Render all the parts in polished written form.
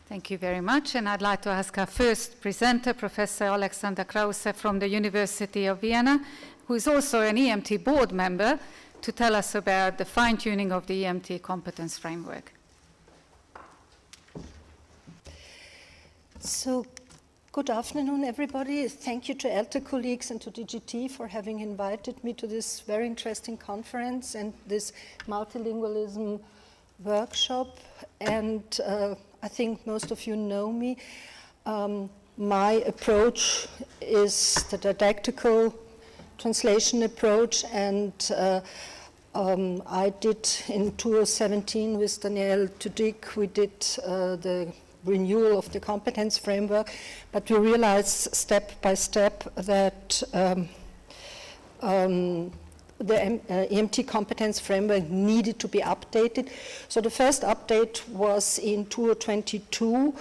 Thank you very much, and I'd like to ask our first presenter, Professor Alexandra Krause from the University of Vienna, who is also an EMT board member, to tell us about the fine-tuning of the EMT Competence Framework. So, good afternoon, everybody. Thank you to ELTE colleagues and to DGT for having invited me to this very interesting conference and this multilingualism workshop. And I think most of you know me. My approach is the didactical translation approach, and I did in 2017 with Danielle Tudik, we did the renewal of the competence framework, but we realized step by step that the EMT competence framework needed to be updated. So the first update was in 2022.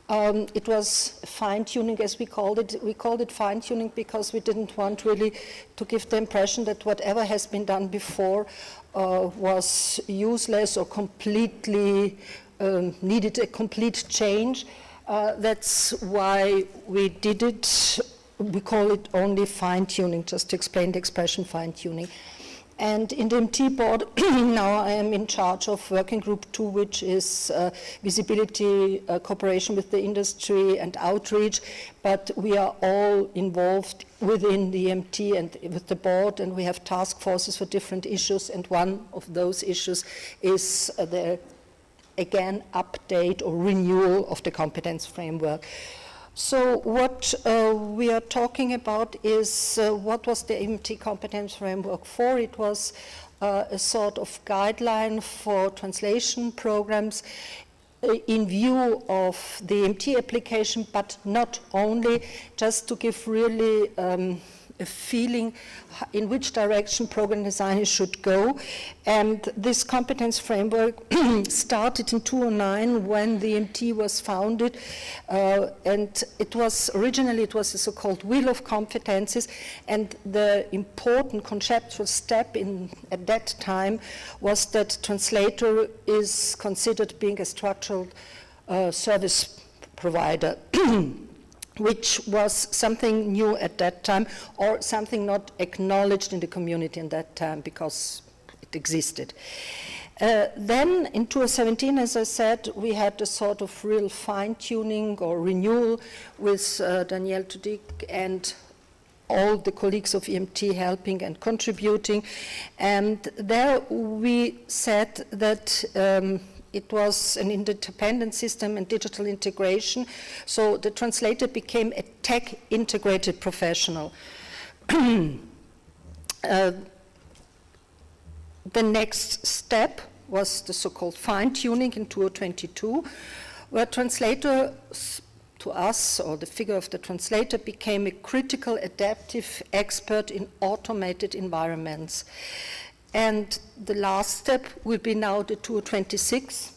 It was fine-tuning, as we called it. We called it fine-tuning because we didn't want really to give the impression that whatever has been done before was useless or completely needed a complete change. That's why we did it. We call it only fine-tuning, just to explain the expression fine-tuning. And in the EMT board, now I am in charge of working group 2, which is visibility, cooperation with the industry and outreach, but we are all involved within the EMT and with the board, and we have task forces for different issues, and one of those issues is the, again, update or renewal of the competence framework. So what we are talking about is what was the EMT competence framework for? It was a sort of guideline for translation programs in view of the EMT application, but not only, just to give really a feeling in which direction program designers should go. And this competence framework started in 2009 when the EMT was founded, and it was originally a so-called wheel of competences, and the important conceptual step at that time was that translator is considered being a structural service provider. Which was something new at that time, or something not acknowledged in the community in that time because it existed. Then in 2017, as I said, we had a sort of real fine-tuning or renewal with Danielle Tudik and all the colleagues of EMT helping and contributing. And there we said that it was an interdependent system and digital integration, so the translator became a tech-integrated professional. The next step was the so-called fine-tuning in 2022, where translator, to us, or the figure of the translator, became a critical adaptive expert in automated environments. And the last step will be now the 2026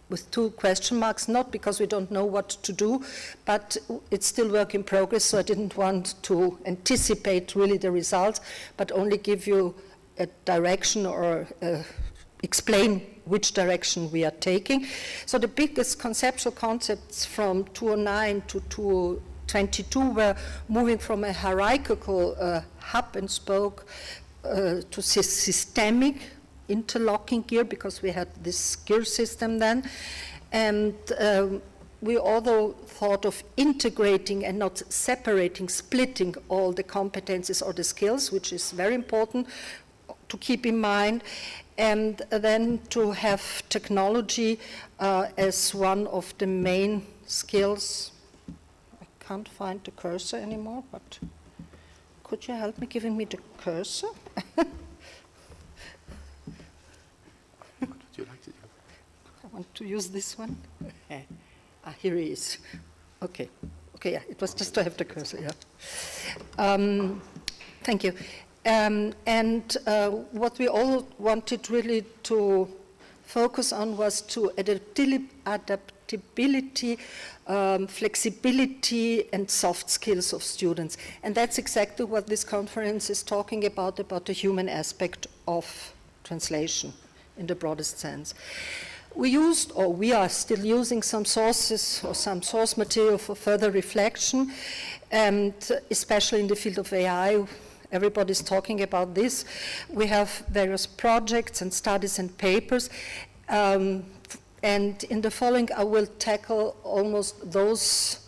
with 2 question marks, not because we don't know what to do, but it's still work in progress, so I didn't want to anticipate really the results, but only give you a direction or explain which direction we are taking. So the biggest conceptual concepts from 2009 to 2022 were moving from a hierarchical hub and spoke to systemic interlocking gear, because we had this gear system then. And we also thought of integrating and not separating, splitting all the competencies or the skills, which is very important to keep in mind. And then to have technology as one of the main skills. I can't find the cursor anymore, but could you help me giving me the cursor? What would you like to do? I want to use this one. Here he is. Okay, yeah, it was just to have the cursor, yeah. Thank you. And what we all wanted really to focus on was to adaptability, flexibility, and soft skills of students. And that's exactly what this conference is talking about the human aspect of translation in the broadest sense. We used, or we are still using, some sources or some source material for further reflection, and especially in the field of AI, everybody's talking about this. We have various projects and studies and papers, and in the following I will tackle almost those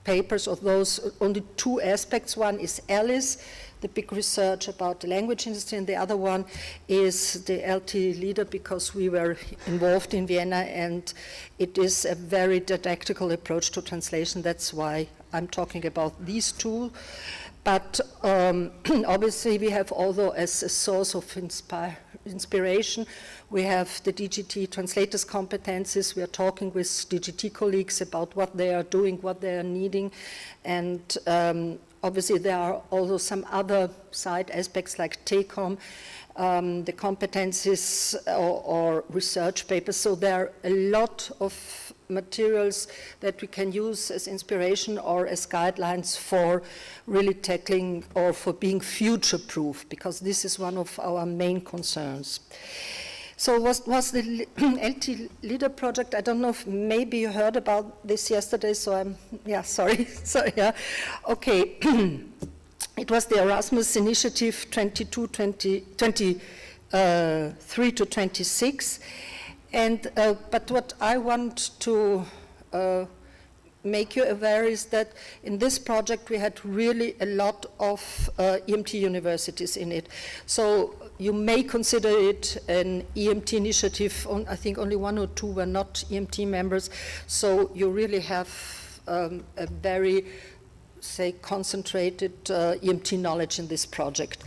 papers, or those only two aspects. One is ALICE, the big research about the language industry, and the other one is the LT leader, because we were involved in Vienna, and it is a very didactical approach to translation. That's why I'm talking about these two. But obviously we have also, as a source of inspiration, we have the DGT translators competencies. We are talking with DGT colleagues about what they are doing, what they are needing, and obviously there are also some other side aspects like TECOM, the competencies or research papers. So there are a lot of materials that we can use as inspiration or as guidelines for really tackling or for being future-proof, because this is one of our main concerns. So was the LT Leader project, I don't know if maybe you heard about this yesterday, so I'm, yeah, sorry, yeah, okay. It was the Erasmus Initiative 23 to 26, and but what I want to make you aware is that in this project we had really a lot of EMT universities in it. So you may consider it an EMT initiative. I think only one or two were not EMT members. So you really have a very, say, concentrated EMT knowledge in this project.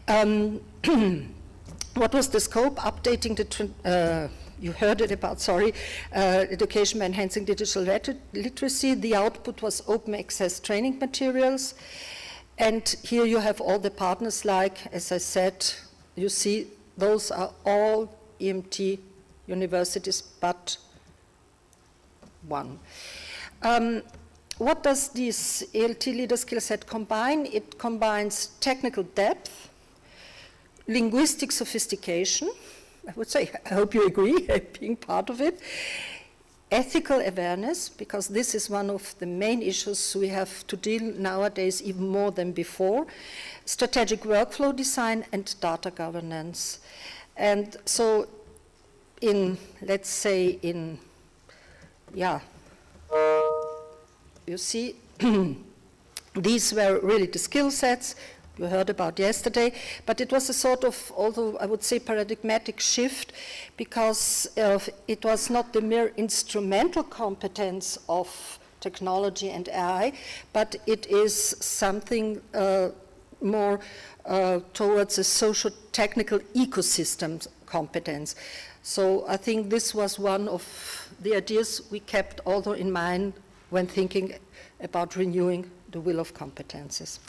What was the scope? Updating the you heard it about, sorry, education by enhancing digital literacy. The output was open access training materials. And here you have all the partners, like, as I said, you see, those are all EMT universities, but one. What does this ELT leader skill set combine? It combines technical depth, linguistic sophistication, I would say, I hope you agree, being part of it. Ethical awareness, because this is one of the main issues we have to deal nowadays even more than before. Strategic workflow design and data governance. And so in, let's say in, yeah, you see, these were really the skill sets you heard about yesterday, but it was a sort of, although I would say, paradigmatic shift, because it was not the mere instrumental competence of technology and AI, but it is something more towards a socio-technical ecosystem competence. So I think this was one of the ideas we kept also in mind when thinking about renewing the Wheel of Competences.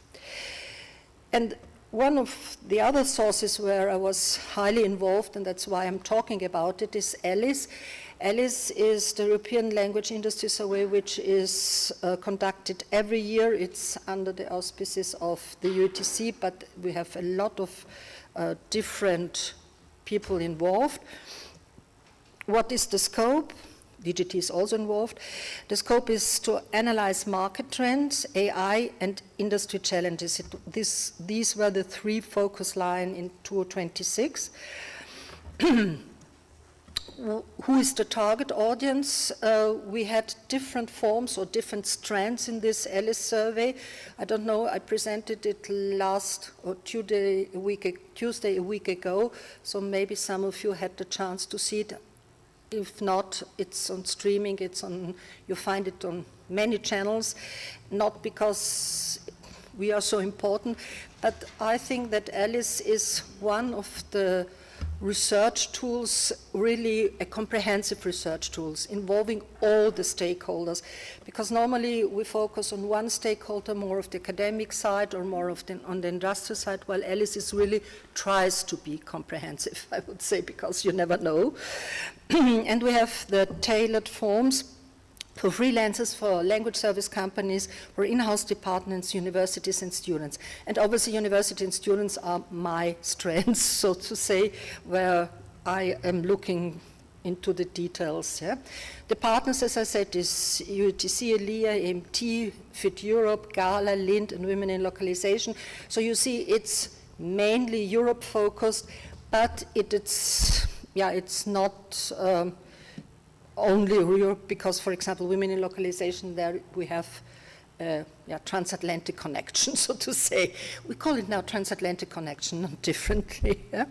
And one of the other sources where I was highly involved, and that's why I'm talking about it, is ALICE. ALICE is the European Language Industry Survey, which is conducted every year. It's under the auspices of the UETC, but we have a lot of different people involved. What is the scope? DGT is also involved. The scope is to analyze market trends, AI, and industry challenges. These were the three focus lines in 2026. Who is the target audience? We had different forms or different strands in this ALICE survey. I don't know, I presented it last or Tuesday a week ago, so maybe some of you had the chance to see it. If not, it's on streaming, you find it on many channels, not because we are so important, but I think that ALICE is one of the research tools, really a comprehensive research tools involving all the stakeholders, because normally we focus on one stakeholder, more of the academic side or more of on the industrial side, while ALICE is really tries to be comprehensive, I would say, because you never know. And we have the tailored forms for freelancers, for language service companies, for in-house departments, universities and students. And obviously university and students are my strengths, so to say, where I am looking into the details. Yeah? The partners, as I said, is UTC, ELIA, EMT, Fit Europe, GALA, LIND, and Women in Localization. So you see it's mainly Europe focused, but it's not only Europe, because, for example, Women in Localization, there we have transatlantic connection, so to say. We call it now transatlantic connection, not differently. Yeah?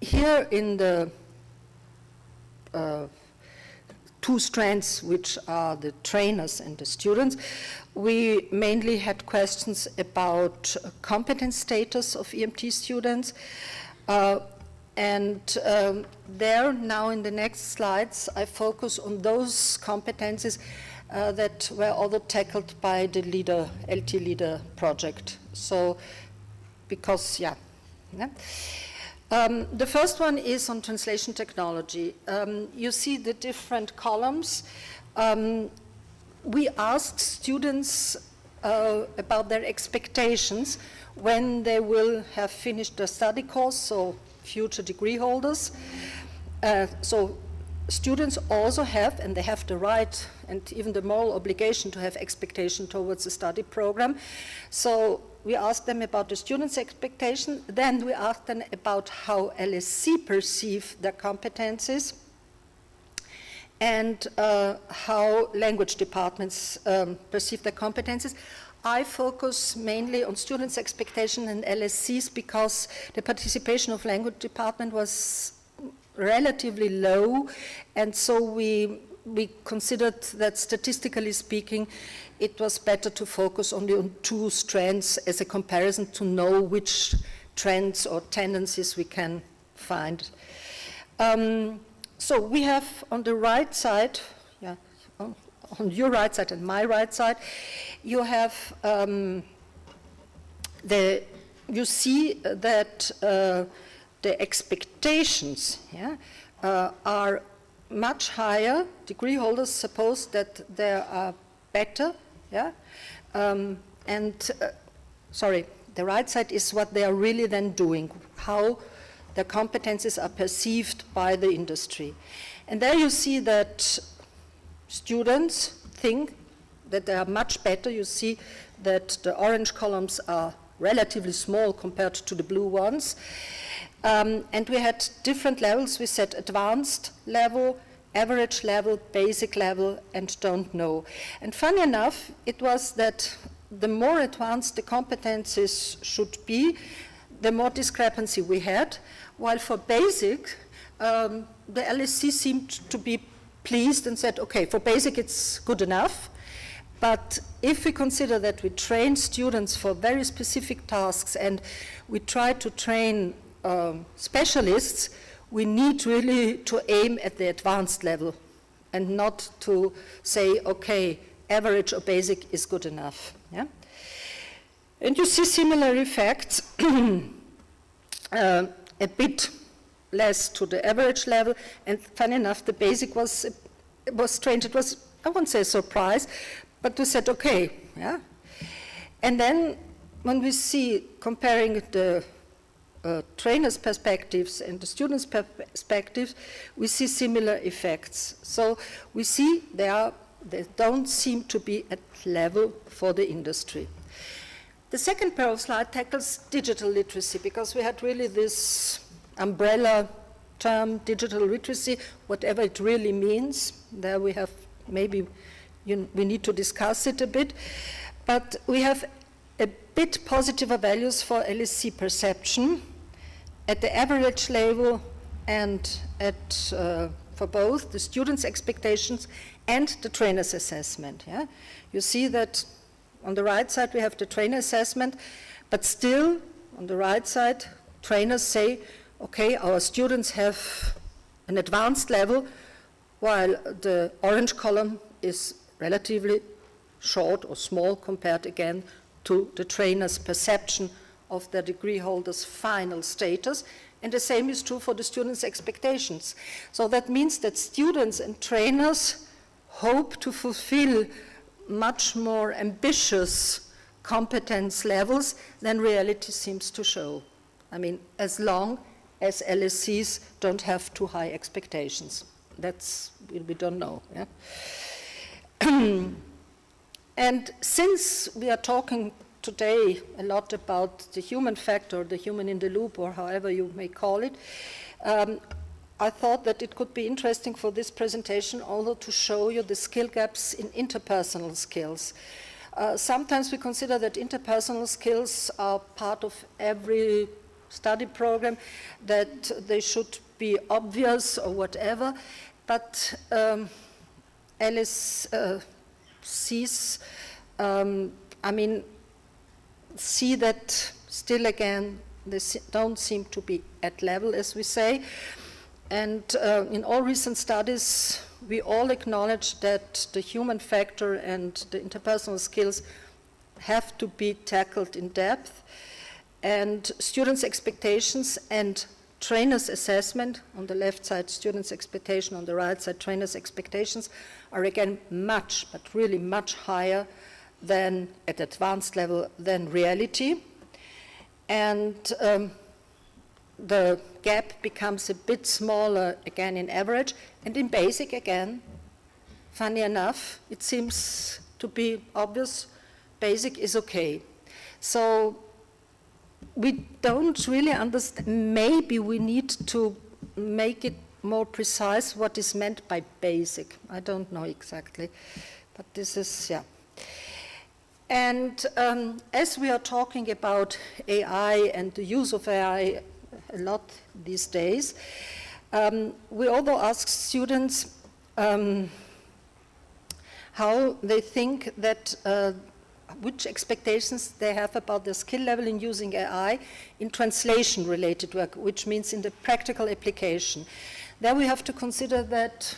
Here in the two strands, which are the trainers and the students, we mainly had questions about competence status of EMT students. There, now in the next slides, I focus on those competencies that were also tackled by the LT Leader project. So, because, the first one is on translation technology. You see the different columns. We asked students about their expectations when they will have finished their study course, so future degree holders. So students also have, and they have the right and even the moral obligation to have expectation towards the study program. So we asked them about the students' expectation. Then we asked them about how LSC perceive their competencies and how language departments perceive their competencies. I focus mainly on students' expectation and LSCs because the participation of language department was relatively low, and so we considered that statistically speaking it was better to focus only on two strands as a comparison to know which trends or tendencies we can find. So we have on the right side, on your right side and my right side, you have you see that the expectations are much higher. Degree holders suppose that they are better, sorry, the right side is what they are really then doing, how their competencies are perceived by the industry. And there you see that students think that they are much better. You see that the orange columns are relatively small compared to the blue ones. And we had different levels. We said advanced level, average level, basic level, and don't know. And funny enough, it was that the more advanced the competencies should be, the more discrepancy we had, while for basic, the LSC seemed to be pleased and said, okay, for basic it's good enough, but if we consider that we train students for very specific tasks and we try to train specialists, we need really to aim at the advanced level and not to say, okay, average or basic is good enough. Yeah? And you see similar effects, a bit less to the average level, and funny enough, the basic was strange. It was, I won't say a surprise, but we said, okay, yeah. And then when we see, comparing the trainers' perspectives and the students' perspectives, we see similar effects. So we see they don't seem to be at level for the industry. The second pair of slides tackles digital literacy, because we had really this umbrella term, digital literacy, whatever it really means. There we have, maybe we need to discuss it a bit. But we have a bit positiver values for LSC perception at the average level and for both the students' expectations and the trainer's assessment. Yeah? You see that on the right side we have the trainer assessment, but still on the right side trainers say, okay, our students have an advanced level, while the orange column is relatively short or small compared again to the trainer's perception of their degree holder's final status. And the same is true for the students' expectations. So that means that students and trainers hope to fulfill much more ambitious competence levels than reality seems to show. I mean, as long as LSCs don't have too high expectations. That's, we don't know. Yeah? And since we are talking today a lot about the human factor, the human in the loop, or however you may call it, I thought that it could be interesting for this presentation also to show you the skill gaps in interpersonal skills. Sometimes we consider that interpersonal skills are part of every study program, that they should be obvious or whatever, but LSCs, I mean, see that still again, they don't seem to be at level, as we say. And in all recent studies, we all acknowledge that the human factor and the interpersonal skills have to be tackled in depth. And students' expectations and trainers' assessment, on the left side, students' expectation, on the right side, trainers' expectations, are again much, but really much higher than at advanced level than reality. And the gap becomes a bit smaller again in average, and in basic again, funny enough, it seems to be obvious, basic is okay. So we don't really understand, maybe we need to make it more precise what is meant by basic. I don't know exactly, but this is, yeah. And as we are talking about AI and the use of AI a lot these days, we also ask students how they think that, which expectations they have about their skill level in using AI in translation-related work, which means in the practical application. There we have to consider that,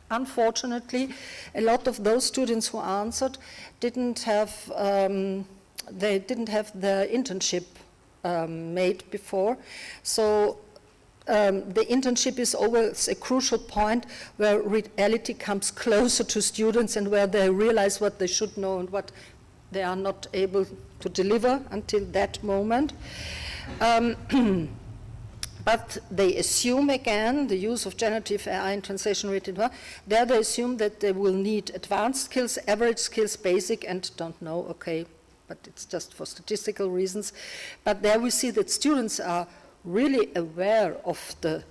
unfortunately, a lot of those students who answered didn't have, they didn't have their internship made before. So the internship is always a crucial point where reality comes closer to students and where they realize what they should know and what they are not able to deliver until that moment. But they assume, again, the use of generative AI in translation-related work. There they assume that they will need advanced skills, average skills, basic, and don't know, okay, but it's just for statistical reasons. But there we see that students are really aware of the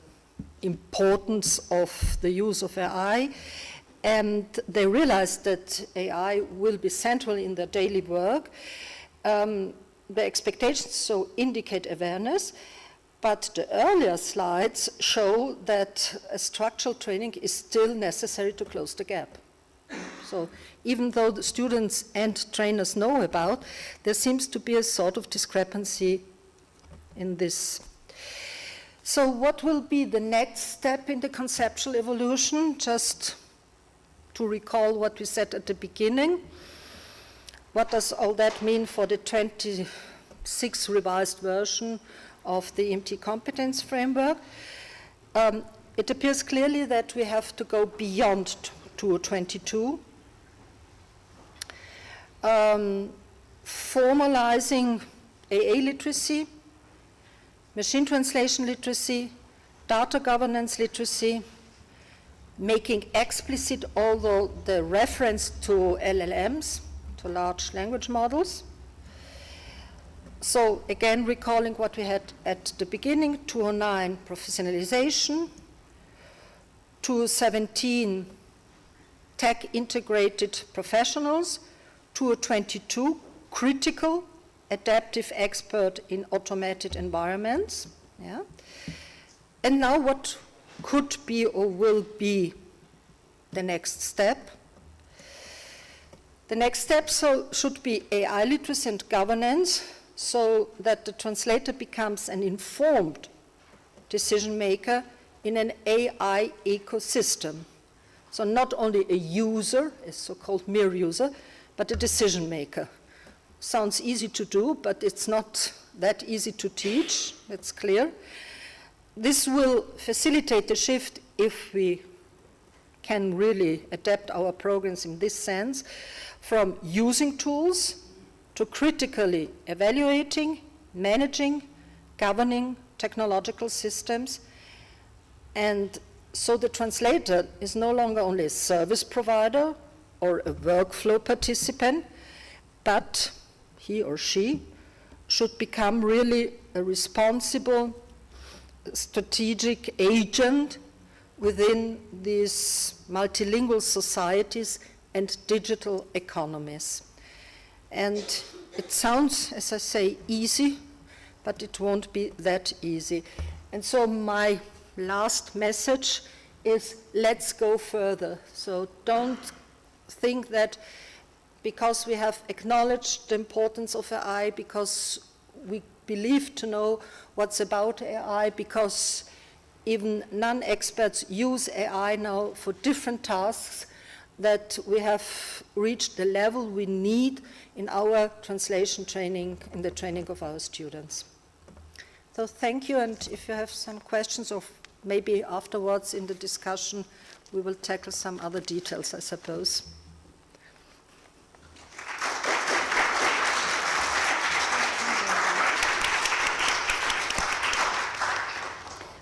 importance of the use of AI, and they realize that AI will be central in their daily work. The expectations so indicate awareness, but the earlier slides show that a structural training is still necessary to close the gap. So even though the students and trainers know about, there seems to be a sort of discrepancy in this. So what will be the next step in the conceptual evolution? Just to recall what we said at the beginning. What does all that mean for the 26 revised version of the EMT Competence Framework? It appears clearly that we have to go beyond 2022. Formalizing AA literacy, machine translation literacy, data governance literacy, making explicit although the reference to LLMs, to large language models. So again, recalling what we had at the beginning, 209, professionalization, 217, tech-integrated professionals, 222, critical, adaptive expert in automated environments. Yeah? And now what could be or will be the next step? The next step should be AI literacy and governance, so that the translator becomes an informed decision maker in an AI ecosystem. So not only a user, a so-called mere user, but a decision maker. Sounds easy to do, but it's not that easy to teach, that's clear. This will facilitate the shift if we can really adapt our programs in this sense, from using tools to critically evaluating, managing, governing technological systems. And so the translator is no longer only a service provider or a workflow participant, but he or she should become really a responsible, strategic agent within these multilingual societies and digital economies. And it sounds, as I say, easy, but it won't be that easy. And so my last message is, let's go further. So don't think that because we have acknowledged the importance of AI, because we believe to know what's about AI, because even non-experts use AI now for different tasks, that we have reached the level we need in our translation training, in the training of our students. So thank you, and if you have some questions, or maybe afterwards in the discussion, we will tackle some other details, I suppose.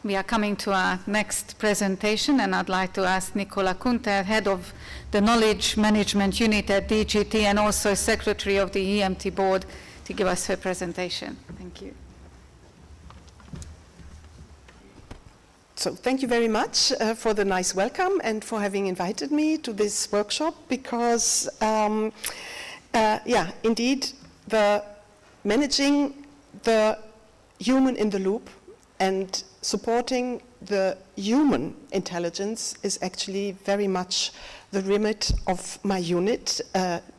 We are coming to our next presentation, and I'd like to ask Nikola Kunte, head of the Knowledge Management Unit at DGT and also Secretary of the EMT Board, to give us her presentation. Thank you. So thank you very much for the nice welcome and for having invited me to this workshop, because, yeah, indeed, the managing the human in the loop and supporting the human intelligence is actually very much the remit of my unit,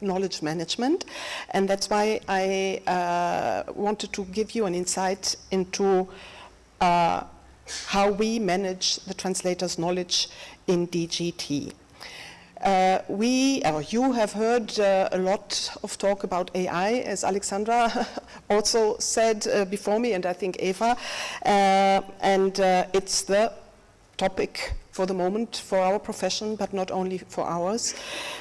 knowledge management. And that's why I wanted to give you an insight into how we manage the translator's knowledge in DGT. You have heard a lot of talk about AI, as Alexandra also said before me, and I think Eva, and it's the topic for the moment for our profession, but not only for ours.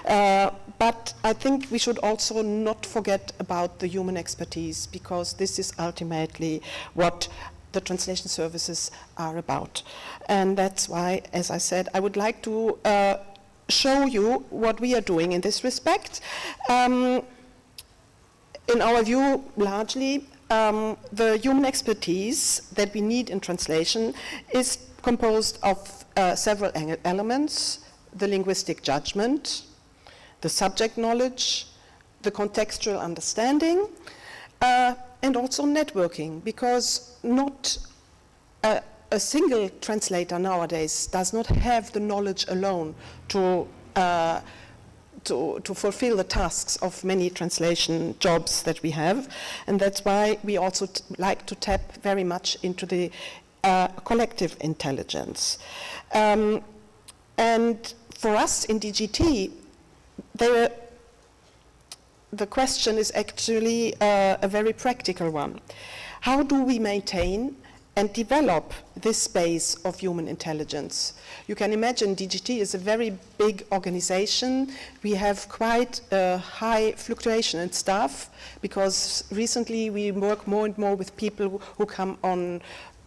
But I think we should also not forget about the human expertise, because this is ultimately what the translation services are about. And that's why, as I said, I would like to show you what we are doing in this respect. In our view, largely, the human expertise that we need in translation is composed of several elements: the linguistic judgment, the subject knowledge, the contextual understanding, and also networking, because not a single translator nowadays does not have the knowledge alone to fulfill the tasks of many translation jobs that we have. And that's why we also like to tap very much into the collective intelligence. And for us in DGT, the question is actually a very practical one. How do we maintain and develop this space of human intelligence? You can imagine DGT is a very big organization. We have quite a high fluctuation in staff, because recently we work more and more with people who come on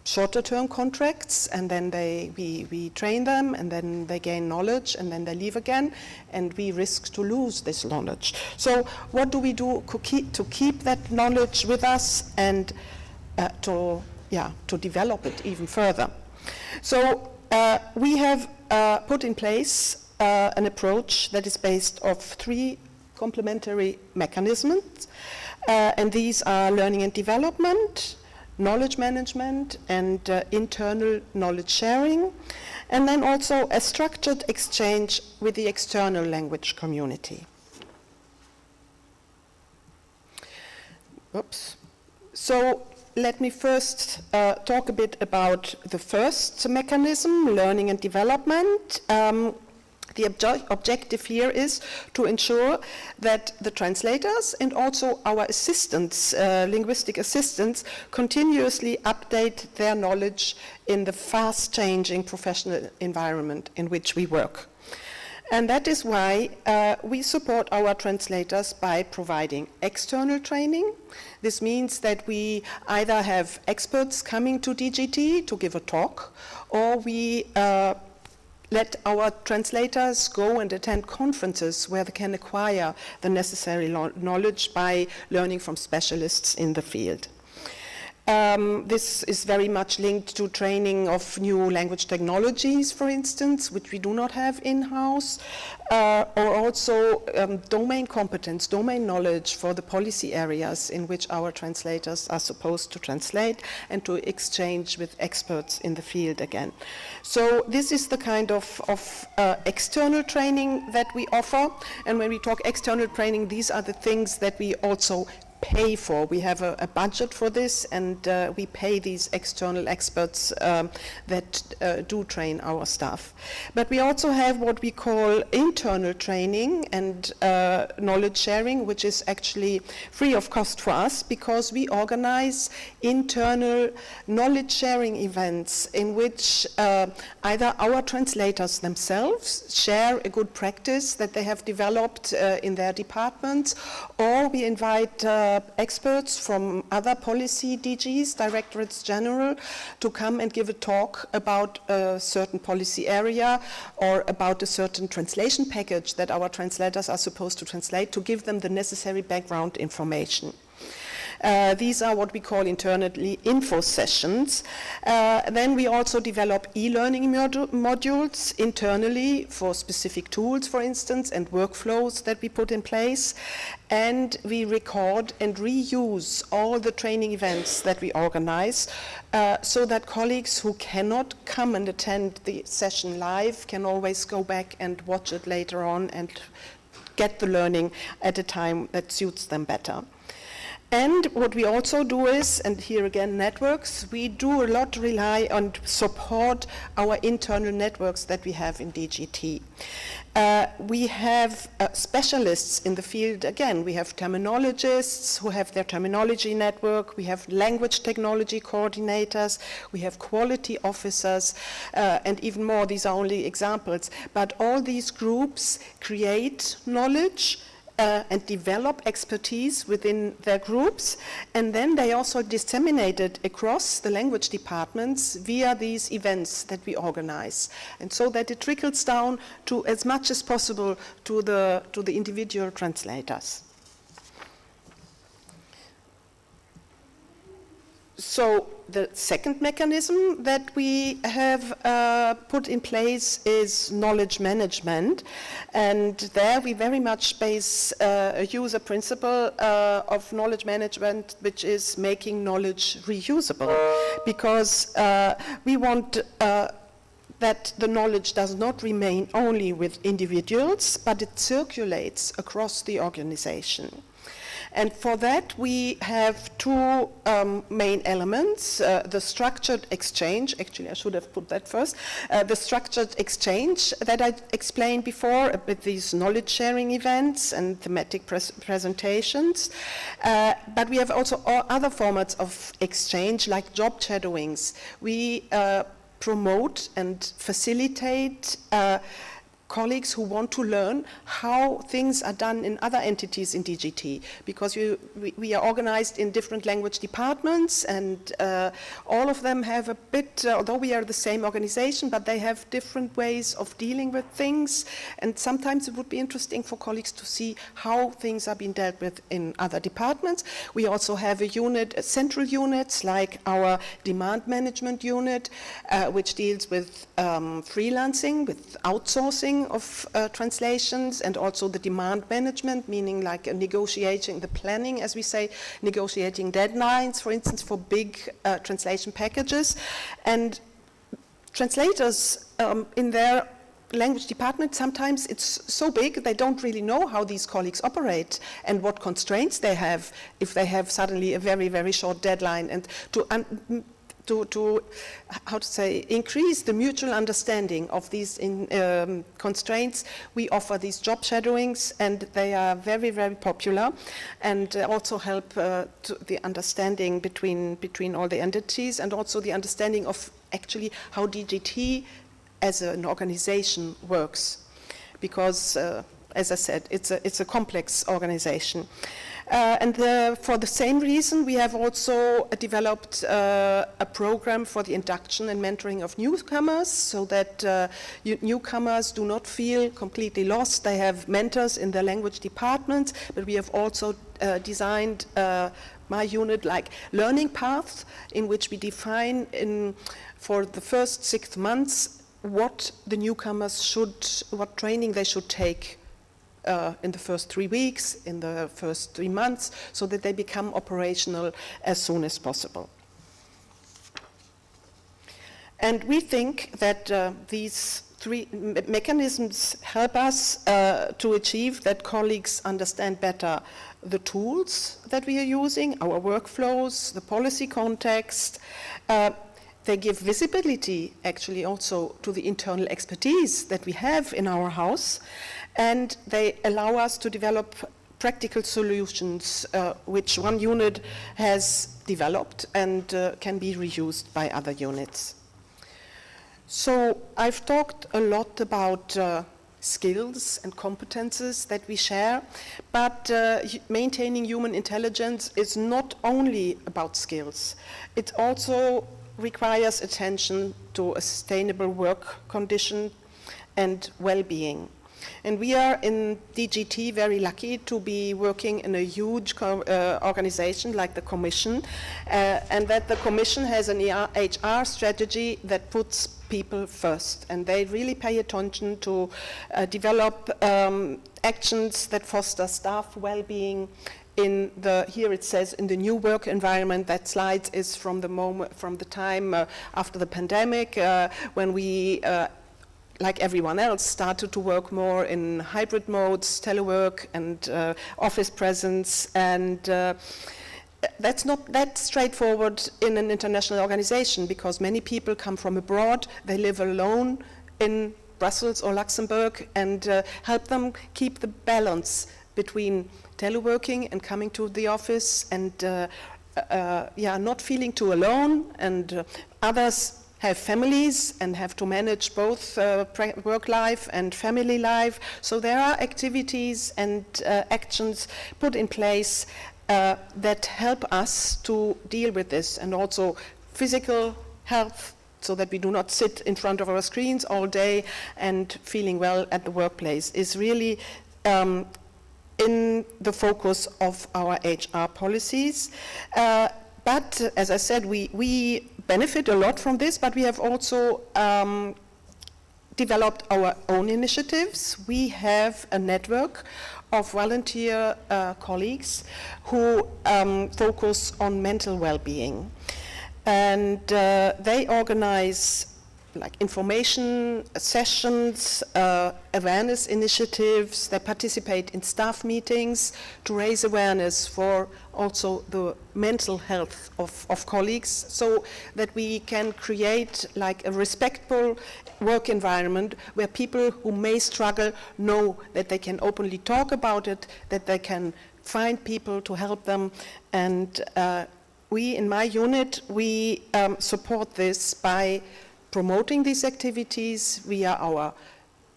shorter term contracts, and then we train them, and then they gain knowledge, and then they leave again, and we risk to lose this knowledge. So what do we do to keep that knowledge with us and to develop it even further? So we have put in place an approach that is based on 3 complementary mechanisms, and these are learning and development, knowledge management, and internal knowledge sharing, and then also a structured exchange with the external language community. Oops. So let me first talk a bit about the first mechanism, learning and development. The objective here is to ensure that the translators and also our assistants, linguistic assistants, continuously update their knowledge in the fast-changing professional environment in which we work. And that is why we support our translators by providing external training. This means that we either have experts coming to DGT to give a talk, or we let our translators go and attend conferences where they can acquire the necessary knowledge by learning from specialists in the field. This is very much linked to training of new language technologies, for instance, which we do not have in-house, or also domain competence, domain knowledge for the policy areas in which our translators are supposed to translate and to exchange with experts in the field again. So this is the kind of external training that we offer, and when we talk external training, these are the things that we also pay for. We have a budget for this, and we pay these external experts that do train our staff. But we also have what we call internal training and knowledge sharing, which is actually free of cost for us, because we organize internal knowledge sharing events in which either our translators themselves share a good practice that they have developed in their departments, or we invite experts from other policy DGs, Directorates General, to come and give a talk about a certain policy area or about a certain translation package that our translators are supposed to translate, to give them the necessary background information. These are what we call internally info sessions. Then we also develop e-learning modules internally for specific tools, for instance, and workflows that we put in place. And we record and reuse all the training events that we organize, so that colleagues who cannot come and attend the session live can always go back and watch it later on and get the learning at a time that suits them better. And what we also do is, and here again networks, we do a lot rely on support our internal networks that we have in DGT. We have specialists in the field. Again, we have terminologists who have their terminology network, we have language technology coordinators, we have quality officers, and even more. These are only examples, but all these groups create knowledge and develop expertise within their groups, and then they also disseminate it across the language departments via these events that we organize, and so that it trickles down to as much as possible to the individual translators. So the second mechanism that we have put in place is knowledge management, and there we very much base a user principle of knowledge management, which is making knowledge reusable, because we want that the knowledge does not remain only with individuals, but it circulates across the organization. And for that, we have two main elements, the structured exchange. Actually, I should have put that first. The structured exchange that I explained before with these knowledge sharing events and thematic presentations. But we have also other formats of exchange, like job shadowings. We promote and facilitate colleagues who want to learn how things are done in other entities in DGT, because we are organized in different language departments, and all of them have a bit, although we are the same organization, but they have different ways of dealing with things, and sometimes it would be interesting for colleagues to see how things are being dealt with in other departments. We also have a unit, central units, like our demand management unit, which deals with freelancing, with outsourcing of translations, and also the demand management, meaning like negotiating the planning, as we say, negotiating deadlines, for instance, for big translation packages. And translators in their language department, sometimes it's so big they don't really know how these colleagues operate and what constraints they have if they have suddenly a very, very short deadline. And to how to say, increase the mutual understanding of these constraints, we offer these job shadowings, and they are very, very popular, and also help to the understanding between all the entities, and also the understanding of actually how DGT as an organization works. because, as I said, it's a complex organization. For the same reason, we have also developed a program for the induction and mentoring of newcomers, so that newcomers do not feel completely lost. They have mentors in the language departments, but we have also designed my unit like learning paths, in which we define for the first 6 months what the newcomers what training they should take in the first 3 weeks, in the first 3 months, so that they become operational as soon as possible. And we think that these 3 mechanisms help us to achieve that colleagues understand better the tools that we are using, our workflows, the policy context. They give visibility, actually, also to the internal expertise that we have in our house, and they allow us to develop practical solutions which one unit has developed and can be reused by other units. So I've talked a lot about skills and competences that we share, but maintaining human intelligence is not only about skills. It also requires attention to a sustainable work condition and well-being. And we are in DGT very lucky to be working in a huge organization like the Commission, and that the Commission has an HR strategy that puts people first, and they really pay attention to develop actions that foster staff well-being. Here it says in the new work environment. That slide is from the time after the pandemic, when we like everyone else, started to work more in hybrid modes, telework and office presence, and that's not that straightforward in an international organization, because many people come from abroad, they live alone in Brussels or Luxembourg, and help them keep the balance between teleworking and coming to the office, and not feeling too alone, and others have families and have to manage both work life and family life. So there are activities and actions put in place that help us to deal with this, and also physical health, so that we do not sit in front of our screens all day, and feeling well at the workplace is really in the focus of our HR policies. But as I said, we benefit a lot from this, but we have also developed our own initiatives. We have a network of volunteer colleagues who focus on mental well-being. And they organize like information sessions, awareness initiatives. They participate in staff meetings to raise awareness for also the mental health of colleagues, so that we can create like a respectful work environment where people who may struggle know that they can openly talk about it, that they can find people to help them. And we, in my unit, we support this by promoting these activities via our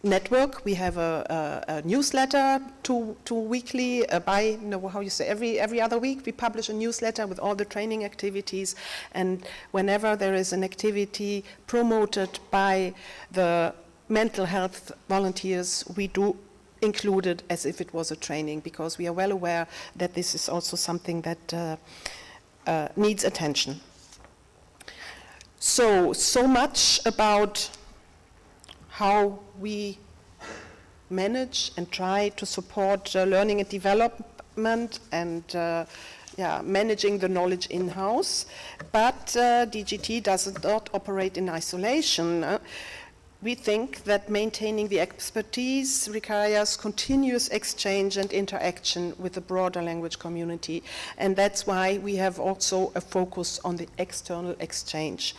network. We have a newsletter two weekly, every other week we publish a newsletter with all the training activities, and whenever there is an activity promoted by the mental health volunteers, we do include it as if it was a training, because we are well aware that this is also something that needs attention. So much about how we manage and try to support learning and development, and managing the knowledge in-house. But DGT does not operate in isolation. We think that maintaining the expertise requires continuous exchange and interaction with the broader language community, and that's why we have also a focus on the external exchange.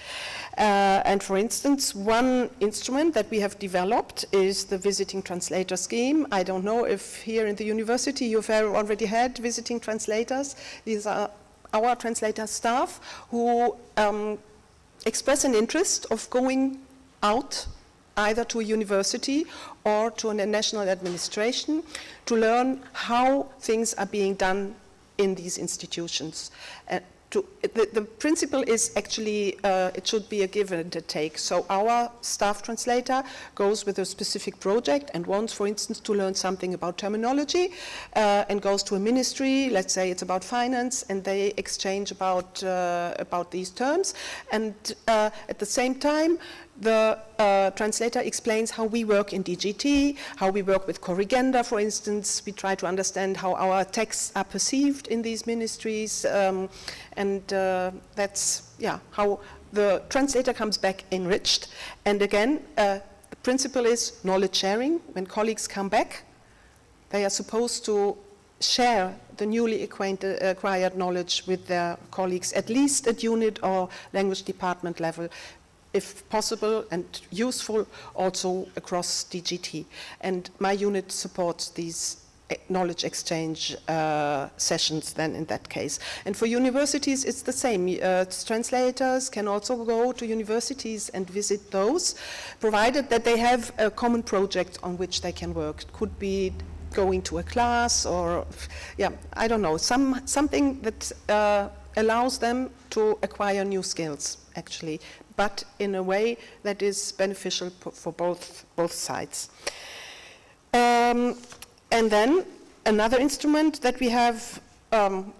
And for instance, one instrument that we have developed is the visiting translator scheme. I don't know if here in the university you've already had visiting translators. These are our translator staff who express an interest of going out either to a university or to a national administration to learn how things are being done in these institutions. The principle is actually, it should be a give and a take. So our staff translator goes with a specific project and wants, for instance, to learn something about terminology and goes to a ministry, let's say it's about finance, and they exchange about these terms. And at the same time, the translator explains how we work in DGT, how we work with corrigenda, for instance. We try to understand how our texts are perceived in these ministries, and that's how the translator comes back enriched. And again, the principle is knowledge sharing. When colleagues come back, they are supposed to share the newly acquired knowledge with their colleagues, at least at unit or language department level, if possible and useful, also across DGT. And my unit supports these knowledge exchange sessions then in that case. And for universities, it's the same. Translators can also go to universities and visit those, provided that they have a common project on which they can work. It could be going to a class or, I don't know, something that allows them to acquire new skills, actually, but in a way that is beneficial for both sides. And then another instrument that we have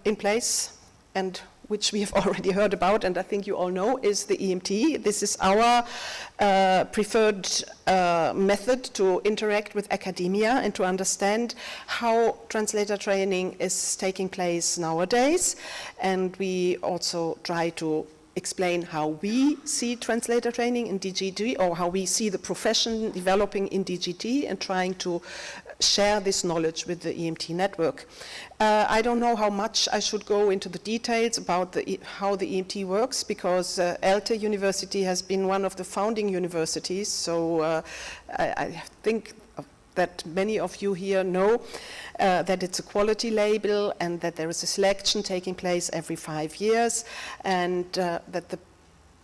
in place, and which we have already heard about, and I think you all know, is the EMT. This is our preferred method to interact with academia and to understand how translator training is taking place nowadays. And we also try to explain how we see translator training in DGT, or how we see the profession developing in DGT, and trying to share this knowledge with the EMT network. I don't know how much I should go into the details about how the EMT works, because ELTE University has been one of the founding universities, so I think that many of you here know that it's a quality label and that there is a selection taking place every 5 years, and that the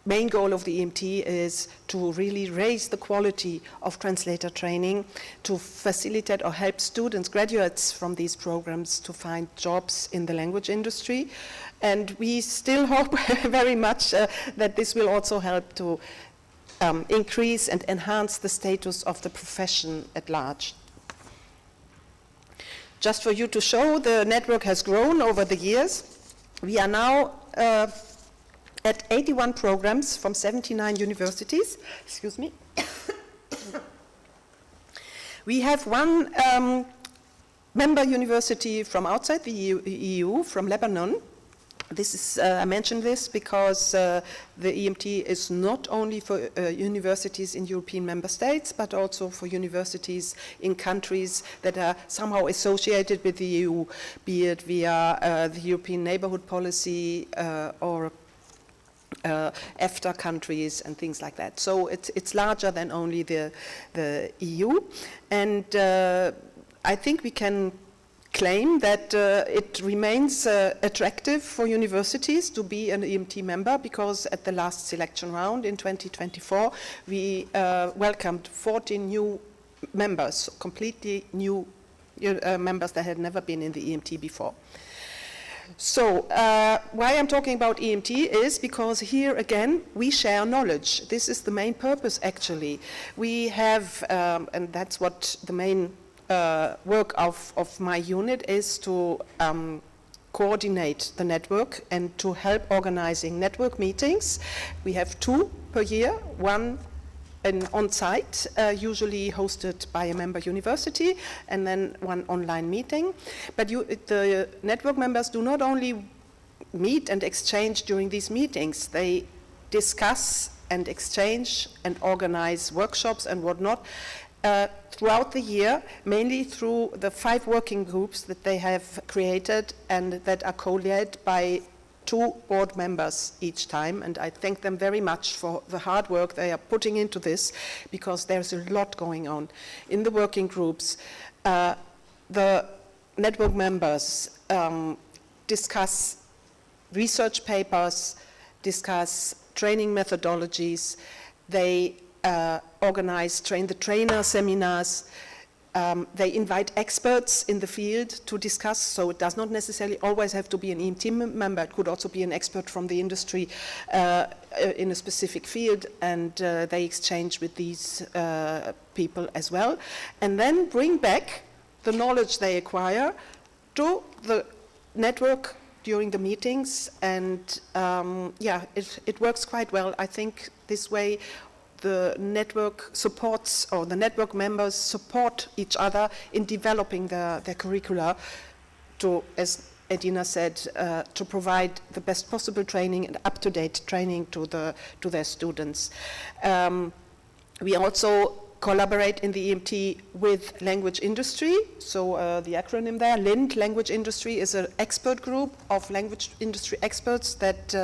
main goal of the EMT is to really raise the quality of translator training, to facilitate or help students, graduates from these programs, to find jobs in the language industry. And we still hope very much that this will also help to increase and enhance the status of the profession at large. Just for you to show, the network has grown over the years. We are now at 81 programs from 79 universities. Excuse me. We have one member university from outside the EU, from Lebanon. This is, I mention this because the EMT is not only for universities in European member states, but also for universities in countries that are somehow associated with the EU, be it via the European Neighborhood Policy or EFTA countries and things like that. So it's larger than only the EU. And I think we can claim that it remains attractive for universities to be an EMT member, because at the last selection round in 2024, we welcomed 14 new members, completely new members that had never been in the EMT before. So why I'm talking about EMT is because here again we share knowledge. This is the main purpose actually. We have, and that's what the main work of my unit is, to coordinate the network and to help organizing network meetings. We have 2 per year, one on-site, usually hosted by a member university, and then one online meeting. But the network members do not only meet and exchange during these meetings, they discuss and exchange and organize workshops and whatnot throughout the year, mainly through the 5 working groups that they have created and that are co-led by 2 board members each time, and I thank them very much for the hard work they are putting into this, because there's a lot going on. In the working groups, the network members discuss research papers, discuss training methodologies, they organize train-the-trainer seminars. They invite experts in the field to discuss, so it does not necessarily always have to be an EMT member. It could also be an expert from the industry in a specific field, and they exchange with these people as well, and then bring back the knowledge they acquire to the network during the meetings, and it works quite well. I think this way the network supports, or the network members support each other in developing their curricula to, as Edina said, to provide the best possible training and up-to-date training to their students. We also collaborate in the EMT with language industry. So the acronym there, LIND, language industry, is an expert group of language industry experts that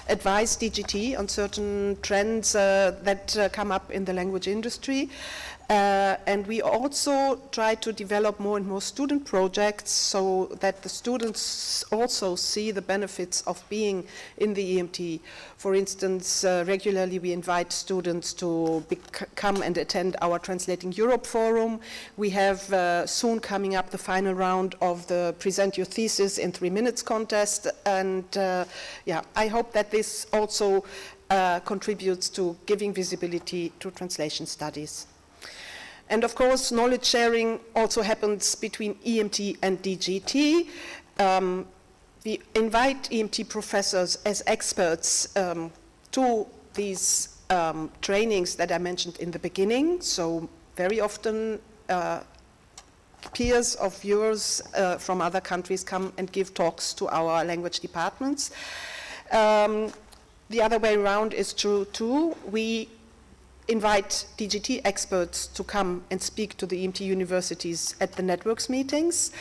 advise DGT on certain trends that come up in the language industry. And we also try to develop more and more student projects so that the students also see the benefits of being in the EMT. For instance, regularly we invite students to come and attend our Translating Europe forum. We have soon coming up the final round of the Present Your Thesis in 3 Minutes contest. And I hope that this also contributes to giving visibility to translation studies. And of course, knowledge sharing also happens between EMT and DGT. We invite EMT professors as experts to these trainings that I mentioned in the beginning. So very often peers of yours from other countries come and give talks to our language departments. The other way around is true too. We invite DGT experts to come and speak to the EMT universities at the networks meetings.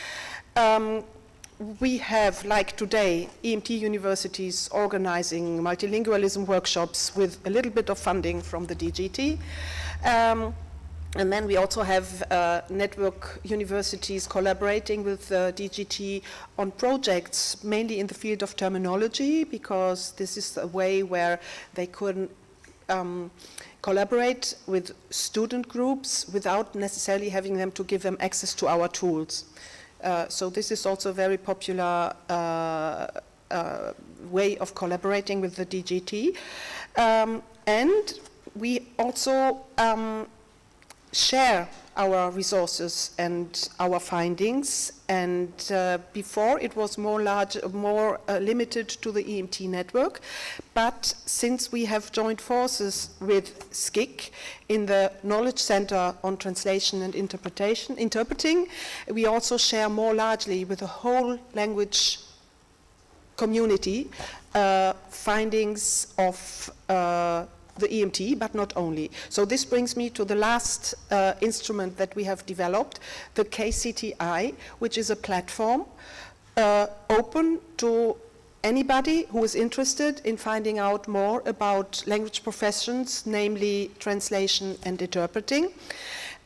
We have, like today, EMT universities organizing multilingualism workshops with a little bit of funding from the DGT. And then we also have network universities collaborating with DGT on projects, mainly in the field of terminology, because this is a way where they could collaborate with student groups without necessarily having them to give them access to our tools. So this is also a very popular way of collaborating with the DGT. And we also share our resources and our findings, and before it was more limited to the EMT network, but since we have joined forces with SCIC in the Knowledge Center on Translation and Interpreting, we also share more largely with the whole language community findings of the EMT, but not only. So this brings me to the last instrument that we have developed, the KCTI, which is a platform open to anybody who is interested in finding out more about language professions, namely translation and interpreting.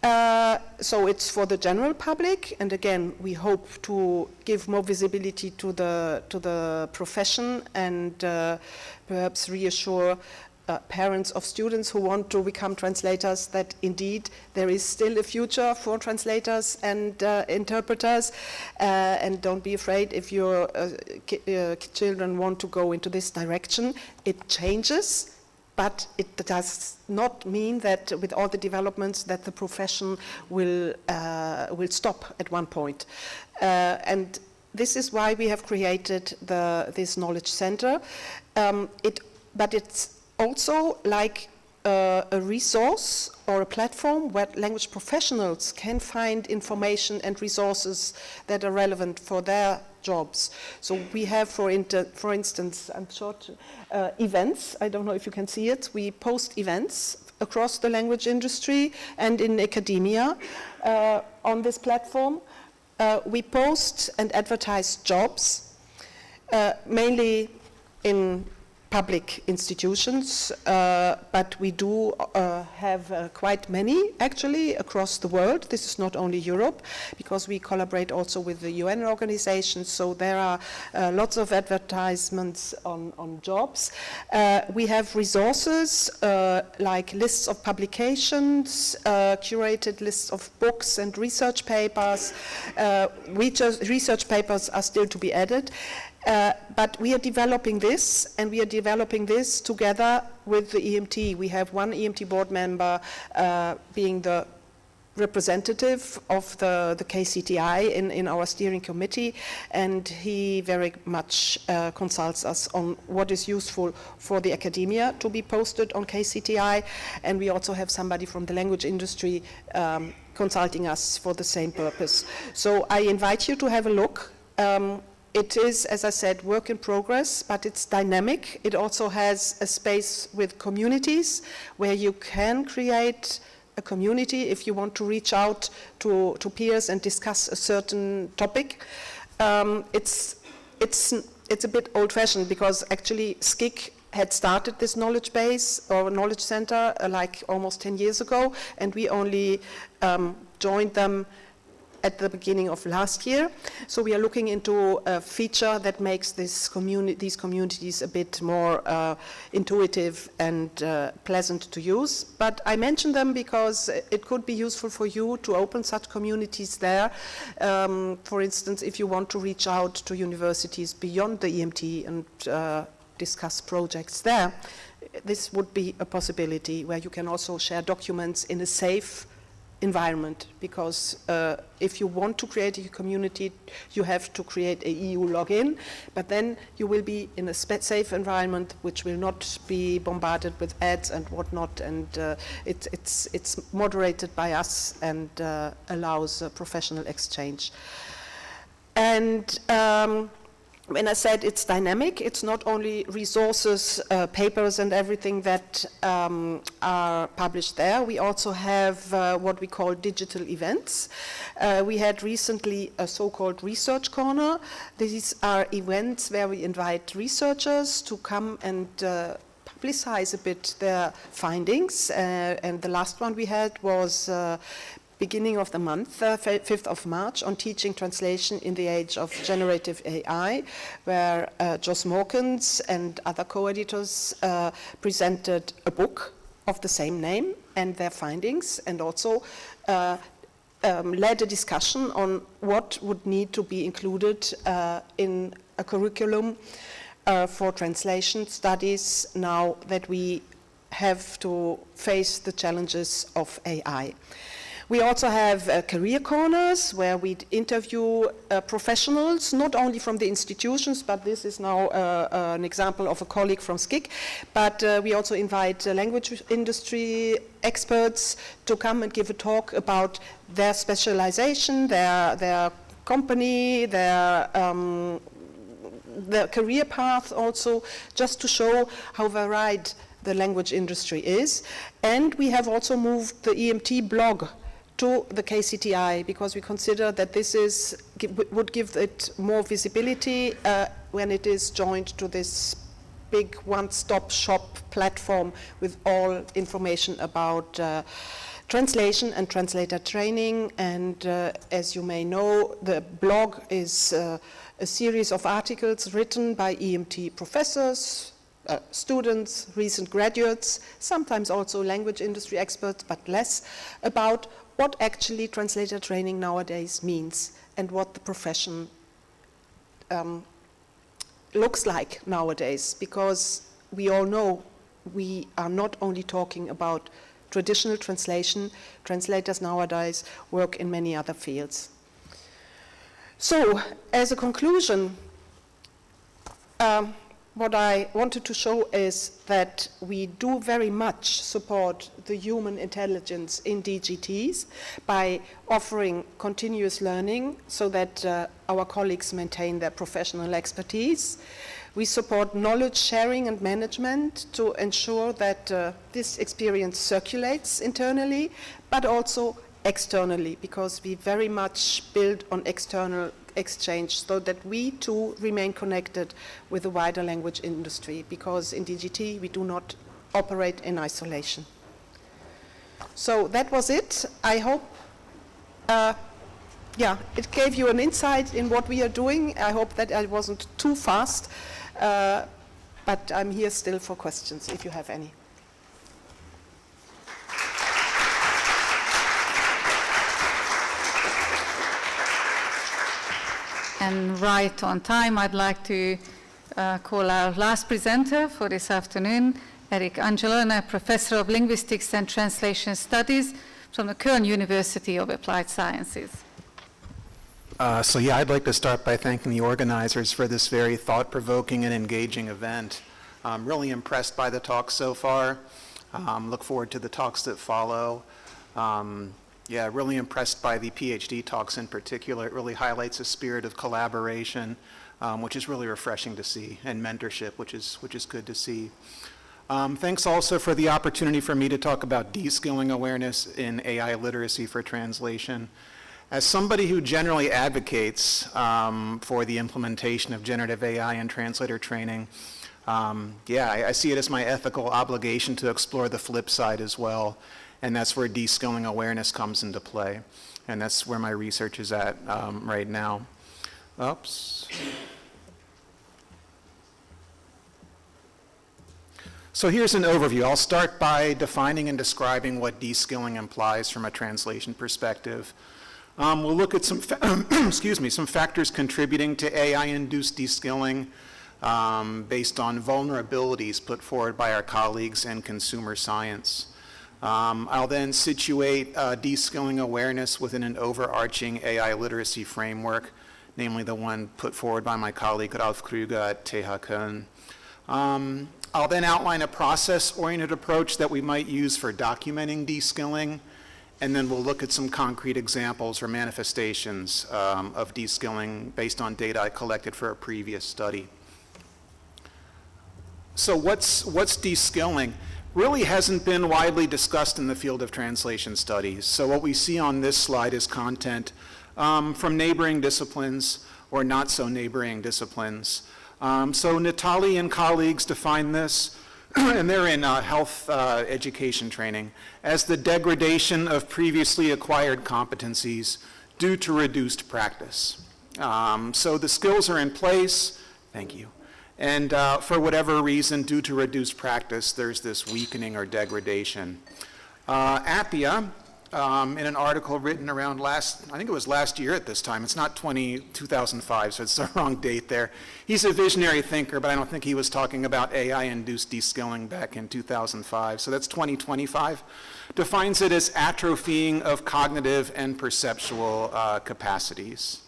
So it's for the general public, and again, we hope to give more visibility to the profession and perhaps reassure parents of students who want to become translators that indeed there is still a future for translators and interpreters, and don't be afraid if your children want to go into this direction. It changes, but it does not mean that with all the developments that the profession will stop at one point. And this is why we have created this knowledge center. But it's also like a resource or a platform where language professionals can find information and resources that are relevant for their jobs. So we have, for instance, I'm short, events. I don't know if you can see it. We post events across the language industry and in academia on this platform. We post and advertise jobs, mainly in public institutions, but we do have quite many actually across the world. This is not only Europe, because we collaborate also with the UN organizations, so there are lots of advertisements on jobs. We have resources like lists of publications, curated lists of books and research papers. Research papers are still to be added. But we are developing this, and we are developing this together with the EMT. We have one EMT board member being the representative of the KCTI in our steering committee, and he very much consults us on what is useful for the academia to be posted on KCTI, and we also have somebody from the language industry consulting us for the same purpose. So I invite you to have a look. It is, as I said, work in progress, but it's dynamic. It also has a space with communities where you can create a community if you want to reach out to peers and discuss a certain topic. It's a bit old-fashioned because actually SCIC had started this knowledge base or knowledge center like almost 10 years ago, and we only joined them at the beginning of last year. So we are looking into a feature that makes these communities a bit more intuitive and pleasant to use. But I mention them because it could be useful for you to open such communities there. For instance, if you want to reach out to universities beyond the EMT and discuss projects there, this would be a possibility where you can also share documents in a safe environment, because if you want to create a community, you have to create a EU login, but then you will be in a safe environment which will not be bombarded with ads and whatnot, and it's moderated by us and allows a professional exchange. And when I said it's dynamic, it's not only resources, papers and everything that are published there. We also have what we call digital events. We had recently a so-called research corner. These are events where we invite researchers to come and publicize a bit their findings. And the last one we had was beginning of the month, 5th of March, on teaching translation in the age of generative AI, where Joss Morkins and other co-editors presented a book of the same name and their findings, and also led a discussion on what would need to be included in a curriculum for translation studies now that we have to face the challenges of AI. We also have career corners where we interview professionals, not only from the institutions, but this is now an example of a colleague from SCIC, but we also invite language industry experts to come and give a talk about their specialization, their company, their career path also, just to show how varied the language industry is. And we have also moved the EMT blog to the KCTI, because we consider that this would give it more visibility when it is joined to this big one-stop shop platform with all information about translation and translator training. And as you may know, the blog is a series of articles written by EMT professors, students, recent graduates, sometimes also language industry experts, but less, about what actually translator training nowadays means and what the profession looks like nowadays, because we all know we are not only talking about traditional translation. Translators nowadays work in many other fields. So, as a conclusion, what I wanted to show is that we do very much support the human intelligence in DGTs by offering continuous learning so that our colleagues maintain their professional expertise. We support knowledge sharing and management to ensure that this experience circulates internally, but also externally, because we very much build on external exchange so that we too remain connected with the wider language industry, because in DGT we do not operate in isolation. So that was it. I hope it gave you an insight in what we are doing. I hope that I wasn't too fast, but I'm here still for questions if you have any. And right on time, I'd like to call our last presenter for this afternoon, Erik Angelone, Professor of Linguistics and Translation Studies from the Cologne University of Applied Sciences. I'd like to start by thanking the organizers for this very thought-provoking and engaging event. I'm really impressed by the talks so far. Look forward to the talks that follow. Really impressed by the PhD talks in particular. It really highlights a spirit of collaboration, which is really refreshing to see, and mentorship, which is good to see. Thanks also for the opportunity for me to talk about de-skilling awareness in AI literacy for translation. As somebody who generally advocates for the implementation of generative AI in translator training, I see it as my ethical obligation to explore the flip side as well. And that's where de-skilling awareness comes into play. And that's where my research is at right now. Oops. So here's an overview. I'll start by defining and describing what de-skilling implies from a translation perspective. We'll look at some, some factors contributing to AI-induced de-skilling based on vulnerabilities put forward by our colleagues in consumer science. I'll then situate de-skilling awareness within an overarching AI literacy framework, namely the one put forward by my colleague Ralf Krüger at TH Köln. I'll then outline a process-oriented approach that we might use for documenting de-skilling, and then we'll look at some concrete examples or manifestations of de-skilling based on data I collected for a previous study. So what's de-skilling? Really hasn't been widely discussed in the field of translation studies. So what we see on this slide is content from neighboring disciplines or not so neighboring disciplines. So Natali and colleagues define this, and they're in health education training, as the degradation of previously acquired competencies due to reduced practice. So the skills are in place, thank you. And for whatever reason, due to reduced practice, there's this weakening or degradation. Appia, in an article written around I think it was last year at this time, it's not 2005, so it's the wrong date there. He's a visionary thinker, but I don't think he was talking about AI-induced de-skilling back in 2005, so that's 2025. Defines it as atrophying of cognitive and perceptual capacities.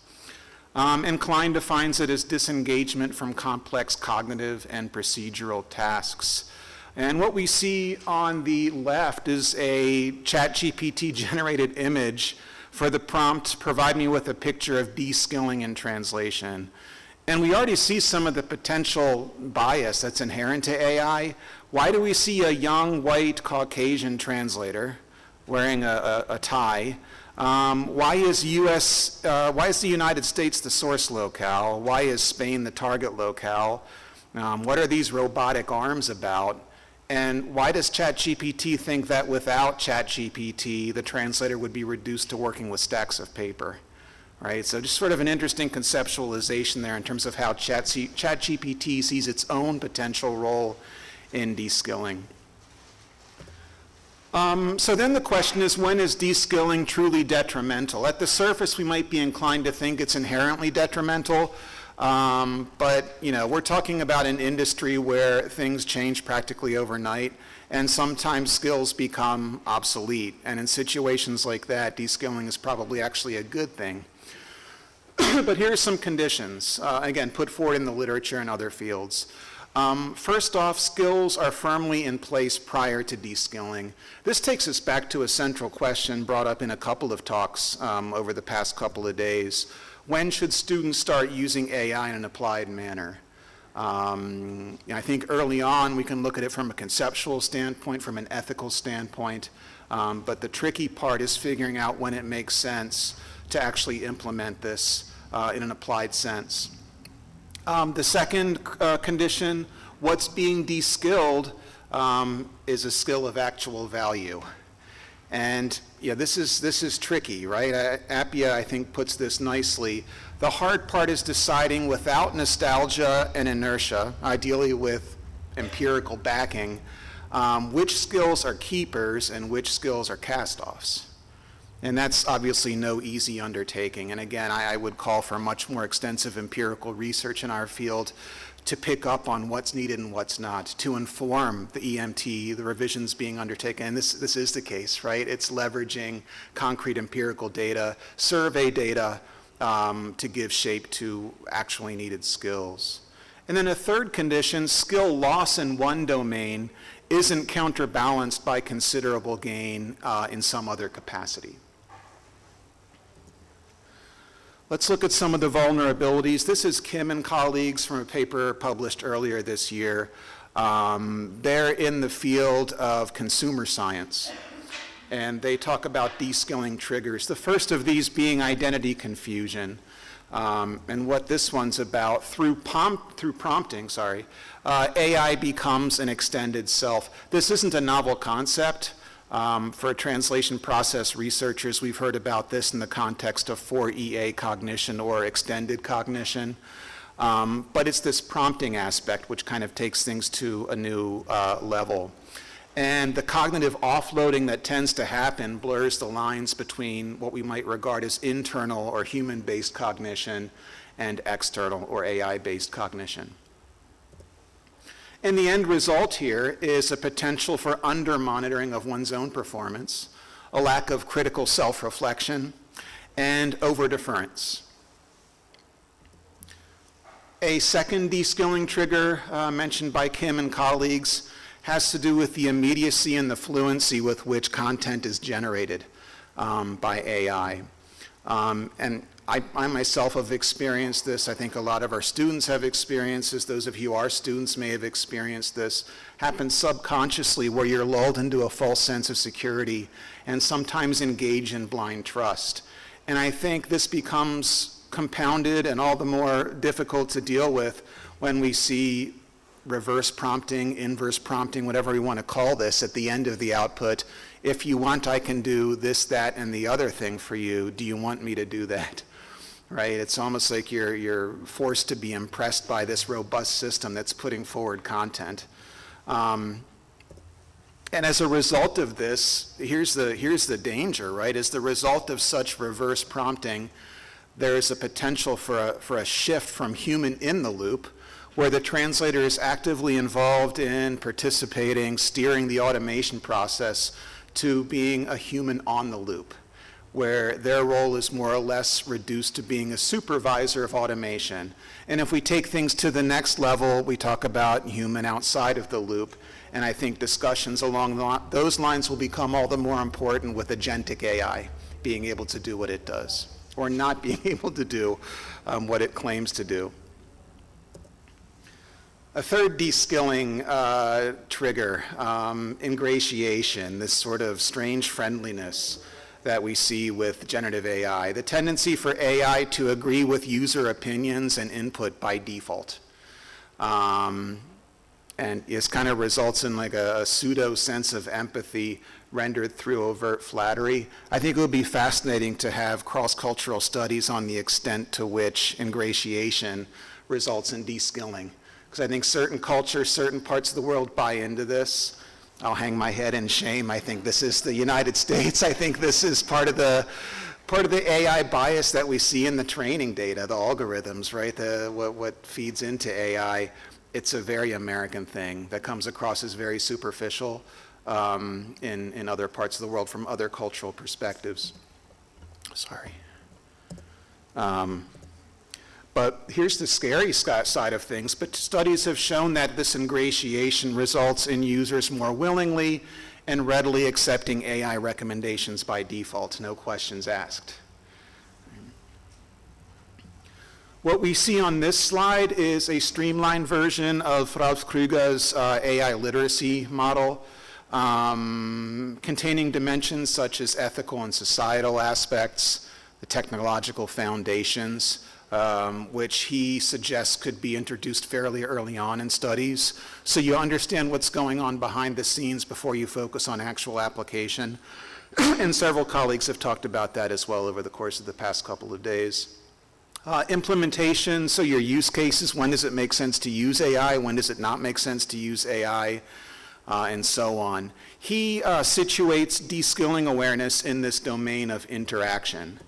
And Klein defines it as disengagement from complex cognitive and procedural tasks. And what we see on the left is a ChatGPT generated image for the prompt, provide me with a picture of de-skilling in translation. And we already see some of the potential bias that's inherent to AI. Why do we see a young, white, Caucasian translator wearing a tie? Why is the United States the source locale? Why is Spain the target locale? What are these robotic arms about? And why does ChatGPT think that without ChatGPT, the translator would be reduced to working with stacks of paper? Right? So just sort of an interesting conceptualization there in terms of how ChatGPT sees its own potential role in de-skilling. So then the question is, when is de-skilling truly detrimental? At the surface, we might be inclined to think it's inherently detrimental, but we're talking about an industry where things change practically overnight, and sometimes skills become obsolete. And in situations like that, de-skilling is probably actually a good thing. But here are some conditions, again, put forward in the literature and other fields. First off, skills are firmly in place prior to de-skilling. This takes us back to a central question brought up in a couple of talks over the past couple of days. When should students start using AI in an applied manner? I think early on we can look at it from a conceptual standpoint, from an ethical standpoint, but the tricky part is figuring out when it makes sense to actually implement this in an applied sense. The second condition, what's being de-skilled, is a skill of actual value. And yeah, this is tricky, right? Appia, I think, puts this nicely. The hard part is deciding without nostalgia and inertia, ideally with empirical backing, which skills are keepers and which skills are cast-offs. And that's obviously no easy undertaking. And again, I would call for much more extensive empirical research in our field to pick up on what's needed and what's not, to inform the EMT, the revisions being undertaken. And this is the case, right? It's leveraging concrete empirical data, survey data, to give shape to actually needed skills. And then a third condition, skill loss in one domain isn't counterbalanced by considerable gain in some other capacity. Let's look at some of the vulnerabilities. This is Kim and colleagues from a paper published earlier this year. They're in the field of consumer science, and they talk about de-skilling triggers. The first of these being identity confusion. And what this one's about, through prompting, AI becomes an extended self. This isn't a novel concept. For translation process researchers, we've heard about this in the context of 4EA cognition or extended cognition. But it's this prompting aspect which kind of takes things to a new level. And the cognitive offloading that tends to happen blurs the lines between what we might regard as internal or human-based cognition and external or AI-based cognition. And the end result here is a potential for under-monitoring of one's own performance, a lack of critical self-reflection, and over-deference. A second de-skilling trigger mentioned by Kim and colleagues has to do with the immediacy and the fluency with which content is generated by AI. And I myself have experienced this. I think a lot of our students have experienced this. Those of you who are students may have experienced this. Happens subconsciously where you're lulled into a false sense of security and sometimes engage in blind trust. And I think this becomes compounded and all the more difficult to deal with when we see reverse prompting, inverse prompting, whatever we want to call this, at the end of the output. If you want, I can do this, that, and the other thing for you. Do you want me to do that? Right? It's almost like you're forced to be impressed by this robust system that's putting forward content. And as a result of this, here's the danger, right? As the result of such reverse prompting, there is a potential for a shift from human in the loop, where the translator is actively involved in participating, steering the automation process, to being a human on the loop, where their role is more or less reduced to being a supervisor of automation. And if we take things to the next level, we talk about human outside of the loop, and I think discussions along those lines will become all the more important with agentic AI being able to do what it does, or not being able to do what it claims to do. A third de-skilling trigger, ingratiation, this sort of strange friendliness that we see with generative AI, the tendency for AI to agree with user opinions and input by default. And this kind of results in like a pseudo sense of empathy rendered through overt flattery. I think it would be fascinating to have cross-cultural studies on the extent to which ingratiation results in de-skilling. Because I think certain cultures, certain parts of the world buy into this. I'll hang my head in shame. I think this is the United States. I think this is part of the AI bias that we see in the training data, the algorithms, right? What feeds into AI. It's a very American thing that comes across as very superficial in other parts of the world from other cultural perspectives. Sorry. But here's the scary side of things. But studies have shown that this ingratiation results in users more willingly and readily accepting AI recommendations by default, no questions asked. What we see on this slide is a streamlined version of Ralph Krüger's AI literacy model, containing dimensions such as ethical and societal aspects, the technological foundations, which he suggests could be introduced fairly early on in studies, so you understand what's going on behind the scenes before you focus on actual application. And several colleagues have talked about that as well over the course of the past couple of days. Implementation, so your use cases, when does it make sense to use AI, when does it not make sense to use AI, and so on. He situates de-skilling awareness in this domain of interaction.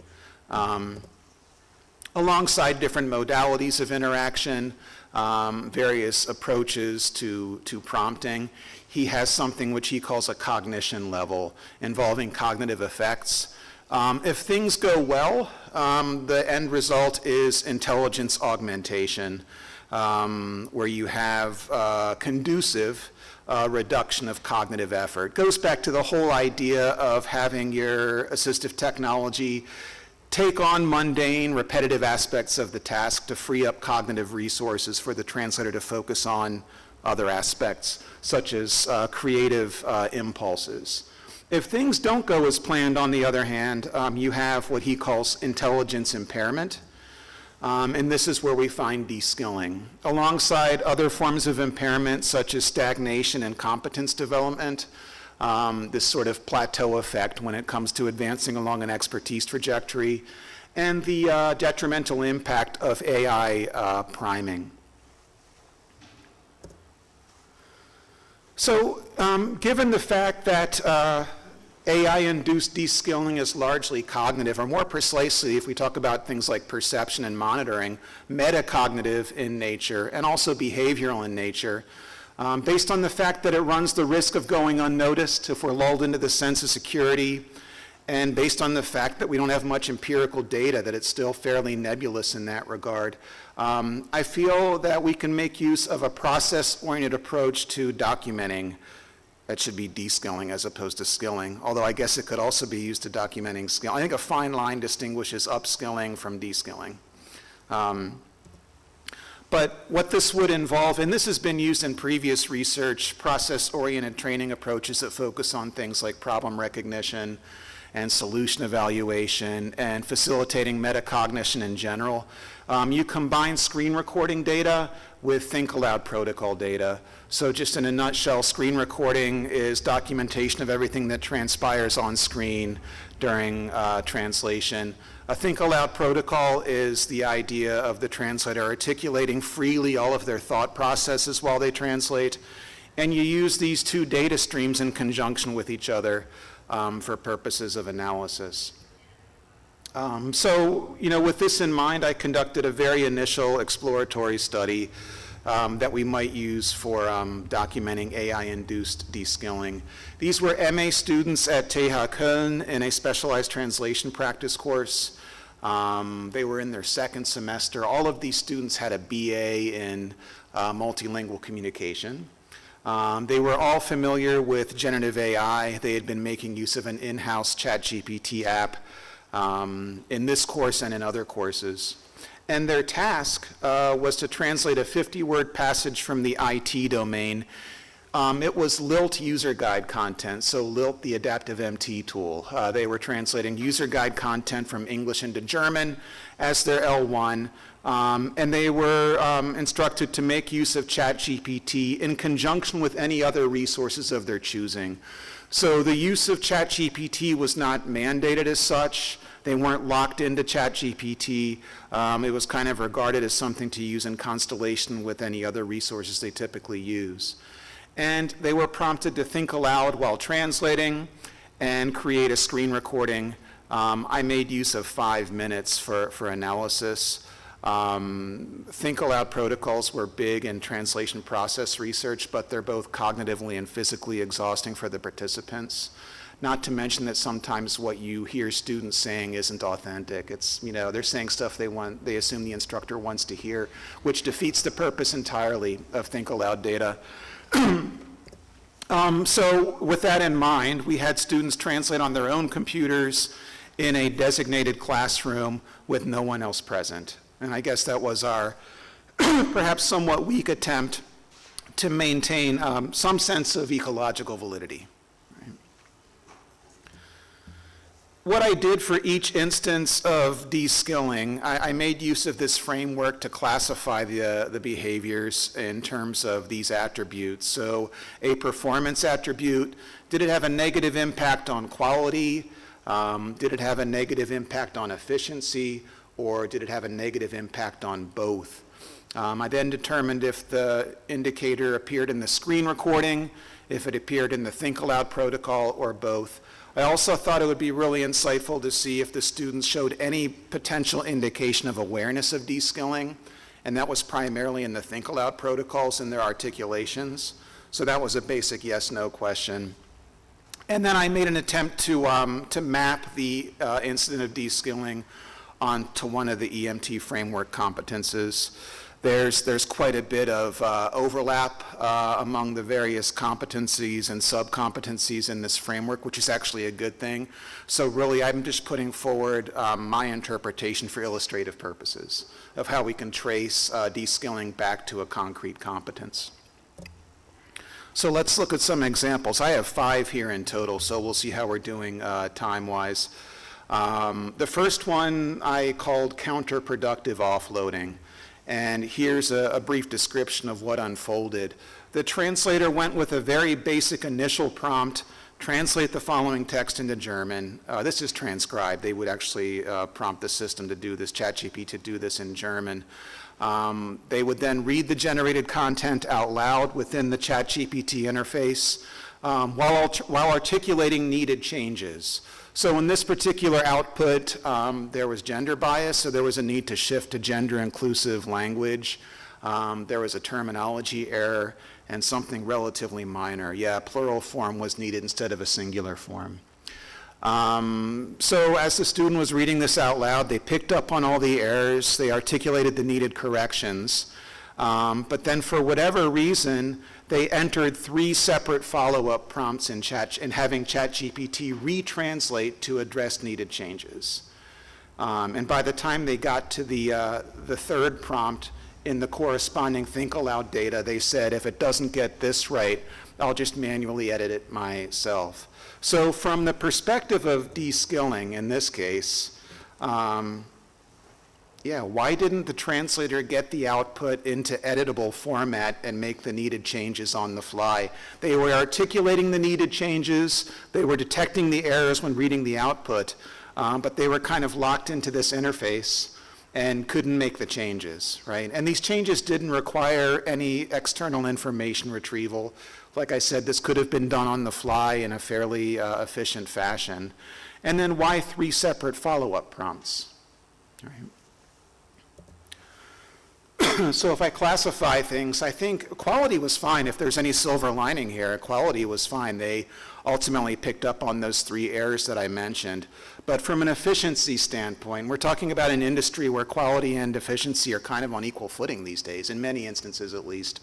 Alongside different modalities of interaction, various approaches to prompting, he has something which he calls a cognition level involving cognitive effects. If things go well, the end result is intelligence augmentation, where you have conducive reduction of cognitive effort. Goes back to the whole idea of having your assistive technology take on mundane, repetitive aspects of the task to free up cognitive resources for the translator to focus on other aspects, such as creative impulses. If things don't go as planned, on the other hand, you have what he calls intelligence impairment, and this is where we find de-skilling. Alongside other forms of impairment, such as stagnation and competence development, this sort of plateau effect when it comes to advancing along an expertise trajectory, and the detrimental impact of AI priming. So given the fact that AI-induced de-skilling is largely cognitive, or more precisely, if we talk about things like perception and monitoring, metacognitive in nature and also behavioral in nature, based on the fact that it runs the risk of going unnoticed if we're lulled into the sense of security, and based on the fact that we don't have much empirical data, that it's still fairly nebulous in that regard, I feel that we can make use of a process-oriented approach to documenting. That should be de-skilling as opposed to skilling, although I guess it could also be used to documenting skill. I think a fine line distinguishes upskilling from de-skilling. But what this would involve, and this has been used in previous research, process-oriented training approaches that focus on things like problem recognition and solution evaluation and facilitating metacognition in general. You combine screen recording data with think aloud protocol data. So just in a nutshell, screen recording is documentation of everything that transpires on screen during translation. A think aloud protocol is the idea of the translator articulating freely all of their thought processes while they translate. And you use these two data streams in conjunction with each other for purposes of analysis. So, with this in mind, I conducted a very initial exploratory study that we might use for documenting AI-induced de-skilling. These were MA students at TH Cologne in a specialized translation practice course. They were in their second semester. All of these students had a BA in multilingual communication. They were all familiar with generative AI. They had been making use of an in-house ChatGPT app in this course and in other courses. And their task was to translate a 50-word passage from the IT domain. It was LILT user guide content, so LILT, the adaptive MT tool. They were translating user guide content from English into German as their L1, and they were instructed to make use of ChatGPT in conjunction with any other resources of their choosing. So the use of ChatGPT was not mandated as such. They weren't locked into ChatGPT. It was kind of regarded as something to use in constellation with any other resources they typically use. And they were prompted to think aloud while translating and create a screen recording. I made use of 5 minutes for analysis. Think aloud protocols were big in translation process research, but they're both cognitively and physically exhausting for the participants. Not to mention that sometimes what you hear students saying isn't authentic. It's, they're saying stuff they assume the instructor wants to hear, which defeats the purpose entirely of think aloud data. So with that in mind, we had students translate on their own computers in a designated classroom with no one else present. And I guess that was our perhaps somewhat weak attempt to maintain some sense of ecological validity. What I did for each instance of de-skilling, I made use of this framework to classify the behaviors in terms of these attributes. So a performance attribute, did it have a negative impact on quality? Did it have a negative impact on efficiency? Or did it have a negative impact on both? I then determined if the indicator appeared in the screen recording, if it appeared in the think aloud protocol, or both. I also thought it would be really insightful to see if the students showed any potential indication of awareness of de-skilling, and that was primarily in the think aloud protocols and their articulations. So that was a basic yes/no question. And then I made an attempt to map the incident of de-skilling onto one of the EMT framework competences. There's quite a bit of overlap among the various competencies and sub-competencies in this framework, which is actually a good thing. So really, I'm just putting forward my interpretation for illustrative purposes of how we can trace de-skilling back to a concrete competence. So let's look at some examples. I have 5 here in total, so we'll see how we're doing time-wise. The first one I called counterproductive offloading. And here's a brief description of what unfolded. The translator went with a very basic initial prompt, translate the following text into German. This is transcribed. They would actually prompt the system to do this, ChatGPT to do this in German. They would then read the generated content out loud within the ChatGPT interface while articulating needed changes. So in this particular output, there was gender bias, so there was a need to shift to gender-inclusive language. There was a terminology error and something relatively minor. Yeah, plural form was needed instead of a singular form. So as the student was reading this out loud, they picked up on all the errors, they articulated the needed corrections, but then for whatever reason, they entered 3 separate follow-up prompts in having ChatGPT retranslate to address needed changes. And by the time they got to the 3rd prompt in the corresponding think aloud data, they said, if it doesn't get this right, I'll just manually edit it myself. So from the perspective of de-skilling in this case, why didn't the translator get the output into editable format and make the needed changes on the fly? They were articulating the needed changes, they were detecting the errors when reading the output, but they were kind of locked into this interface and couldn't make the changes, right? And these changes didn't require any external information retrieval. Like I said, this could have been done on the fly in a fairly efficient fashion. And then why 3 separate follow-up prompts, right? So if I classify things, I think quality was fine. If there's any silver lining here, quality was fine. They ultimately picked up on those 3 errors that I mentioned. But from an efficiency standpoint, we're talking about an industry where quality and efficiency are kind of on equal footing these days, in many instances at least.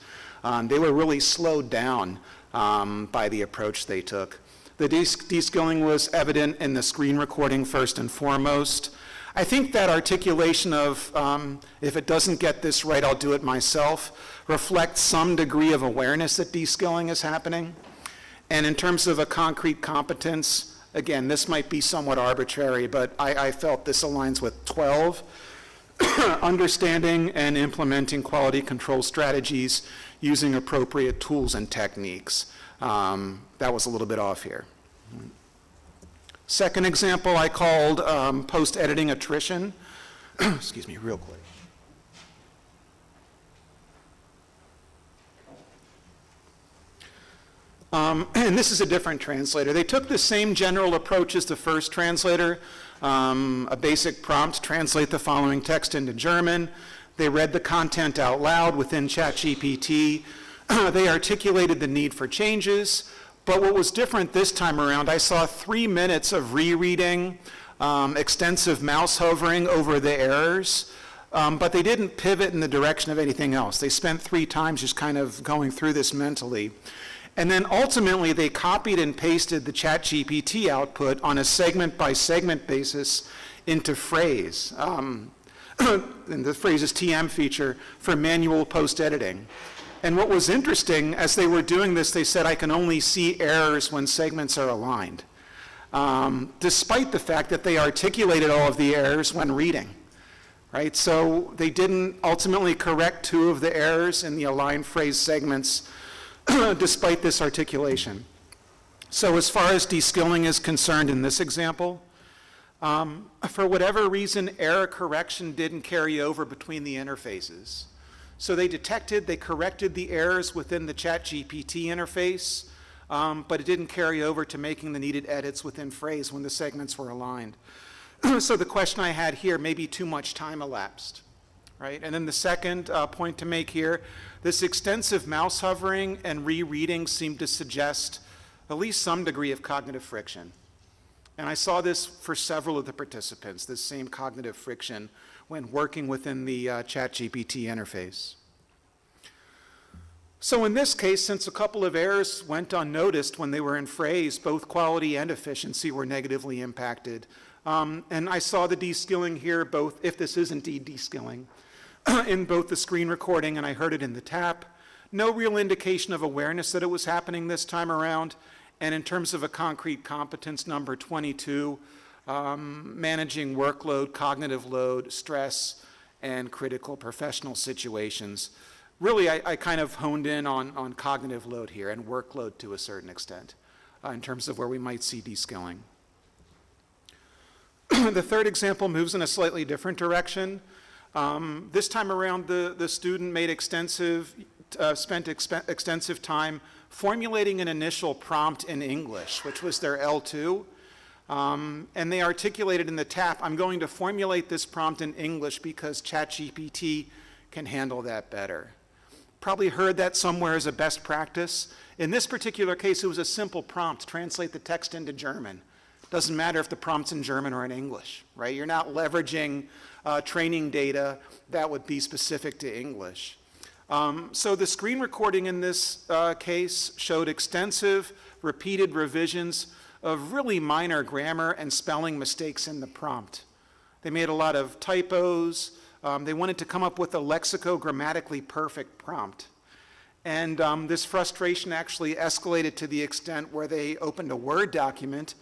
They were really slowed down by the approach they took. The de-skilling was evident in the screen recording first and foremost. I think that articulation of, if it doesn't get this right, I'll do it myself, reflects some degree of awareness that de-skilling is happening. And in terms of a concrete competence, again, this might be somewhat arbitrary, but I felt this aligns with 12, understanding and implementing quality control strategies using appropriate tools and techniques. That was a little bit off here. Second example I called post-editing attrition. Excuse me, real quick. And this is a different translator. They took the same general approach as the first translator, a basic prompt, translate the following text into German. They read the content out loud within ChatGPT. They articulated the need for changes. But what was different this time around, I saw 3 minutes of rereading, extensive mouse hovering over the errors, but they didn't pivot in the direction of anything else. They spent 3 times just kind of going through this mentally. And then ultimately they copied and pasted the ChatGPT output on a segment-by-segment basis into phrase. And the phrase is TM feature for manual post-editing. And what was interesting, as they were doing this, they said, I can only see errors when segments are aligned. despite the fact that they articulated all of the errors when reading. Right? So they didn't ultimately correct 2 of the errors in the aligned phrase segments despite this articulation. So as far as deskilling is concerned in this example, for whatever reason, error correction didn't carry over between the interfaces. So they corrected the errors within the ChatGPT interface, but it didn't carry over to making the needed edits within phrase when the segments were aligned. So the question I had here, maybe too much time elapsed, right? And then the second point to make here, this extensive mouse hovering and rereading seemed to suggest at least some degree of cognitive friction. And I saw this for several of the participants, this same cognitive friction when working within the ChatGPT interface. So in this case, since a couple of errors went unnoticed when they were in phrase, both quality and efficiency were negatively impacted. And I saw the deskilling here, both, if this is indeed deskilling, in both the screen recording and I heard it in the tap. No real indication of awareness that it was happening this time around. And in terms of a concrete competence, number 22, managing workload, cognitive load, stress, and critical professional situations. Really, I kind of honed in on cognitive load here and workload to a certain extent in terms of where we might see deskilling. The third example moves in a slightly different direction. This time around, the student made spent extensive time formulating an initial prompt in English, which was their L2. And they articulated in the tap, I'm going to formulate this prompt in English because ChatGPT can handle that better. Probably heard that somewhere as a best practice. In this particular case, it was a simple prompt, translate the text into German. Doesn't matter if the prompt's in German or in English, right? You're not leveraging training data that would be specific to English. So the screen recording in this case showed extensive, repeated revisions of really minor grammar and spelling mistakes in the prompt. They made a lot of typos. They wanted to come up with a lexicogrammatically perfect prompt. And this frustration actually escalated to the extent where they opened a Word document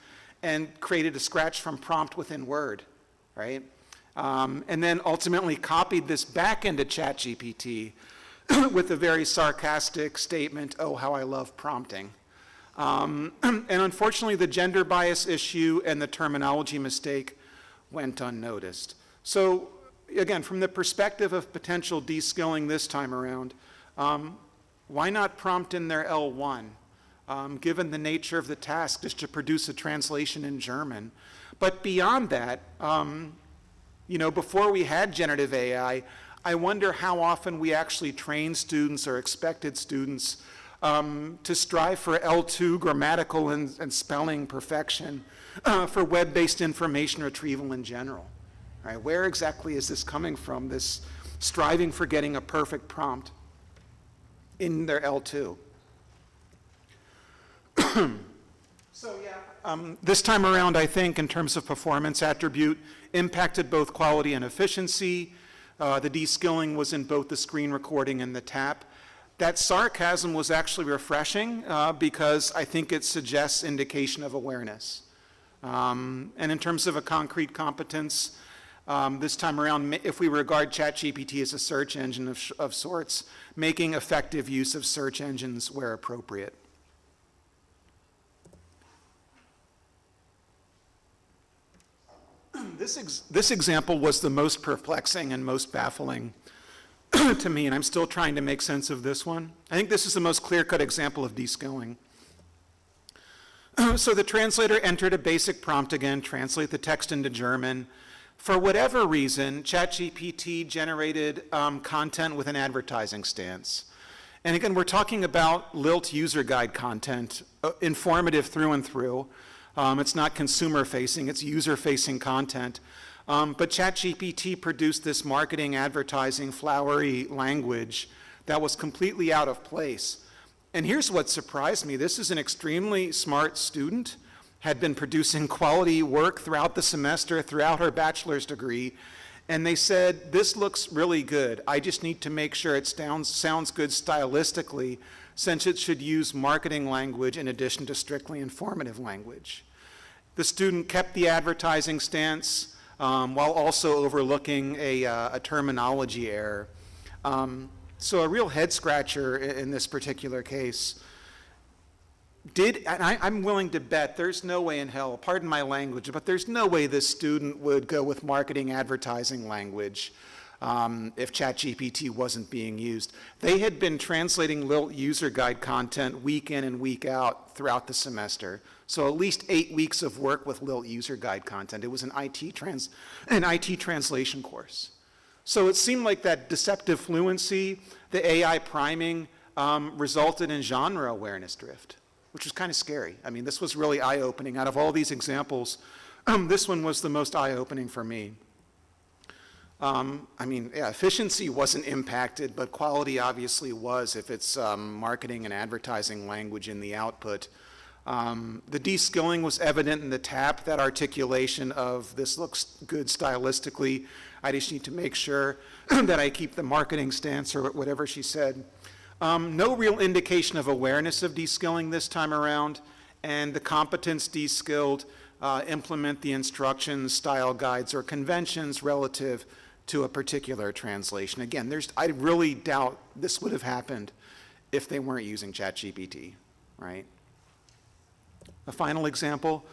and created a scratch from prompt within Word, right? And then ultimately copied this back into ChatGPT with a very sarcastic statement, oh, how I love prompting. And unfortunately, the gender bias issue and the terminology mistake went unnoticed. So again, from the perspective of potential deskilling this time around, why not prompt in their L1? Given the nature of the task, just to produce a translation in German. But beyond that, before we had generative AI, I wonder how often we actually train students or expected students to strive for L2 grammatical and spelling perfection for web-based information retrieval in general. Right? Where exactly is this coming from, this striving for getting a perfect prompt in their L2? So yeah, this time around, I think, in terms of performance attribute, impacted both quality and efficiency. The deskilling was in both the screen recording and the tap. That sarcasm was actually refreshing because I think it suggests indication of awareness. And in terms of a concrete competence, this time around, if we regard ChatGPT as a search engine of sorts, making effective use of search engines where appropriate. This example was the most perplexing and most baffling to me, and I'm still trying to make sense of this one. I think this is the most clear-cut example of deskilling. So the translator entered a basic prompt again, translate the text into German. For whatever reason, ChatGPT generated content with an advertising stance. And again, we're talking about Lilt user guide content, informative through and through. It's not consumer-facing, it's user-facing content. But ChatGPT produced this marketing, advertising, flowery language that was completely out of place. And here's what surprised me. This is an extremely smart student, had been producing quality work throughout the semester, throughout her bachelor's degree, and they said, this looks really good. I just need to make sure it sounds good stylistically, since it should use marketing language in addition to strictly informative language. The student kept the advertising stance while also overlooking a terminology error. So a real head scratcher in this particular case. And I'm willing to bet there's no way in hell, pardon my language, but there's no way this student would go with marketing advertising language if ChatGPT wasn't being used. They had been translating Lilt user guide content week in and week out throughout the semester. So at least 8 weeks of work with Lilt user guide content. It was an IT translation course. So it seemed like that deceptive fluency, the AI priming, resulted in genre awareness drift, which was kind of scary. I mean, this was really eye-opening. Out of all these examples, this one was the most eye-opening for me. I mean, yeah, efficiency wasn't impacted, but quality obviously was if it's marketing and advertising language in the output. The de-skilling was evident in the tap, that articulation of this looks good stylistically. I just need to make sure that I keep the marketing stance or whatever she said. No real indication of awareness of de-skilling this time around, and the competence de-skilled implement the instructions, style guides, or conventions relative to a particular translation. Again, I really doubt this would have happened if they weren't using ChatGPT, right? A final example,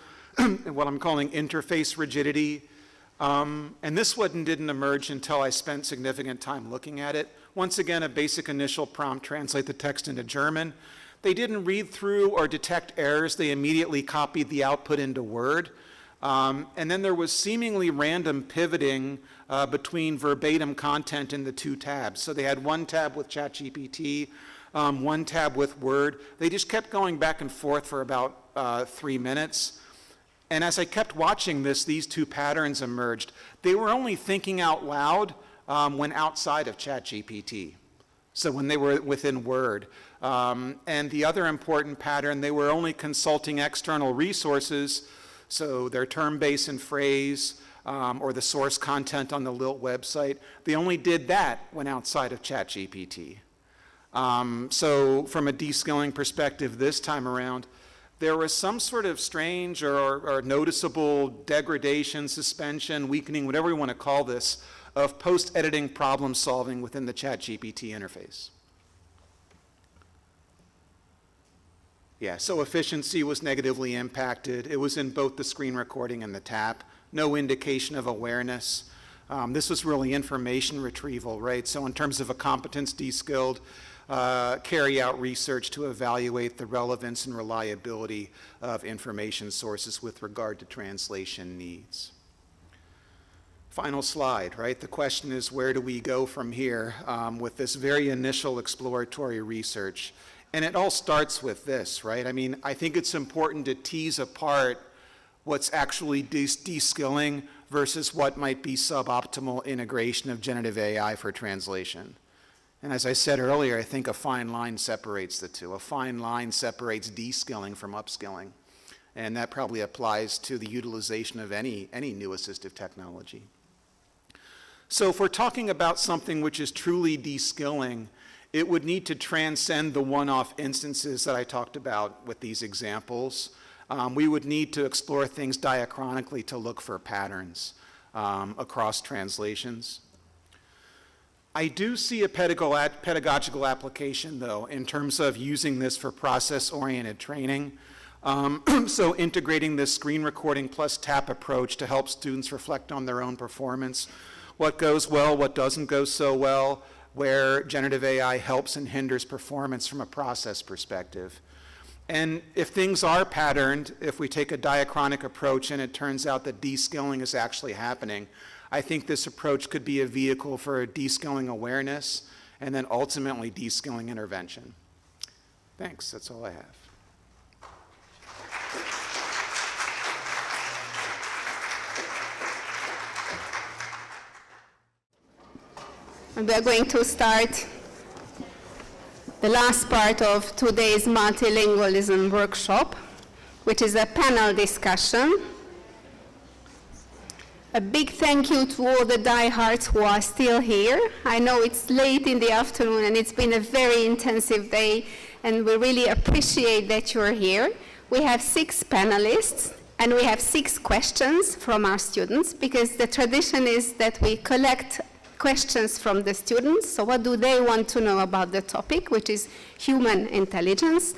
what I'm calling interface rigidity. And this one didn't emerge until I spent significant time looking at it. Once again, a basic initial prompt, translate the text into German. They didn't read through or detect errors. They immediately copied the output into Word. And then there was seemingly random pivoting between verbatim content in the two tabs. So they had one tab with ChatGPT, one tab with Word. They just kept going back and forth for about 3 minutes. And as I kept watching this, these two patterns emerged. They were only thinking out loud when outside of ChatGPT, so when they were within Word. And the other important pattern, they were only consulting external resources, so their term base and phrase, or the source content on the Lilt website. They only did that when outside of ChatGPT. So from a de-skilling perspective this time around, there was some sort of strange or noticeable degradation, suspension, weakening, whatever we want to call this, of post-editing problem solving within the ChatGPT interface. Yeah, so efficiency was negatively impacted. It was in both the screen recording and the tap. No indication of awareness. This was really information retrieval, right? So in terms of a competence de-skilled, carry out research to evaluate the relevance and reliability of information sources with regard to translation needs. Final slide, right? The question is, where do we go from here with this very initial exploratory research? And it all starts with this, right? I mean, I think it's important to tease apart what's actually de-skilling versus what might be suboptimal integration of generative AI for translation. And as I said earlier, I think a fine line separates the two. A fine line separates de-skilling from upskilling. And that probably applies to the utilization of any new assistive technology. So if we're talking about something which is truly de-skilling, it would need to transcend the one-off instances that I talked about with these examples. We would need to explore things diachronically to look for patterns across translations. I do see a pedagogical application, though, in terms of using this for process-oriented training. So integrating this screen recording plus tap approach to help students reflect on their own performance. What goes well, what doesn't go so well, where generative AI helps and hinders performance from a process perspective. And if things are patterned, if we take a diachronic approach and it turns out that de-skilling is actually happening, I think this approach could be a vehicle for de-skilling awareness and then ultimately de-skilling intervention. Thanks, that's all I have. And we are going to start the last part of today's multilingualism workshop, which is a panel discussion. A big thank you to all the diehards who are still here. I know it's late in the afternoon and it's been a very intensive day, and we really appreciate that you're here. We have 6 panelists, And we have 6 questions from our students, because the tradition is that we collect questions from the students. So what do they want to know about the topic, which is human intelligence?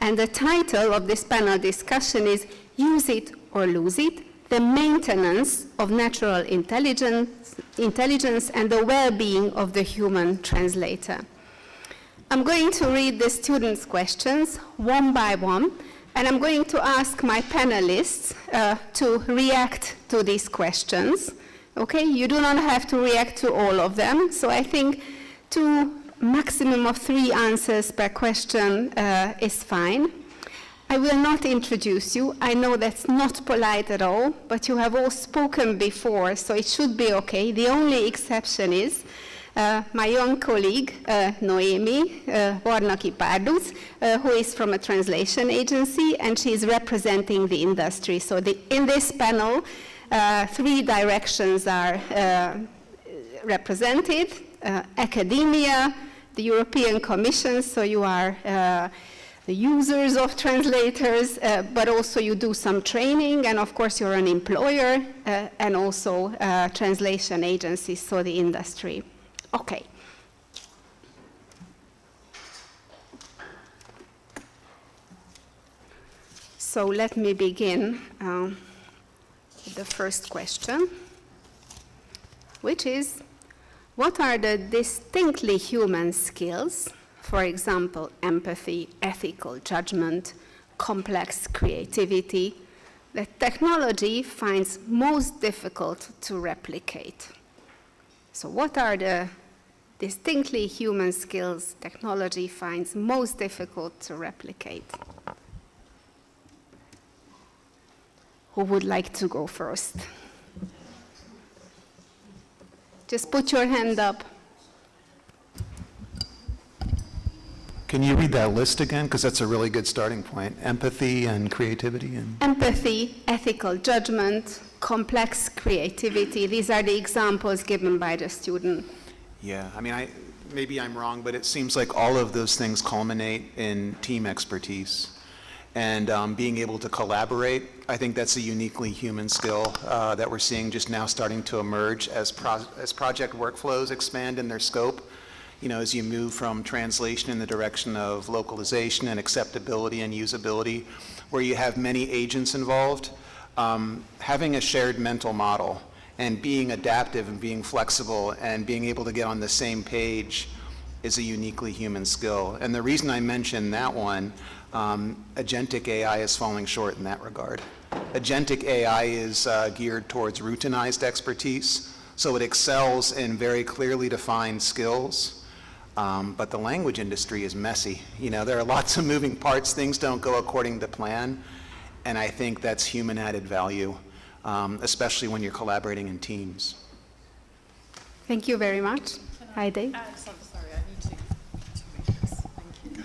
And the title of this panel discussion is Use It or Lose It, the maintenance of natural intelligence and the well-being of the human translator. I'm going to read the students' questions one by one, and I'm going to ask my panelists to react to these questions. Okay, you do not have to react to all of them, so I think 2, maximum of 3 answers per question is fine. I will not introduce you. I know that's not polite at all, but you have all spoken before, so it should be okay. The only exception is my young colleague, Noémi Barnaki-Párducz, who is from a translation agency, and she is representing the industry. So in this panel, 3 directions are represented: academia, the European Commission, so you are the users of translators, but also you do some training, and of course you're an employer, and also translation agencies, so the industry. Okay. So let me begin with the first question, which is, what are the distinctly human skills, for example, empathy, ethical judgment, complex creativity, that technology finds most difficult to replicate? So what are the distinctly human skills technology finds most difficult to replicate? Who would like to go first? Just put your hand up. Can you read that list again? Because that's a really good starting point. Empathy and creativity. And Empathy, ethical judgment, complex creativity. These are the examples given by the student. yeah, I mean, maybe I'm wrong, but it seems like all of those things culminate in team expertise. And being able to collaborate, I think that's a uniquely human skill that we're seeing just now starting to emerge as project workflows expand in their scope. You know, as you move from translation in the direction of localization and acceptability and usability, where you have many agents involved, having a shared mental model and being adaptive and being flexible and being able to get on the same page is a uniquely human skill. And the reason I mentioned that one, agentic AI is falling short in that regard. Agentic AI is geared towards routinized expertise, so it excels in very clearly defined skills. But the language industry is messy. You know, there are lots of moving parts. Things don't go according to plan. And I think that's human added value, especially when you're collaborating in teams. Thank you very much. Haidee. Alexandra, sorry, I need to make this. Thank you. So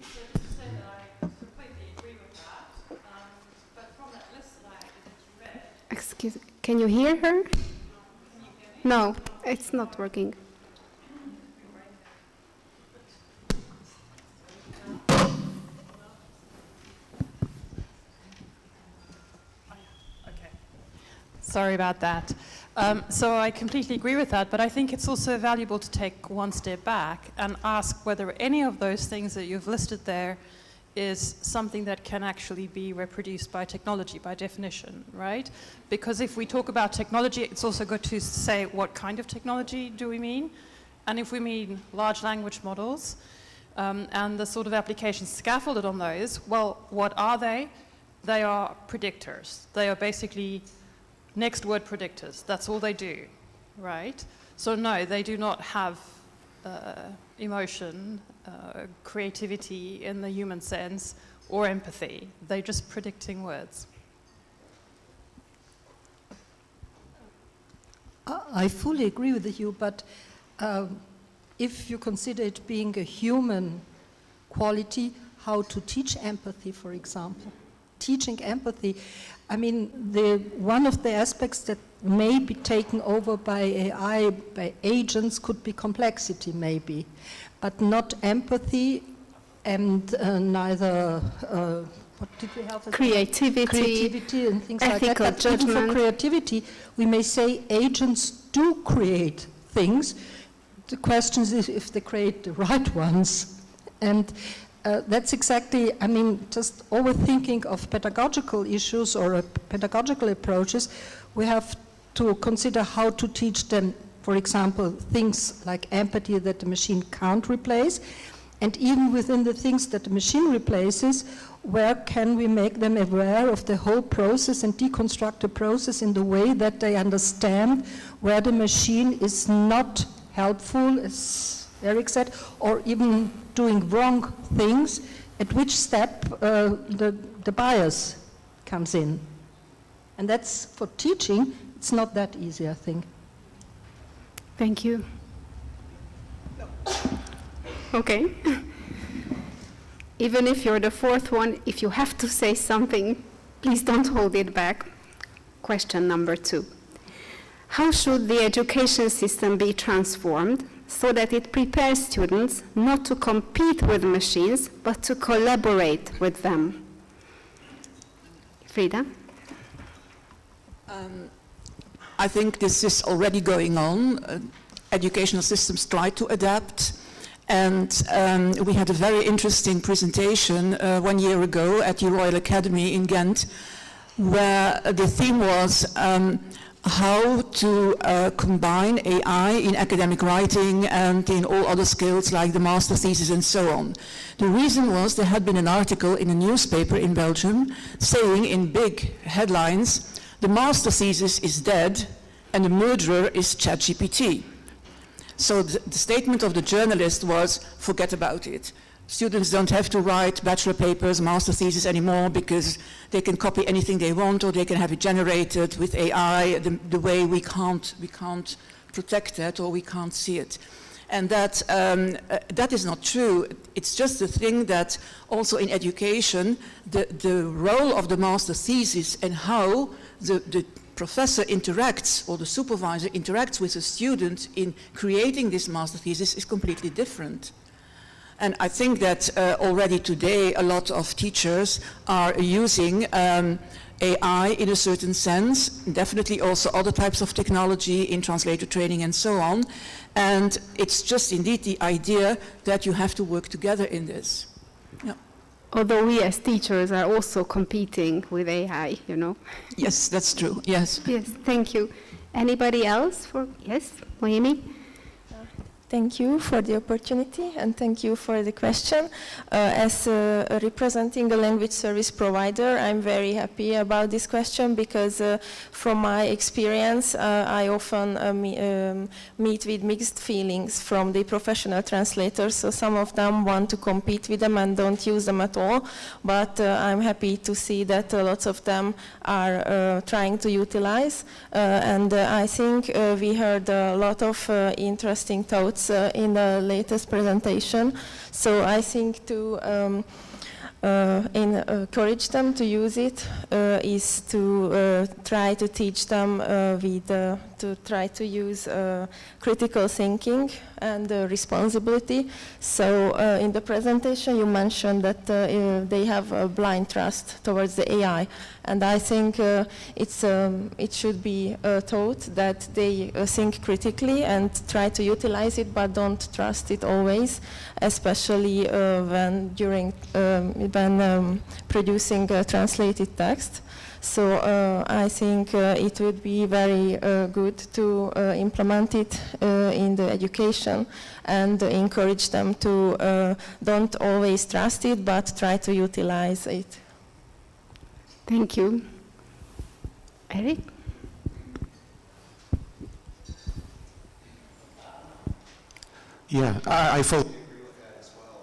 just to say that I completely agree with that, but from that list that you read. Excuse me, can you hear her? No, it's not working. Okay. Sorry about that. So I completely agree with that, but I think it's also valuable to take one step back and ask whether any of those things that you've listed there is something that can actually be reproduced by technology, by definition, right? Because if we talk about technology, it's also good to say what kind of technology do we mean? And if we mean large language models and the sort of applications scaffolded on those, well, what are they? They are predictors. They are basically next word predictors. That's all they do, right? So no, they do not have emotion, creativity in the human sense, or empathy. They're just predicting words. I fully agree with you, but if you consider it being a human quality, how to teach empathy, for example. Teaching empathy, I mean, one of the aspects that may be taken over by AI, by agents, could be complexity, maybe, but not empathy, and neither what did we have? Creativity, and things like that. ethical But even judgment. for creativity, we may say agents do create things. The question is if they create the right ones. And that's exactly, I mean, just always thinking of pedagogical issues or pedagogical approaches, we have to consider how to teach them, for example, things like empathy that the machine can't replace, and even within the things that the machine replaces, where can we make them aware of the whole process and deconstruct the process in the way that they understand where the machine is not helpful, as Erik said, or even doing wrong things, at which step the bias comes in. And that's, for teaching, it's not that easy, I think. Thank you. Okay. Even if you're the fourth one, if you have to say something, please don't hold it back. Question number 2. How should the education system be transformed so that it prepares students not to compete with machines, but to collaborate with them? Frieda? I think this is already going on. Educational systems try to adapt. And we had a very interesting presentation 1 year ago at the Royal Academy in Ghent, where the theme was how to combine AI in academic writing and in all other skills like the master thesis and so on. The reason was there had been an article in a newspaper in Belgium saying in big headlines, the master thesis is dead and the murderer is ChatGPT. So the statement of the journalist was, forget about it. Students don't have to write bachelor papers, master thesis anymore because they can copy anything they want or they can have it generated with AI the way we can't protect that or we can't see it. And that is not true. It's just the thing that also in education, the role of the master thesis and how the professor interacts or the supervisor interacts with the student in creating this master thesis is completely different. And I think that already today a lot of teachers are using AI in a certain sense, definitely also other types of technology in translator training and so on. And it's just indeed the idea that you have to work together in this. Yeah. Although we as teachers are also competing with AI, you know. Yes, that's true, yes. Yes, thank you. Anybody else? Yes, Noémi? Thank you for the opportunity and thank you for the question. As representing a language service provider, I'm very happy about this question because from my experience, I often meet with mixed feelings from the professional translators. So some of them want to compete with them and don't use them at all. But I'm happy to see that lots of them are trying to utilize. And I think we heard a lot of interesting thoughts in the latest presentation. So I think to encourage them to use it is to try to teach them to try to use critical thinking and responsibility. So in the presentation you mentioned that they have a blind trust towards the AI, and I think it should be taught that they think critically and try to utilize it, but don't trust it always, especially when producing translated text. So I think it would be very good to implement it in the education and encourage them to don't always trust it, but try to utilize it. Thank you. Erik? Yeah, I fully agree with that as well.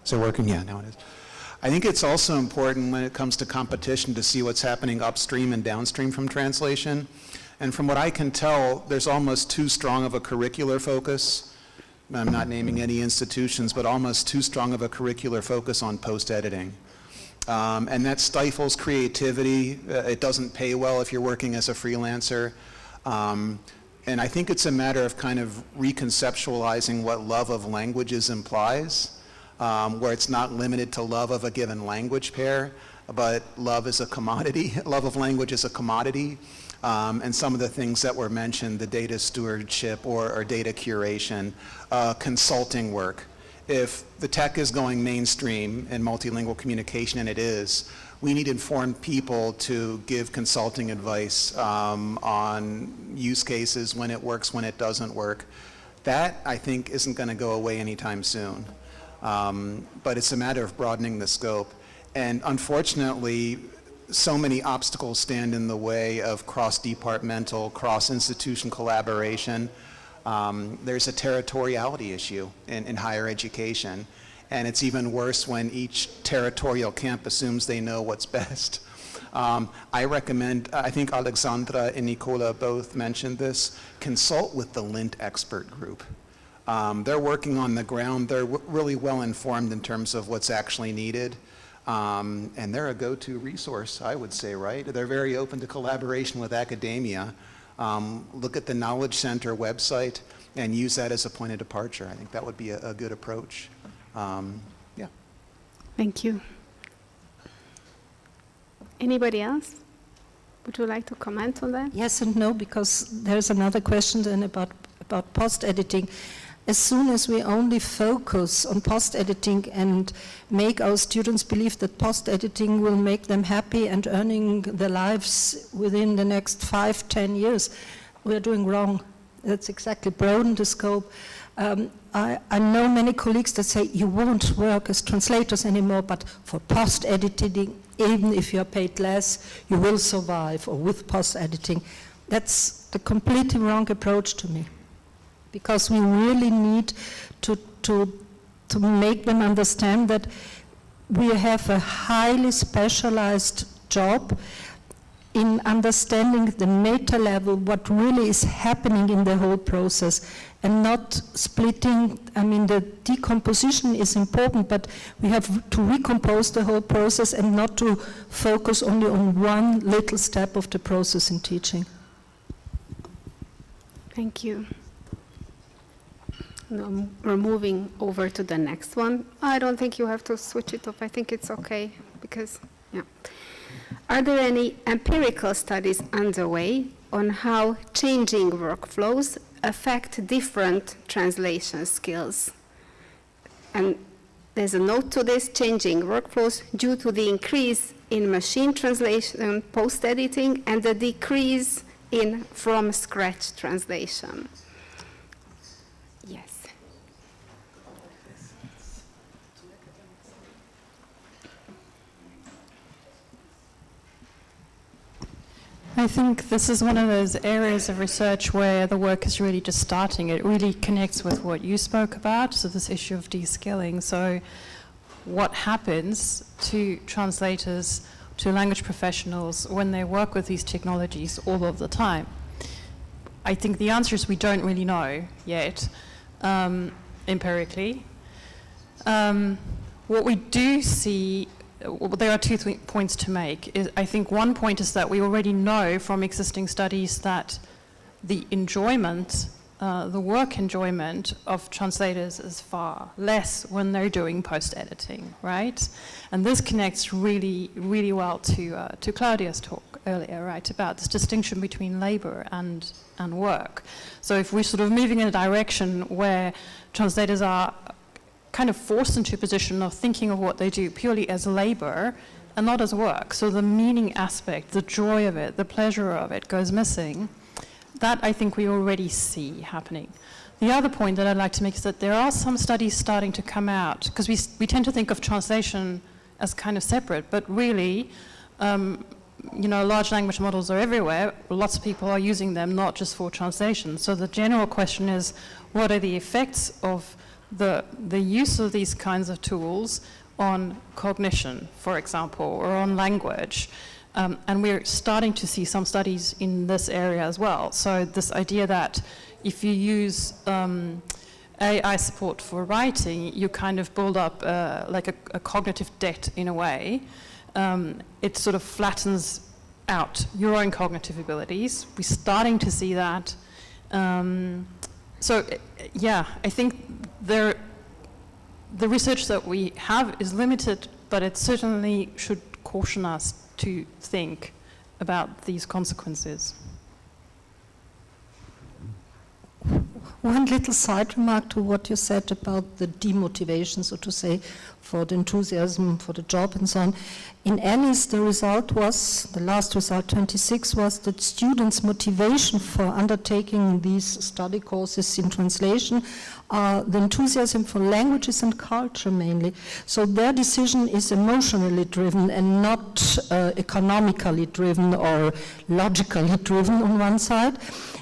Is it working? Yeah, now it is. I think it's also important when it comes to competition to see what's happening upstream and downstream from translation. And from what I can tell, there's almost too strong of a curricular focus. I'm not naming any institutions, but almost too strong of a curricular focus on post-editing. And that stifles creativity. It doesn't pay well if you're working as a freelancer. And I think it's a matter of kind of reconceptualizing what love of languages implies. where it's not limited to love of a given language pair, but love is a commodity, love of language is a commodity. And some of the things that were mentioned, the data stewardship or data curation, consulting work. If the tech is going mainstream in multilingual communication, and it is, we need informed people to give consulting advice on use cases, when it works, when it doesn't work. That, I think, isn't going to go away anytime soon. But it's a matter of broadening the scope. And unfortunately, so many obstacles stand in the way of cross-departmental, cross-institution collaboration. There's a territoriality issue in higher education, and it's even worse when each territorial camp assumes they know what's best. I recommend, I think Alexandra and Nikola both mentioned this, consult with the LINT expert group. They're working on the ground, they're really well informed in terms of what's actually needed. And they're a go-to resource, I would say, right? They're very open to collaboration with academia. Look at the Knowledge Center website and use that as a point of departure. I think that would be a good approach. Yeah. Thank you. Anybody else? Would you like to comment on that? Yes and no, because there's another question then about post-editing. As soon as we only focus on post-editing and make our students believe that post-editing will make them happy and earning their lives within the next 5-10 years, we're doing wrong. That's exactly broaden the scope. I know many colleagues that say you won't work as translators anymore, but for post-editing, even if you're paid less, you will survive, or with post-editing. That's the completely wrong approach to me. Because we really need to make them understand that we have a highly specialized job in understanding the meta level, what really is happening in the whole process, and not splitting. I mean, the decomposition is important, but we have to recompose the whole process and not to focus only on one little step of the process in teaching. Thank you. Now we're moving over to the next one. I don't think you have to switch it off. I think it's okay because, yeah. Are there any empirical studies underway on how changing workflows affect different translation skills? And there's a note to this: changing workflows due to the increase in machine translation, post-editing, and the decrease in from-scratch translation. Yes. I think this is one of those areas of research where the work is really just starting. It really connects with what you spoke about, so this issue of de-skilling. So what happens to translators, to language professionals when they work with these technologies all of the time? I think the answer is we don't really know yet, empirically. What we do see, well, there are two points to make. I think one point is that we already know from existing studies that the enjoyment, the work enjoyment of translators is far less when they're doing post-editing, right? And this connects really, really well to Claudia's talk earlier, right, about this distinction between labor and work. So if we're sort of moving in a direction where translators are kind of forced into a position of thinking of what they do purely as labor and not as work. So the meaning aspect, the joy of it, the pleasure of it goes missing. That I think we already see happening. The other point that I'd like to make is that there are some studies starting to come out, because we tend to think of translation as kind of separate, but really, you know, large language models are everywhere. Lots of people are using them, not just for translation. So the general question is, what are the effects of the use of these kinds of tools on cognition, for example, or on language? And we're starting to see some studies in this area as well. So this idea that if you use AI support for writing, you kind of build up like a cognitive debt in a way. It sort of flattens out your own cognitive abilities. We're starting to see that. So yeah, I think there the research that we have is limited, but it certainly should caution us to think about these consequences. One little side remark to what you said about the demotivation, so to say, for the enthusiasm for the job and so on. In Annie's, the result was, the last result, 26, was that students' motivation for undertaking these study courses in translation are the enthusiasm for languages and culture mainly. So their decision is emotionally driven and not economically driven or logically driven on one side.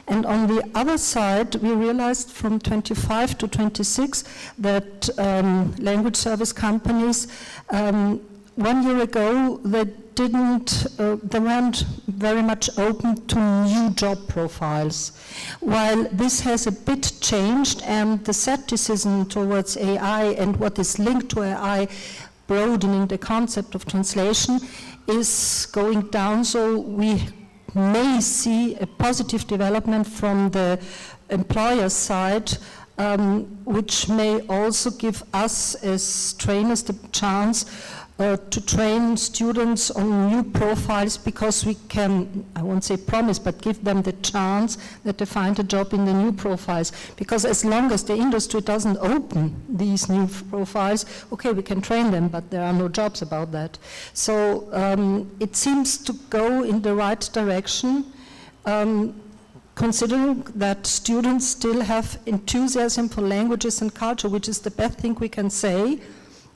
And on the other side, we realized from 25 to 26 that language service companies, 1 year ago, they weren't very much open to new job profiles. While this has a bit changed, and the skepticism towards AI and what is linked to AI, broadening the concept of translation, is going down, so we may see a positive development from the employer side, which may also give us as trainers the chance to train students on new profiles, because we can, I won't say promise, but give them the chance that they find a job in the new profiles. Because as long as the industry doesn't open these new profiles, okay, we can train them, but there are no jobs about that. So it seems to go in the right direction, considering that students still have enthusiasm for languages and culture, which is the best thing we can say,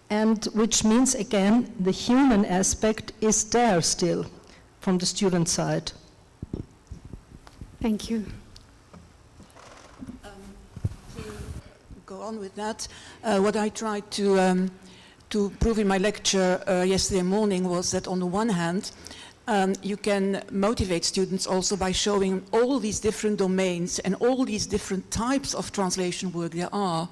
and which means, again, the human aspect is there still from the student side. Thank you. To go on with that, what I tried to prove in my lecture yesterday morning was that on the one hand, you can motivate students also by showing all these different domains and all these different types of translation work there are,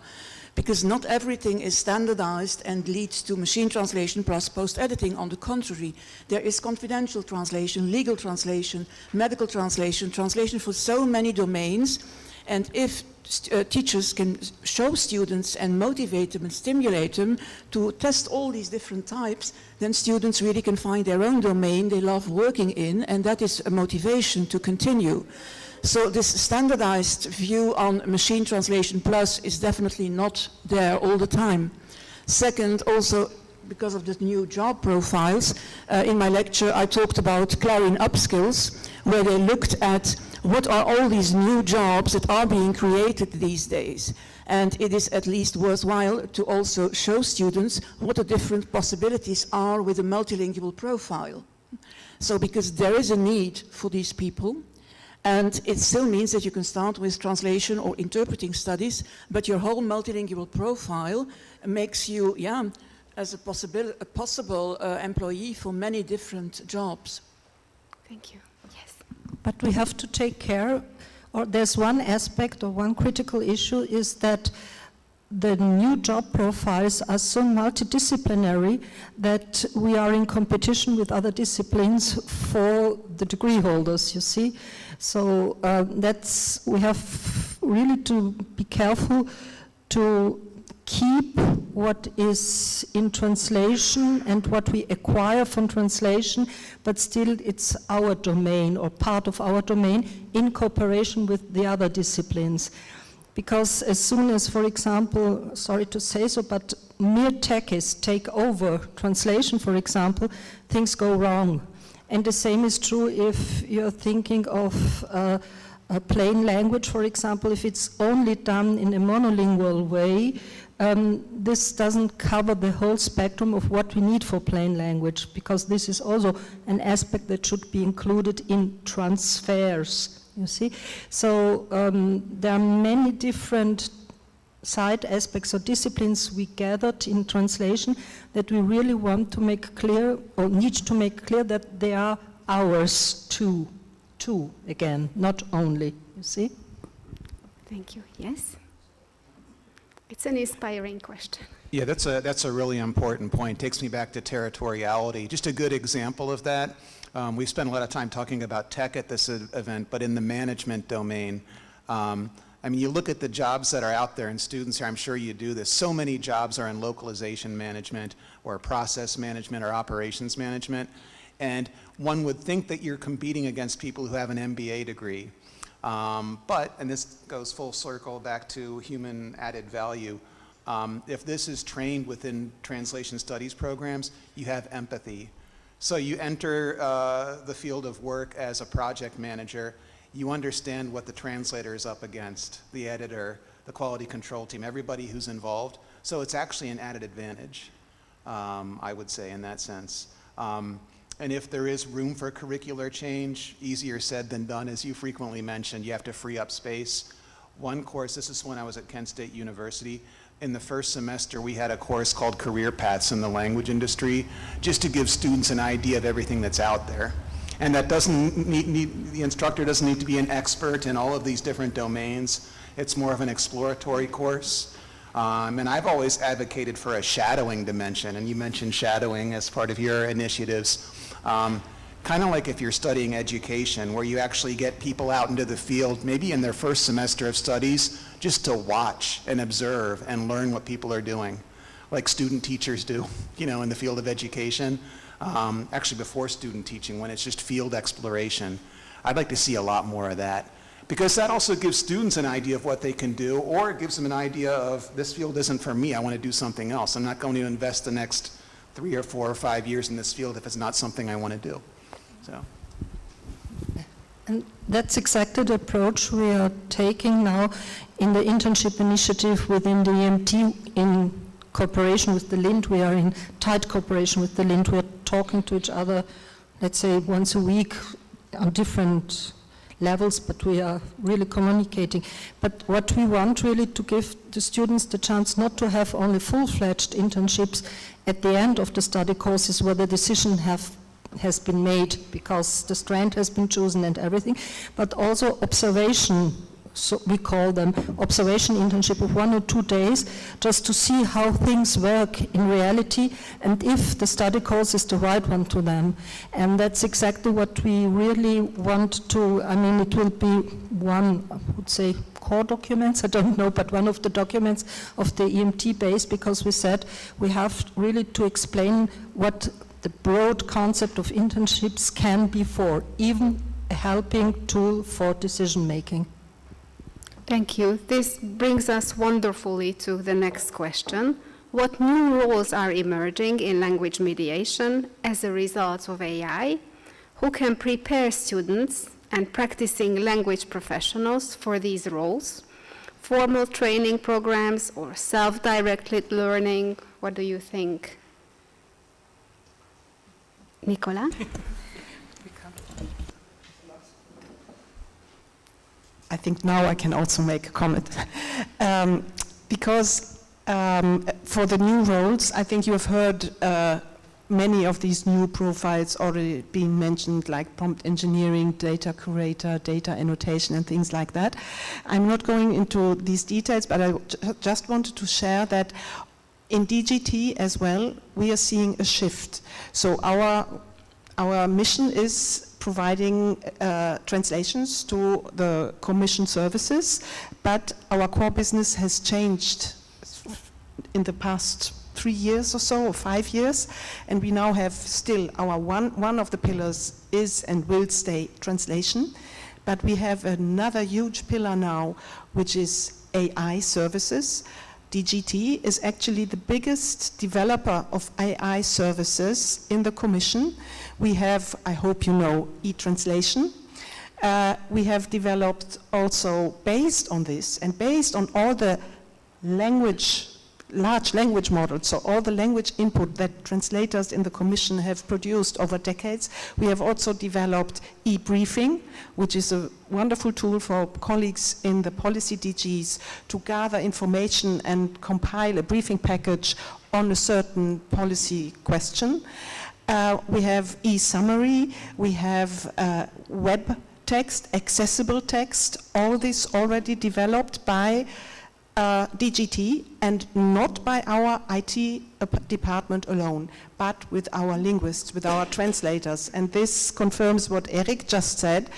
because not everything is standardized and leads to machine translation plus post-editing. On the contrary, there is confidential translation, legal translation, medical translation, translation for so many domains, and if teachers can show students and motivate them and stimulate them to test all these different types, then students really can find their own domain they love working in, and that is a motivation to continue. So this standardized view on machine translation plus is definitely not there all the time. Second, also because of the new job profiles, in my lecture I talked about Clarion Upskills, where they looked at what are all these new jobs that are being created these days. And it is at least worthwhile to also show students what the different possibilities are with a multilingual profile. So because there is a need for these people, and it still means that you can start with translation or interpreting studies, but your whole multilingual profile makes you, as a possible employee for many different jobs. Thank you. Yes. But we have to take care, or there's one aspect or one critical issue is that the new job profiles are so multidisciplinary that we are in competition with other disciplines for the degree holders, you see. So we have really to be careful to keep what is in translation and what we acquire from translation, but still it's our domain or part of our domain in cooperation with the other disciplines. Because as soon as, for example, sorry to say so, but mere techies take over translation, for example, things go wrong. And the same is true if you're thinking of a plain language, for example, if it's only done in a monolingual way, this doesn't cover the whole spectrum of what we need for plain language, because this is also an aspect that should be included in transfers. You see, so there are many different side aspects or disciplines we gathered in translation that we really want to make clear, or need to make clear, that they are ours too, again, not only, you see. Thank you. Yes? It's an inspiring question. Yeah, that's a really important point. Takes me back to territoriality. Just a good example of that. We spent a lot of time talking about tech at this event, but in the management domain, I mean, you look at the jobs that are out there, and students here, I'm sure you do this, so many jobs are in localization management or process management or operations management, and one would think that you're competing against people who have an MBA degree. But, and this goes full circle back to human added value, if this is trained within translation studies programs, you have empathy. So you enter the field of work as a project manager, you understand what the translator is up against, the editor, the quality control team, everybody who's involved. So it's actually an added advantage, I would say, in that sense. And if there is room for curricular change, easier said than done, as you frequently mentioned, you have to free up space. One course, this is when I was at Kent State University, in the first semester we had a course called Career Paths in the Language Industry, just to give students an idea of everything that's out there. And that doesn't the instructor doesn't need to be an expert in all of these different domains. It's more of an exploratory course. And I've always advocated for a shadowing dimension, and you mentioned shadowing as part of your initiatives. Kind of like if you're studying education, where you actually get people out into the field, maybe in their first semester of studies, just to watch and observe and learn what people are doing, like student teachers do, you know, in the field of education. Actually before student teaching, when it's just field exploration. I'd like to see a lot more of that, because that also gives students an idea of what they can do, or it gives them an idea of, this field isn't for me, I want to do something else. I'm not going to invest the next 3 or 4 or 5 years in this field if it's not something I want to do. So. And that's exactly the approach we are taking now in the internship initiative within the EMT in cooperation with the LINT. We are in tight cooperation with the LINT. We are talking to each other, let's say, once a week on different levels, but we are really communicating. But what we want really to give the students the chance not to have only full-fledged internships at the end of the study courses where the decision has been made because the strand has been chosen and everything, but also observation, so we call them observation internship of 1 or 2 days, just to see how things work in reality and if the study course is the right one to them. And that's exactly what we really want to, I mean, it will be one, I would say, core documents, I don't know, but one of the documents of the EMT base, because we said we have really to explain what the broad concept of internships can be for, even a helping tool for decision making. Thank you. This brings us wonderfully to the next question. What new roles are emerging in language mediation as a result of AI? Who can prepare students and practicing language professionals for these roles? Formal training programs or self-directed learning? What do you think? Nikola? I think now I can also make a comment. Because for the new roles, I think you have heard many of these new profiles already being mentioned, like prompt engineering, data curator, data annotation, and things like that. I'm not going into these details, but I just wanted to share that in DGT as well, we are seeing a shift. So our mission is providing translations to the commission services, but our core business has changed in the past 3 years or so, or 5 years, and we now have still our one of the pillars is and will stay translation, but we have another huge pillar now, which is AI services. DGT is actually the biggest developer of AI services in the Commission. We have, I hope you know, e-translation. We have developed also based on this and based on all the large language models, so all the language input that translators in the Commission have produced over decades, we have also developed e-briefing, which is a wonderful tool for colleagues in the policy DGs to gather information and compile a briefing package on a certain policy question. We have e-summary, we have web text, accessible text, all this already developed by DGT and not by our IT department alone, but with our linguists, with our translators. And this confirms what Erik just said.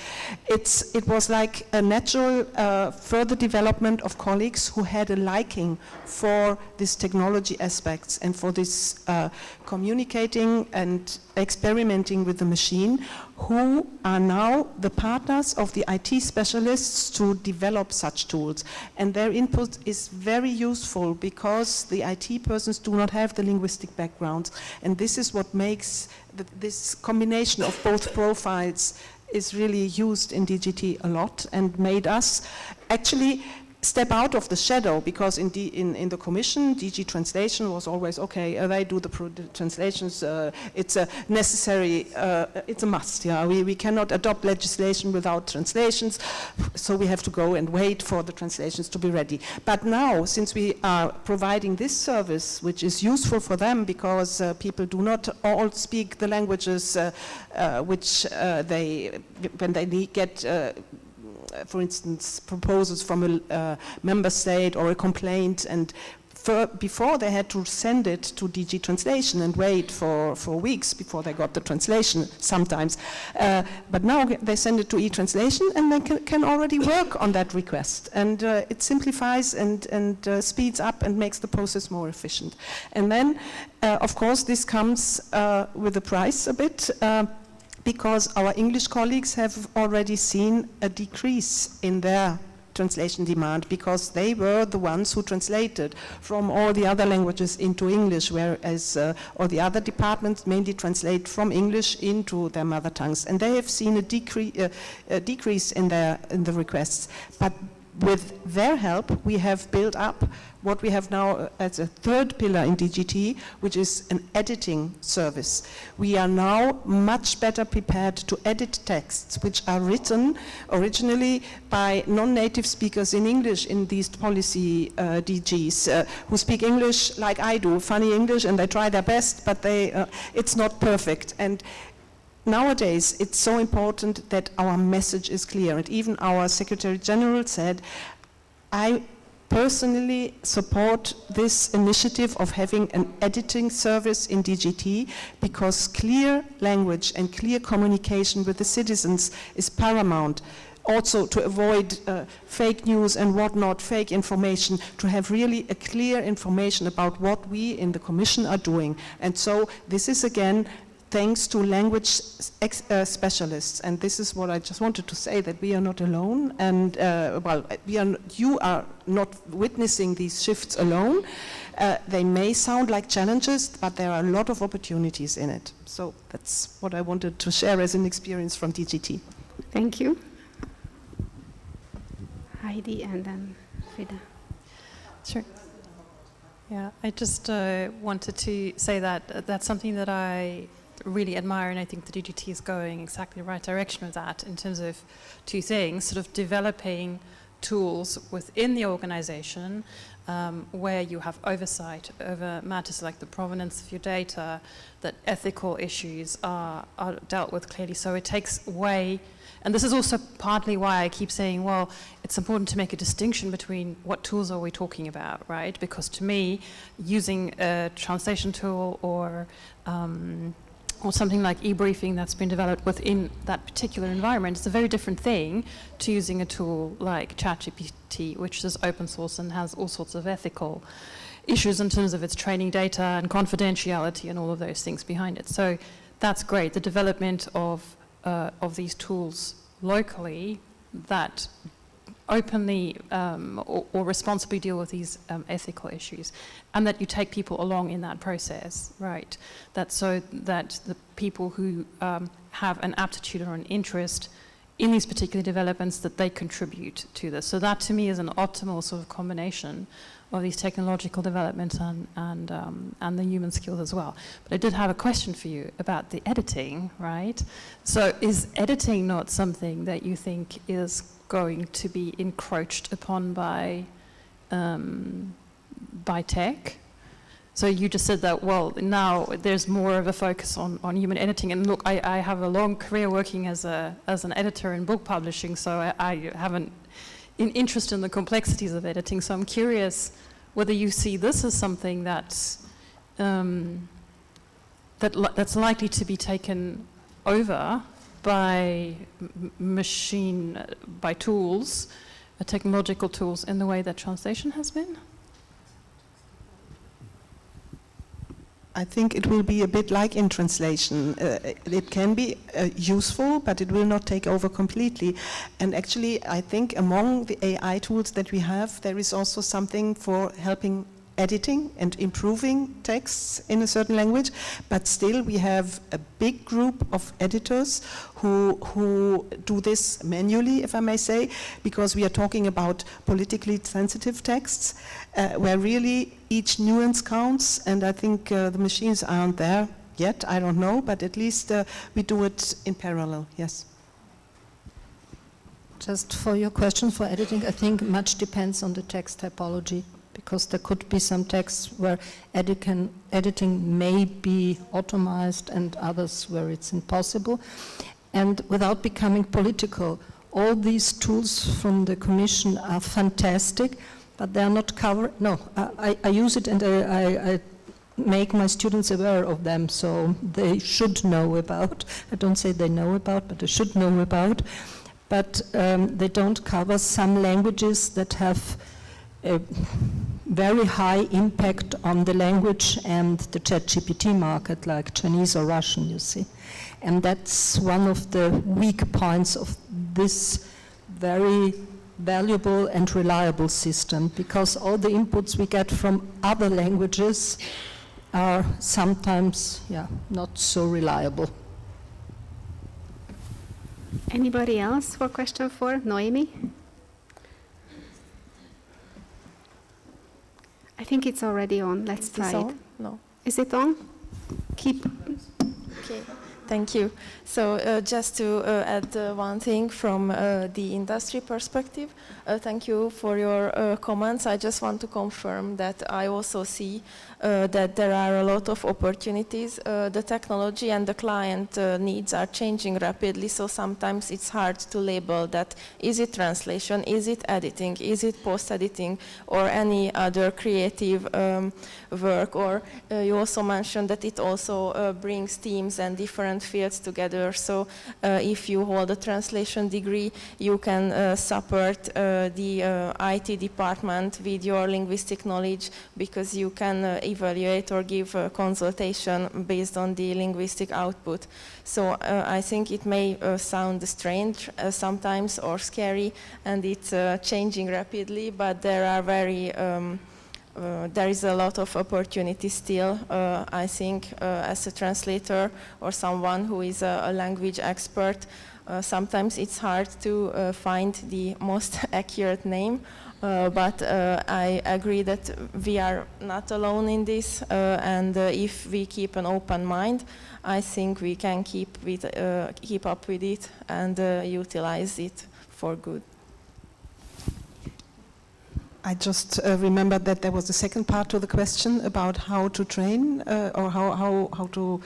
It was like a natural further development of colleagues who had a liking for these technology aspects and for this communicating and experimenting with the machine, who are now the partners of the IT specialists to develop such tools. And their input is very useful because the IT persons do not have the linguistic backgrounds. And this is what makes this combination of both profiles is really used in DGT a lot and made us actually step out of the shadow, because in the commission, DG translation was always, okay, they do the translations, it's a necessary, it's a must, yeah. We cannot adopt legislation without translations, so we have to go and wait for the translations to be ready. But now, since we are providing this service, which is useful for them because people do not all speak the languages which when they get for instance, proposals from a member state or a complaint, and before they had to send it to DG Translation and wait for weeks before they got the translation sometimes. But now they send it to e-translation and they can already work on that request. And it simplifies and speeds up and makes the process more efficient. And then, of course, this comes with a price a bit, because our English colleagues have already seen a decrease in their translation demand, because they were the ones who translated from all the other languages into English, whereas all the other departments mainly translate from English into their mother tongues, and they have seen a decrease in the requests. But with their help, we have built up what we have now as a third pillar in DGT, which is an editing service. We are now much better prepared to edit texts which are written originally by non-native speakers in English in these policy DGs, who speak English like I do, funny English, and they try their best, but it's not perfect. And nowadays, it's so important that our message is clear. And even our Secretary General said, I personally support this initiative of having an editing service in DGT, because clear language and clear communication with the citizens is paramount. Also to avoid fake news and whatnot, fake information, to have really a clear information about what we in the Commission are doing. And so this is again thanks to language specialists, and this is what I just wanted to say, that we are not alone, and you are not witnessing these shifts alone. They may sound like challenges, but there are a lot of opportunities in it. So that's what I wanted to share as an experience from DGT. Thank you. Haidee and then Frieda. Sure. Yeah, I just wanted to say that that's something that I really admire, and I think the DGT is going exactly the right direction with that, in terms of two things: sort of developing tools within the organization where you have oversight over matters like the provenance of your data, that ethical issues are dealt with clearly. So it takes away, and this is also partly why I keep saying, well, it's important to make a distinction between what tools are we talking about, right? Because to me, using a translation tool or something like e-briefing that's been developed within that particular environment, it's a very different thing to using a tool like ChatGPT, which is open source and has all sorts of ethical issues in terms of its training data and confidentiality and all of those things behind it. So that's great, the development of these tools locally that openly or responsibly deal with these ethical issues, and that you take people along in that process, right? So that the people who have an aptitude or an interest in these particular developments, that they contribute to this. So that to me is an optimal sort of combination of these technological developments and the human skills as well. But I did have a question for you about the editing, right? So is editing not something that you think is going to be encroached upon by tech? So you just said that, well, now there's more of a focus on human editing. And look, I have a long career working as an editor in book publishing, so I have an interest in the complexities of editing. So I'm curious whether you see this as something that's that's likely to be taken over by by tools, technological tools, in the way that translation has been? I think it will be a bit like in translation. It can be useful, but it will not take over completely. And actually, I think among the AI tools that we have, there is also something for helping editing and improving texts in a certain language, but still we have a big group of editors who do this manually, if I may say, because we are talking about politically sensitive texts, where really each nuance counts, and I think the machines aren't there yet, I don't know, but at least we do it in parallel, yes. Just for your question for editing, I think much depends on the text typology, because there could be some texts where editing may be automized and others where it's impossible. And without becoming political, all these tools from the Commission are fantastic, but they are not covered. No, I use it and I make my students aware of them, so they should know about. I don't say they know about, but they should know about. But they don't cover some languages that have a very high impact on the language and the ChatGPT market, like Chinese or Russian, you see. And that's one of the weak points of this very valuable and reliable system, because all the inputs we get from other languages are sometimes, not so reliable. Anybody else for question 4? Noémi? I think it's already on. Let's try it. No. Is it on? Keep. Okay. Thank you. So just to add one thing from the industry perspective, thank you for your comments. I just want to confirm that I also see that there are a lot of opportunities. The technology and the client needs are changing rapidly, so sometimes it's hard to label that. Is it translation? Is it editing? Is it post-editing? Or any other creative work? Or you also mentioned that it also brings teams and different fields together. So if you hold a translation degree, you can support the IT department with your linguistic knowledge, because you can evaluate or give a consultation based on the linguistic output. So I think it may sound strange sometimes or scary, and it's changing rapidly, but there are there is a lot of opportunity still, I think, as a translator or someone who is a language expert. Sometimes it's hard to find the most accurate name, but I agree that we are not alone in this, and if we keep an open mind, I think we can keep up with it and utilize it for good. I just remembered that there was a second part to the question about how to train or how to...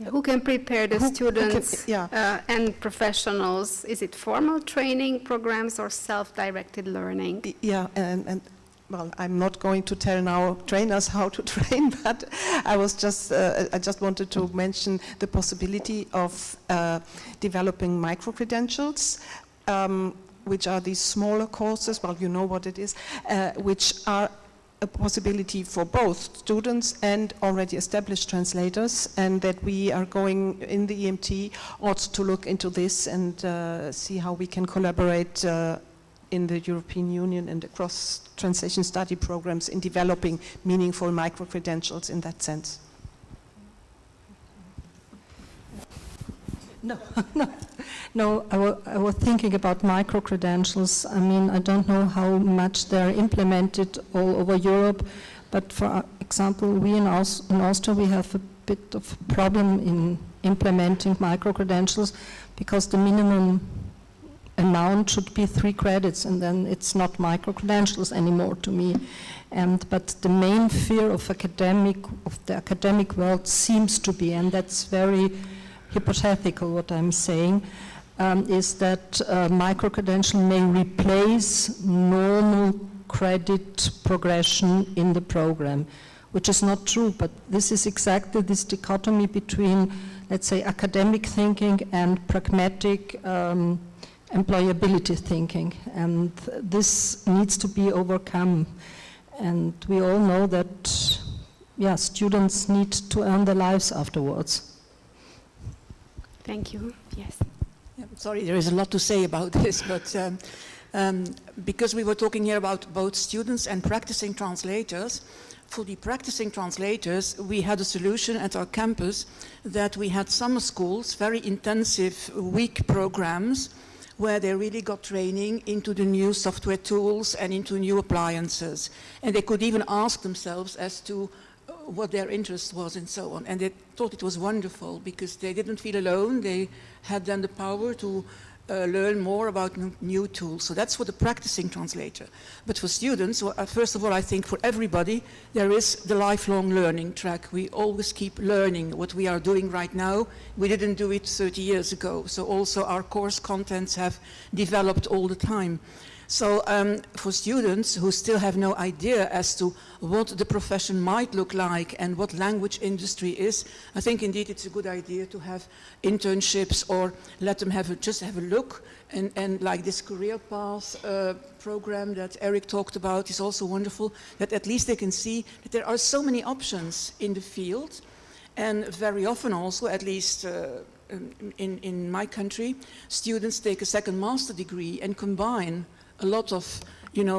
Who can prepare the students and professionals? Is it formal training programs or self-directed learning? Yeah, and well, I'm not going to tell now trainers how to train, but I just wanted to mention the possibility of developing micro-credentials, which are these smaller courses, well, you know what it is, which are a possibility for both students and already established translators, and that we are going in the EMT also to look into this and see how we can collaborate in the European Union and across translation study programs in developing meaningful micro-credentials in that sense. No, I was thinking about micro-credentials. I mean, I don't know how much they're implemented all over Europe, but for example, we in Austria, we have a bit of problem in implementing micro-credentials, because the minimum amount should be 3 credits, and then it's not micro-credentials anymore to me. But the main fear of the academic world seems to be, and that's very hypothetical what I'm saying, is that micro-credential may replace normal credit progression in the program. which is not true, but this is exactly this dichotomy between, let's say, academic thinking and pragmatic employability thinking, and this needs to be overcome. And we all know that, yeah, students need to earn their lives afterwards. Thank you. Yes. Yeah, sorry, there is a lot to say about this, but because we were talking here about both students and practicing translators, for the practicing translators, we had a solution at our campus that we had summer schools, very intensive week programs, where they really got training into the new software tools and into new appliances. And they could even ask themselves as to what their interest was and so on. And they thought it was wonderful because they didn't feel alone. They had then the power to learn more about new tools. So that's for the practicing translator. But for students, well, first of all, I think for everybody, there is the lifelong learning track. We always keep learning. What we are doing right now, we didn't do it 30 years ago. So also our course contents have developed all the time. So for students who still have no idea as to what the profession might look like and what language industry is, I think indeed it's a good idea to have internships or let them just have a look. And like this career path program that Erik talked about is also wonderful, that at least they can see that there are so many options in the field. And very often also, at least in my country, students take a second master degree and combine a lot of,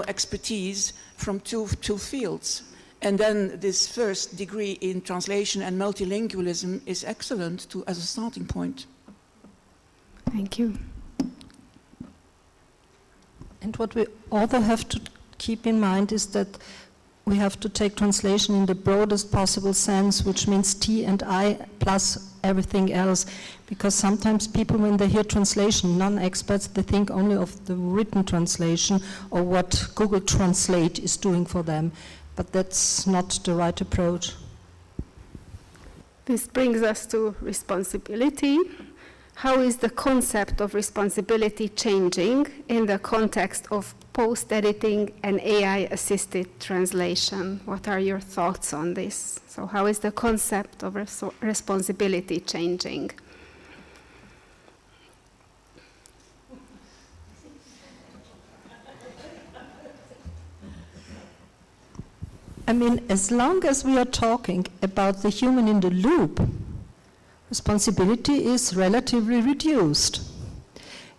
expertise from two fields. And then this first degree in translation and multilingualism is excellent as a starting point. Thank you. And what we also have to keep in mind is that we have to take translation in the broadest possible sense, which means T and I plus everything else. Because sometimes people, when they hear translation, non-experts, they think only of the written translation or what Google Translate is doing for them. But that's not the right approach. This brings us to responsibility. How is the concept of responsibility changing in the context of post-editing and AI-assisted translation? What are your thoughts on this? So how is the concept of responsibility changing? I mean, as long as we are talking about the human in the loop, responsibility is relatively reduced.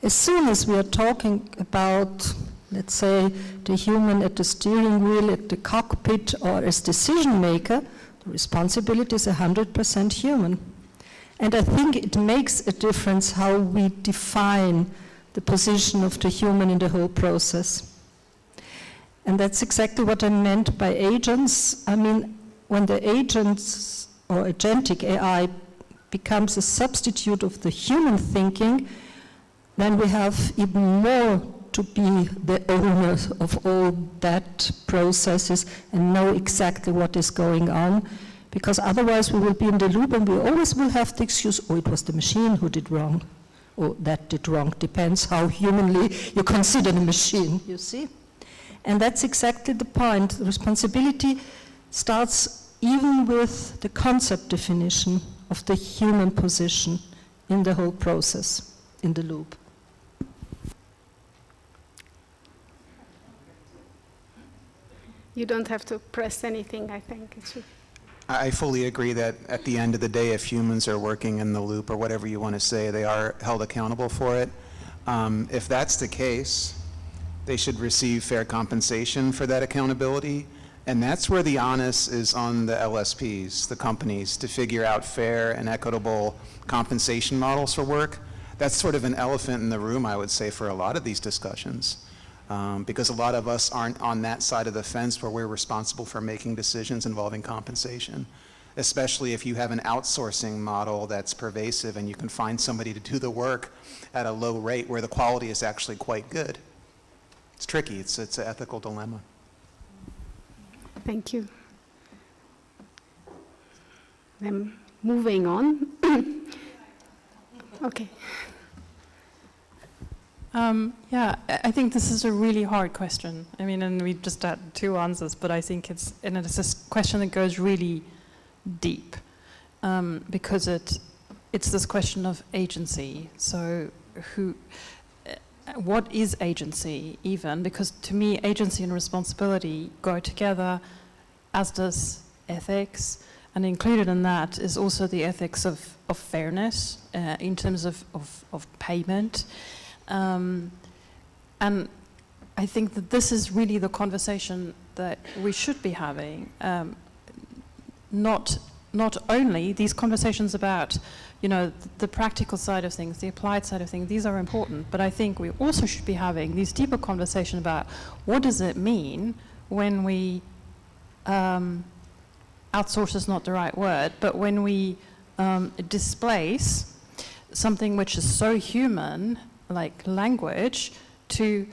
As soon as we are talking about, let's say, the human at the steering wheel, at the cockpit, or as decision maker, the responsibility is 100% human. And I think it makes a difference how we define the position of the human in the whole process. And that's exactly what I meant by agents. I mean, when the agents or agentic AI becomes a substitute of the human thinking, then we have even more to be the owners of all that processes and know exactly what is going on, because otherwise we will be in the loop and we always will have the excuse, oh, it was the machine who did wrong, or that did wrong. Depends how humanly you consider the machine, you see? And that's exactly the point. The responsibility starts even with the concept definition of the human position in the whole process, in the loop. You don't have to press anything, I think. I fully agree that at the end of the day, if humans are working in the loop or whatever you want to say, they are held accountable for it. If that's the case, they should receive fair compensation for that accountability. And that's where the onus is on the LSPs, the companies, to figure out fair and equitable compensation models for work. That's sort of an elephant in the room, I would say, for a lot of these discussions. Because a lot of us aren't on that side of the fence where we're responsible for making decisions involving compensation, especially if you have an outsourcing model that's pervasive and you can find somebody to do the work at a low rate where the quality is actually quite good. It's tricky. It's an ethical dilemma. Thank you. Then moving on. Okay. Yeah, I think this is a really hard question. I mean, and we just had 2 answers, but I think it's a question that goes really deep, because it's this question of agency. So what is agency even? Because to me, agency and responsibility go together, as does ethics, and included in that is also the ethics of fairness in terms of payment. And I think that this is really the conversation that we should be having. Not only these conversations about, you know, the practical side of things, the applied side of things, these are important, but I think we also should be having these deeper conversations about what does it mean when we, outsource is not the right word, but when we displace something which is so human, like language, to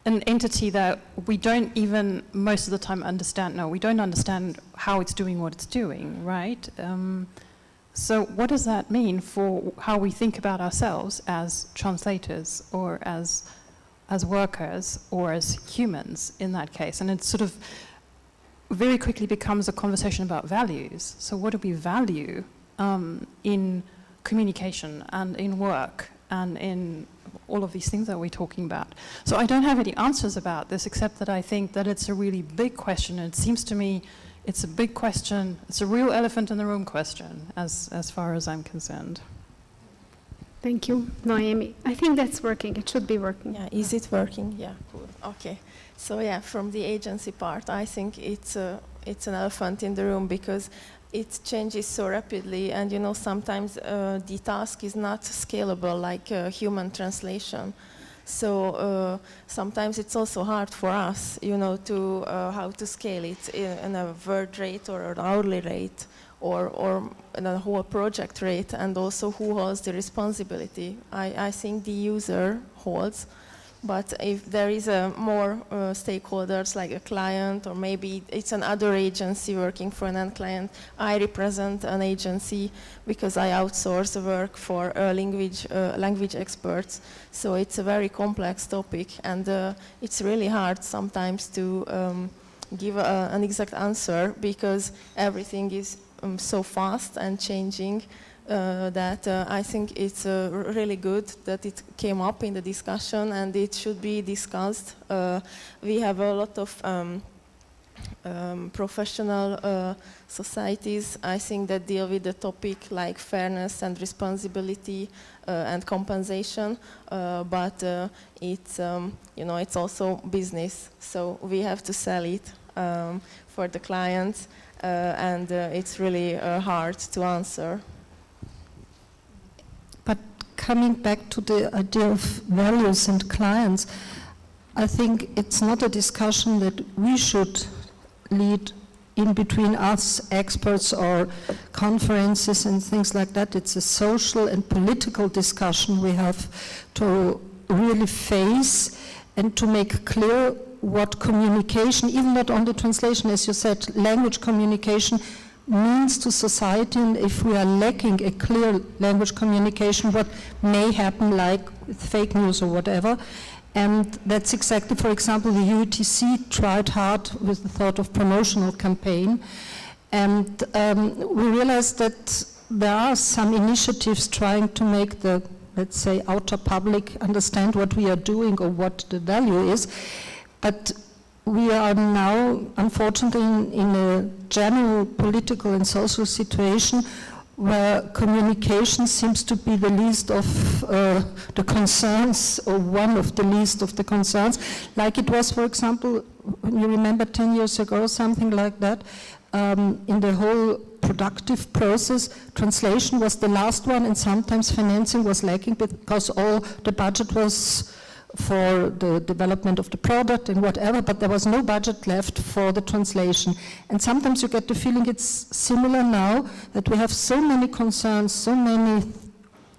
an entity that we don't even most of the time understand. No, we don't understand how it's doing what it's doing, right? So what does that mean for how we think about ourselves as translators or as workers or as humans in that case? And it sort of very quickly becomes a conversation about values. So what do we value in communication and in work and in all of these things that we're talking about? So I don't have any answers about this, except that I think that it's a really big question, and it seems to me it's a big question. It's a real elephant in the room question, as far as I'm concerned. Thank you, Noémi. I think that's working. It should be working. Yeah, is it working? Yeah, cool. Okay. So yeah, from the agency part, I think it's an elephant in the room because it changes so rapidly, and you know, sometimes the task is not scalable like human translation. So sometimes it's also hard for us, you know, to how to scale it in a word rate or an hourly rate or in a whole project rate, and also who holds the responsibility. I think the user holds. But if there is more stakeholders like a client, or maybe it's another agency working for an end client, I represent an agency because I outsource the work for language experts. So it's a very complex topic, and it's really hard sometimes to give an exact answer because everything is so fast and changing. That I think it's really good that it came up in the discussion, and it should be discussed. We have a lot of professional societies, I think, that deal with the topic like fairness and responsibility and compensation, but it's you know, it's also business, so we have to sell it for the clients, and it's really hard to answer. Coming back to the idea of values and clients, I think it's not a discussion that we should lead in between us experts or conferences and things like that. It's a social and political discussion we have to really face and to make clear what communication, even not only translation, as you said, language communication means to society, and if we are lacking a clear language communication, what may happen, like with fake news or whatever. And that's exactly, for example, the UTC tried hard with the thought of promotional campaign, and we realized that there are some initiatives trying to make the, let's say, outer public understand what we are doing or what the value is, but we are now, unfortunately, in a general political and social situation where communication seems to be the least of the concerns, or one of the least of the concerns, like it was, for example, you remember 10 years ago, something like that, in the whole productive process, translation was the last one, and sometimes financing was lacking because all the budget was for the development of the product and whatever, but there was no budget left for the translation. And sometimes you get the feeling it's similar now, that we have so many concerns, so many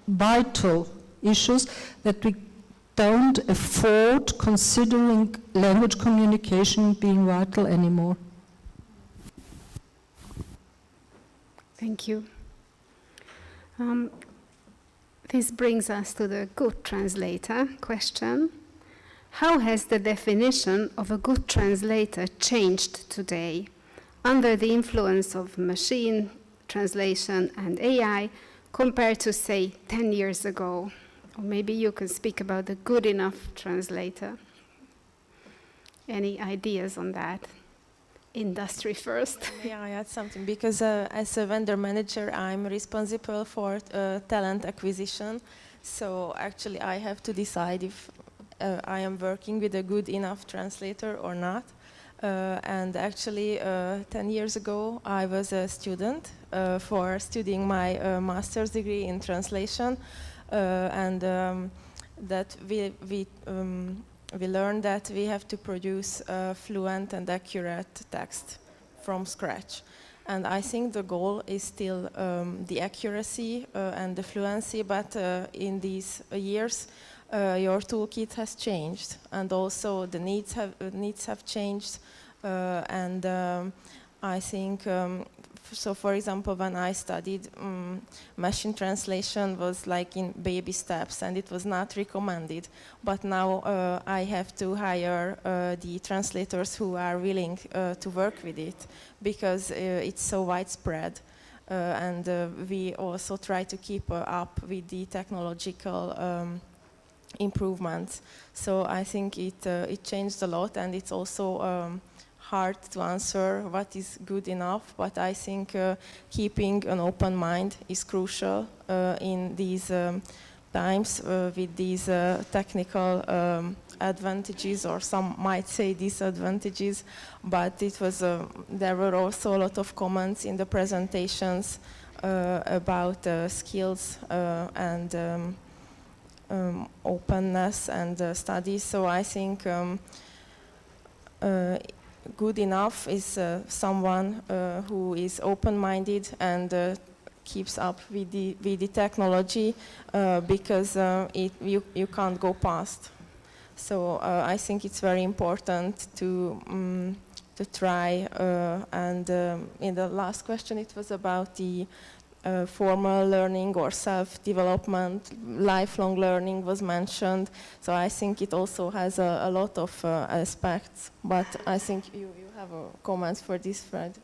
vital issues, that we don't afford considering language communication being vital anymore. Thank you. This brings us to the good translator question. How has the definition of a good translator changed today under the influence of machine translation and AI compared to, say, 10 years ago? Or maybe you can speak about the good enough translator. Any ideas on that? Industry first. May I add something? Because as a vendor manager, I'm responsible for talent acquisition. So actually, I have to decide if I am working with a good enough translator or not. And actually, 10 years ago, I was a student for studying my master's degree in translation. That we learned that we have to produce fluent and accurate text from scratch. And I think the goal is still the accuracy and the fluency, but in these years, your toolkit has changed, and also the needs have changed. I think, so for example, when I studied, machine translation was like in baby steps, and it was not recommended. But now I have to hire the translators who are willing to work with it, because it's so widespread. And we also try to keep up with the technological improvements. So I think it changed a lot, and it's also hard to answer what is good enough, but I think keeping an open mind is crucial in these times with these technical advantages, or some might say disadvantages. But it was there were also a lot of comments in the presentations about skills and openness and studies. So I think good enough is someone who is open-minded and keeps up with the technology, because you can't go past. So I think it's very important to try. And in the last question, it was about the formal learning or self-development. Lifelong learning was mentioned, so I think it also has a lot of aspects, but I think you have comments for this, Fred.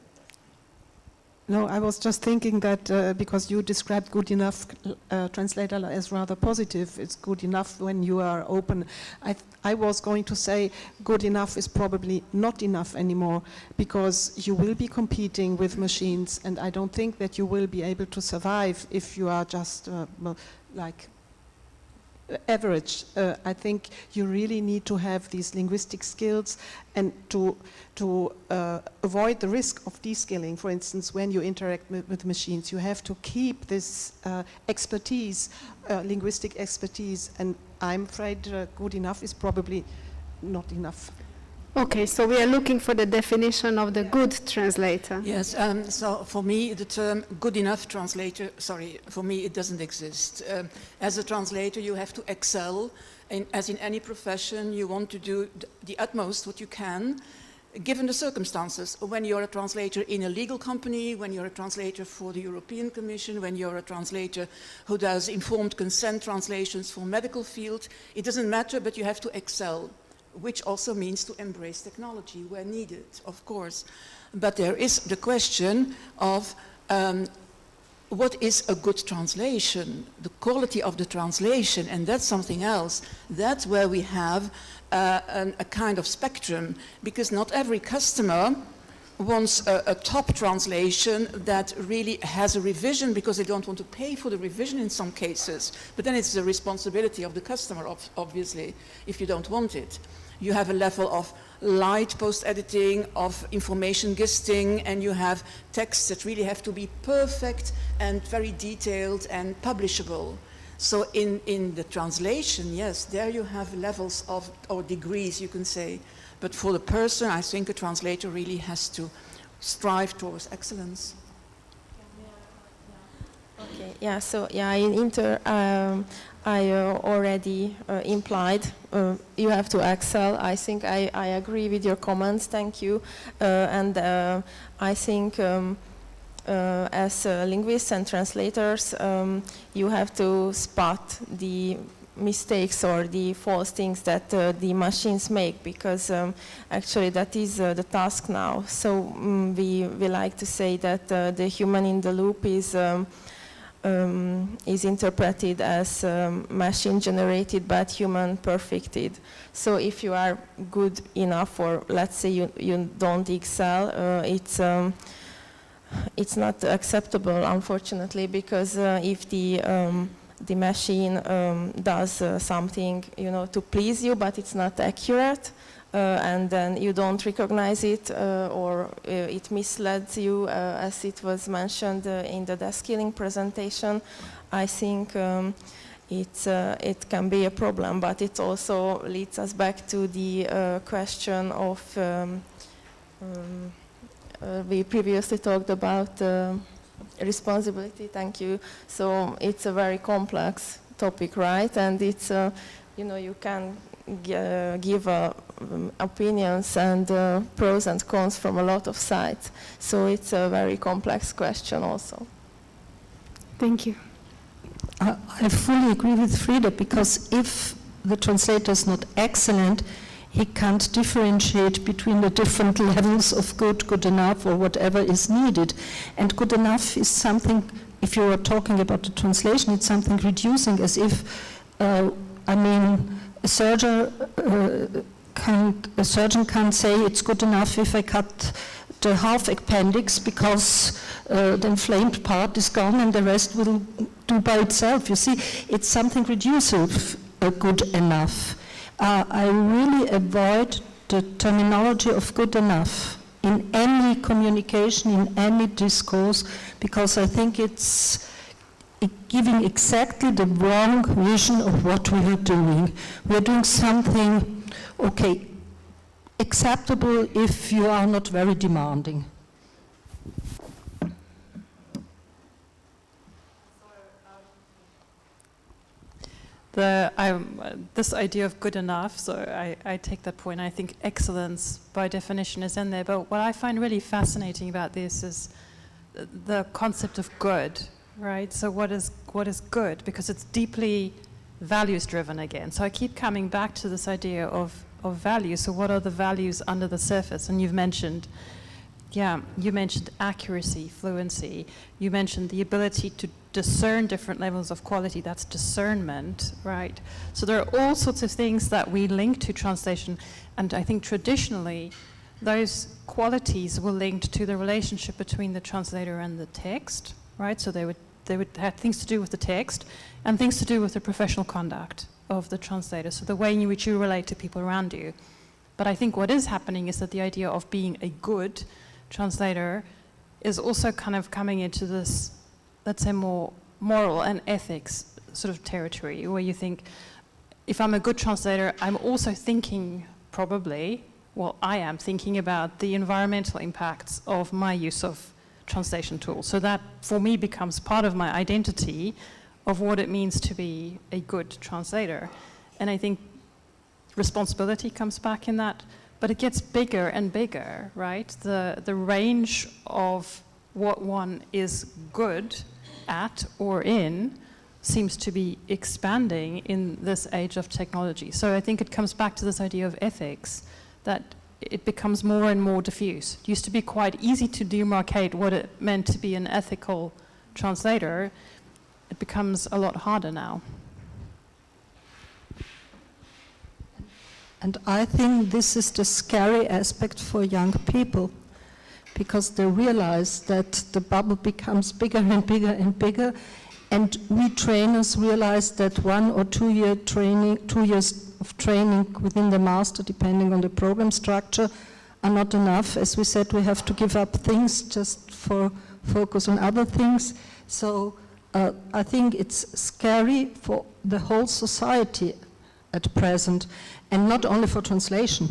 No, I was just thinking that because you described good enough translator as rather positive, it's good enough when you are open. I was going to say good enough is probably not enough anymore, because you will be competing with machines, and I don't think that you will be able to survive if you are just like average. I think you really need to have these linguistic skills, and to avoid the risk of de-skilling. For instance, when you interact with machines, you have to keep this expertise, linguistic expertise, and I'm afraid good enough is probably not enough. Okay, so we are looking for the definition of the good translator. Yes, so for me the term good enough translator, for me it doesn't exist. As a translator you have to excel, as in any profession you want to do the utmost what you can, given the circumstances. When you're a translator in a legal company, when you're a translator for the European Commission, when you're a translator who does informed consent translations for medical field, it doesn't matter, but you have to excel, which also means to embrace technology where needed, of course. But there is the question of what is a good translation, the quality of the translation, and that's something else. That's where we have a kind of spectrum, because not every customer wants a top translation that really has a revision, because they don't want to pay for the revision in some cases. But then it's the responsibility of the customer, obviously, if you don't want it. You have a level of light post-editing, of information gisting, and you have texts that really have to be perfect and very detailed and publishable. So in the translation, yes, there you have levels of, or degrees, you can say. But for the person, I think a translator really has to strive towards excellence. Okay, yeah, so yeah, in Inter, I already implied you have to excel. I think I agree with your comments, thank you. And I think as linguists and translators, you have to spot the mistakes or the false things that the machines make, because actually that is the task now. So we like to say that the human in the loop is interpreted as machine generated but human perfected. So if you are good enough, or let's say you don't excel, it's not acceptable, unfortunately, because if the machine does something, to please you, but it's not accurate, and then you don't recognize it, or it misleads you, as it was mentioned in the Deskilling presentation, I think it can be a problem. But it also leads us back to the question of we previously talked about responsibility. Thank you. So it's a very complex topic, right? And it's you can give opinions and pros and cons from a lot of sides. So it's a very complex question also. Thank you. I fully agree with Frieda, because if the translator is not excellent, he can't differentiate between the different levels of good enough, or whatever is needed. And good enough is something, if you are talking about the translation, it's something reducing, as if, a surgeon can't say it's good enough if I cut the half appendix, because the inflamed part is gone and the rest will do by itself. You see, it's something reducive, good enough. I really avoid the terminology of good enough in any communication, in any discourse, because I think it's giving exactly the wrong vision of what we are doing. We are doing something, okay, acceptable if you are not very demanding. This idea of good enough, so I take that point. I think excellence by definition is in there, but what I find really fascinating about this is the concept of good, right? So what is good? Because it's deeply values driven again. So I keep coming back to this idea of value. So what are the values under the surface? And you mentioned accuracy, fluency. You mentioned the ability to discern different levels of quality. That's discernment, right? So there are all sorts of things that we link to translation, and I think traditionally those qualities were linked to the relationship between the translator and the text, right? So they would have things to do with the text and things to do with the professional conduct of the translator, so the way in which you relate to people around you. But I think what is happening is that the idea of being a good translator is also kind of coming into this, let's say, more moral and ethics sort of territory, where you think, if I'm a good translator, I'm also thinking I am thinking about the environmental impacts of my use of translation tools. So that, for me, becomes part of my identity of what it means to be a good translator. And I think responsibility comes back in that, but it gets bigger and bigger, right? The range of what one is good at or in seems to be expanding in this age of technology. So I think it comes back to this idea of ethics, that it becomes more and more diffuse. It used to be quite easy to demarcate what it meant to be an ethical translator. It becomes a lot harder now. And I think this is the scary aspect for young people, because they realize that the bubble becomes bigger and bigger and bigger, and we trainers realize that 1 or 2 year training, 2 years of training within the master, depending on the program structure, are not enough. As we said, we have to give up things just for focus on other things. So I think it's scary for the whole society at present, and not only for translation.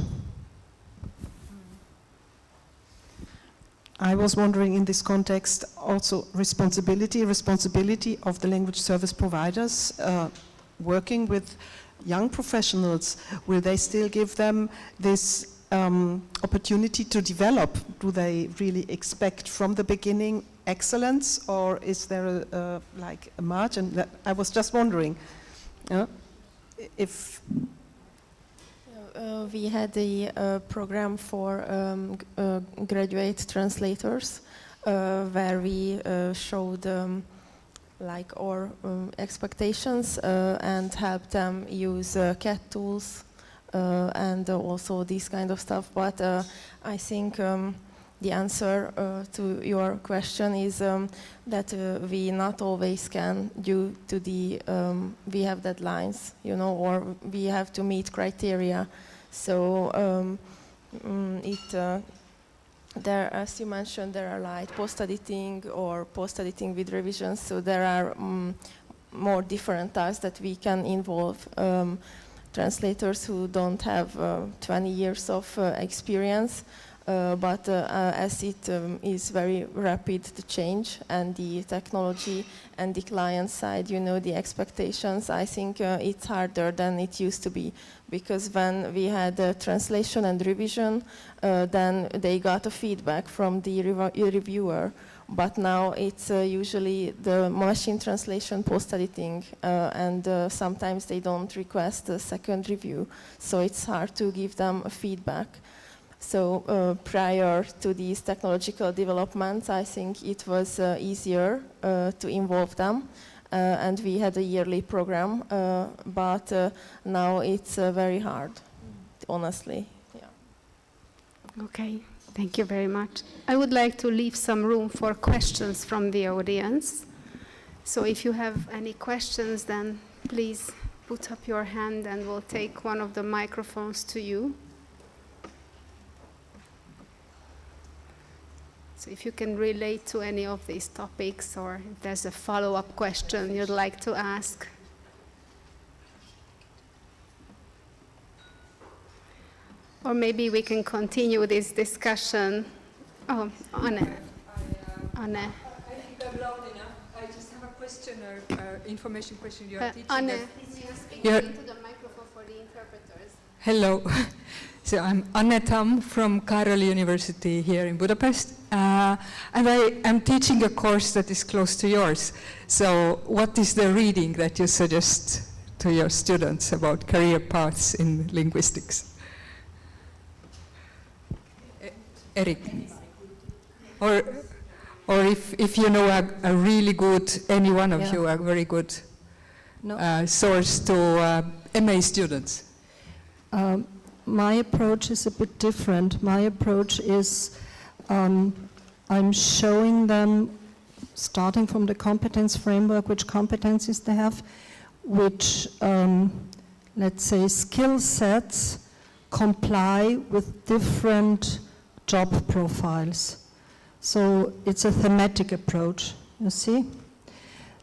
I was wondering in this context also responsibility of the language service providers working with young professionals. Will they still give them this opportunity to develop? Do they really expect from the beginning excellence, or is there like a margin? I was just wondering if... We had a program for graduate translators where we showed like our expectations and helped them use CAT tools and also this kind of stuff. But I think the answer to your question is that we not always can due to the, we have deadlines, you know, or we have to meet criteria. So there, as you mentioned, there are like post-editing or post-editing with revisions, so there are more different tasks that we can involve translators who don't have 20 years of experience. But as it is very rapid to change, and the technology and the client side, you know, the expectations, I think it's harder than it used to be. Because when we had translation and revision, then they got a feedback from the reviewer. But now it's usually the machine translation post-editing, and sometimes they don't request a second review. So it's hard to give them a feedback. So prior to these technological developments, I think it was easier to involve them. And we had a yearly program, but now it's very hard, honestly. Yeah. Okay, thank you very much. I would like to leave some room for questions from the audience. So if you have any questions, then please put up your hand and we'll take one of the microphones to you. So if you can relate to any of these topics, or if there's a follow-up question you'd like to ask. Or maybe we can continue this discussion. Oh, Anne. Anne. I think I'm loud enough. I just have a question or information question. You are teaching Anne, us. you speak into the microphone for the interpreters. Hello. So I'm Anne Tam from Cologne University here in Budapest, and I am teaching a course that is close to yours. So what is the reading that you suggest to your students about career paths in linguistics? Erik? Or if you know a really good, any one of you, a very good source to MA students. My approach is a bit different. My approach is I'm showing them, starting from the competence framework, which competencies they have, which, let's say, skill sets comply with different job profiles. So it's a thematic approach, you see?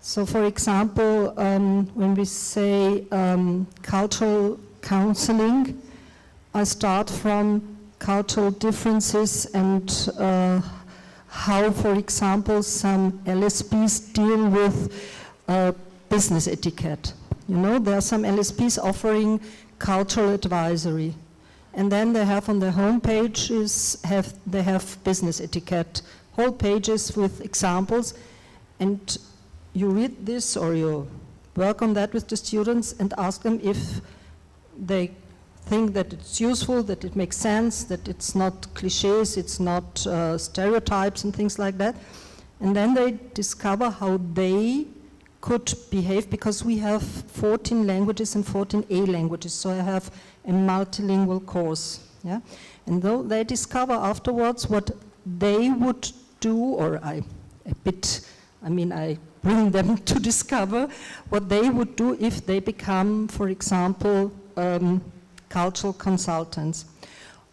So for example, when we say cultural counseling, I start from cultural differences and how, for example, some LSPs deal with business etiquette. You know, there are some LSPs offering cultural advisory. And then they have on their home pages, they have business etiquette, whole pages with examples. And you read this or you work on that with the students and ask them if they think that it's useful, that it makes sense, that it's not cliches, it's not stereotypes and things like that. And then they discover how they could behave, because we have 14 languages and 14 A languages, so I have a multilingual course. Yeah? And though they discover afterwards what they would do, or I bring them to discover what they would do if they become, for example, cultural consultants.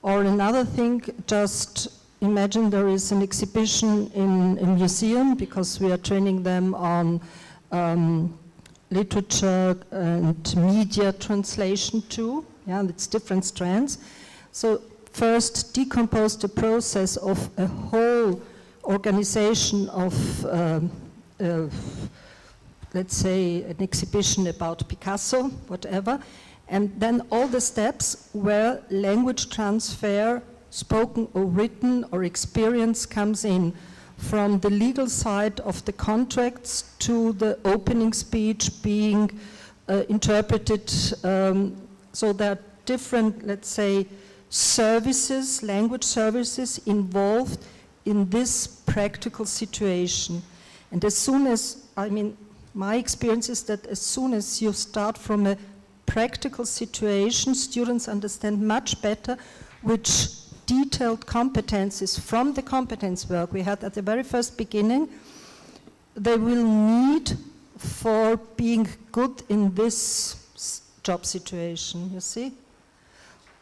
Or another thing, just imagine there is an exhibition in a museum, because we are training them on literature and media translation too. Yeah, it's different strands. So first decompose the process of a whole organization of, let's say, an exhibition about Picasso, whatever, and then all the steps where language transfer, spoken or written or experience, comes in. from the legal side of the contracts to the opening speech being interpreted. So there are different, let's say, services, language services involved in this practical situation. And as soon as, my experience is that as soon as you start from a practical situation, students understand much better which detailed competencies from the competence work we had at the very first beginning they will need for being good in this job situation, you see?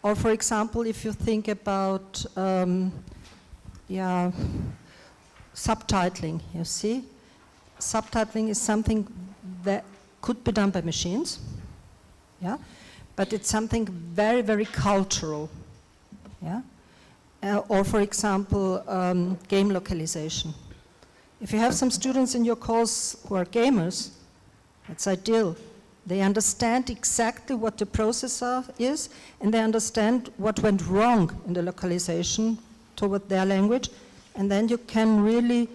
Or for example, if you think about subtitling, you see? Subtitling is something that could be done by machines, yeah? But it's something very, very cultural, yeah? Or for example, game localization. If you have some students in your course who are gamers, that's ideal. They understand exactly what the processor is, and they understand what went wrong in the localization toward their language, and then you can really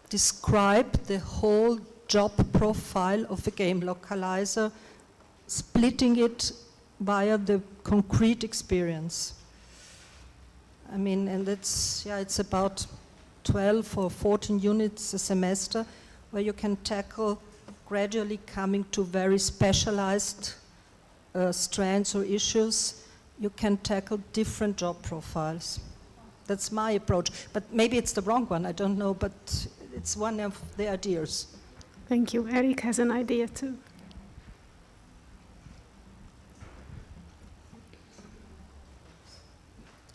describe the whole job profile of a game localizer, splitting it via the concrete experience. And it's about 12 or 14 units a semester where you can tackle gradually coming to very specialized strands or issues. You can tackle different job profiles. That's my approach. But maybe it's the wrong one, I don't know, but it's one of the ideas. Thank you. Erik has an idea too.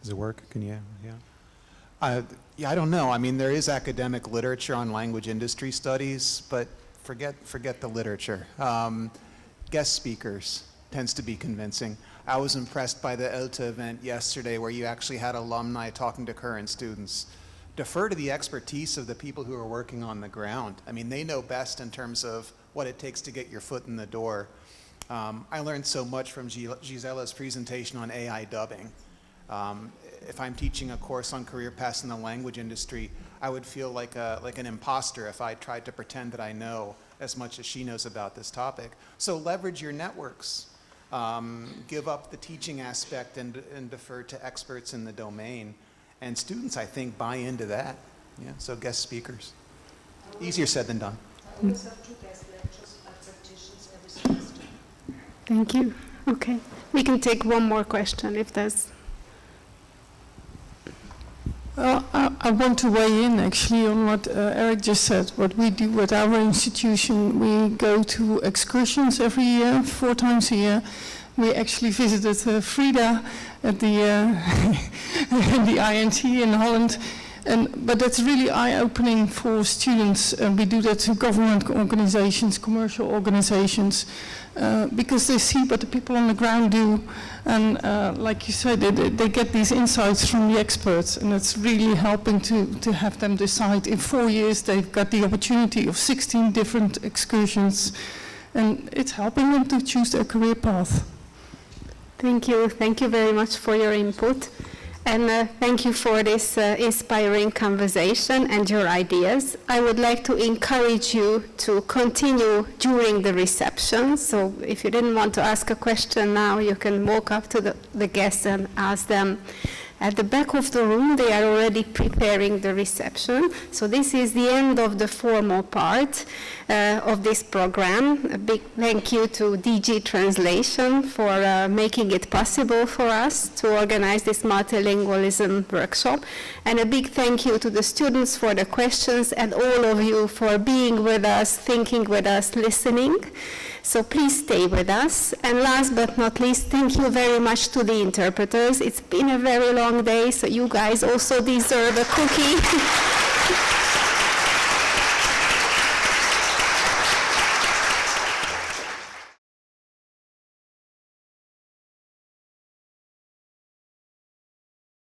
Does it work? Can you? Yeah. I don't know. There is academic literature on language industry studies, but forget the literature. Guest speakers tends to be convincing. I was impressed by the ELTE event yesterday where you actually had alumni talking to current students. Defer to the expertise of the people who are working on the ground. They know best in terms of what it takes to get your foot in the door. I learned so much from Gisela's presentation on AI dubbing. If I'm teaching a course on career paths in the language industry, I would feel like an imposter if I tried to pretend that I know as much as she knows about this topic. So leverage your networks. Give up the teaching aspect and defer to experts in the domain. And students, I think, buy into that. Yeah, so guest speakers. Easier said than done. I always have 2 guest lectures by practitioners every semester. Thank you. Okay. We can take one more question if there's... I want to weigh in actually on what Erik just said. What we do at our institution, we go to excursions every year, 4 times a year. We actually visited Frieda at the the INT in Holland, but that's really eye-opening for students. We do that to government organizations, commercial organizations, because they see what the people on the ground do, and like you said, they get these insights from the experts, and it's really helping to have them decide. In 4 years, they've got the opportunity of 16 different excursions, and it's helping them to choose their career path. Thank you. Thank you very much for your input. And thank you for this inspiring conversation and your ideas. I would like to encourage you to continue during the reception. So if you didn't want to ask a question now, you can walk up to the guests and ask them. At the back of the room, they are already preparing the reception. So this is the end of the formal part of this program. A big thank you to DG Translation for making it possible for us to organize this multilingualism workshop. And a big thank you to the students for the questions and all of you for being with us, thinking with us, listening. So please stay with us. And last but not least, thank you very much to the interpreters. It's been a very long day, so you guys also deserve a cookie.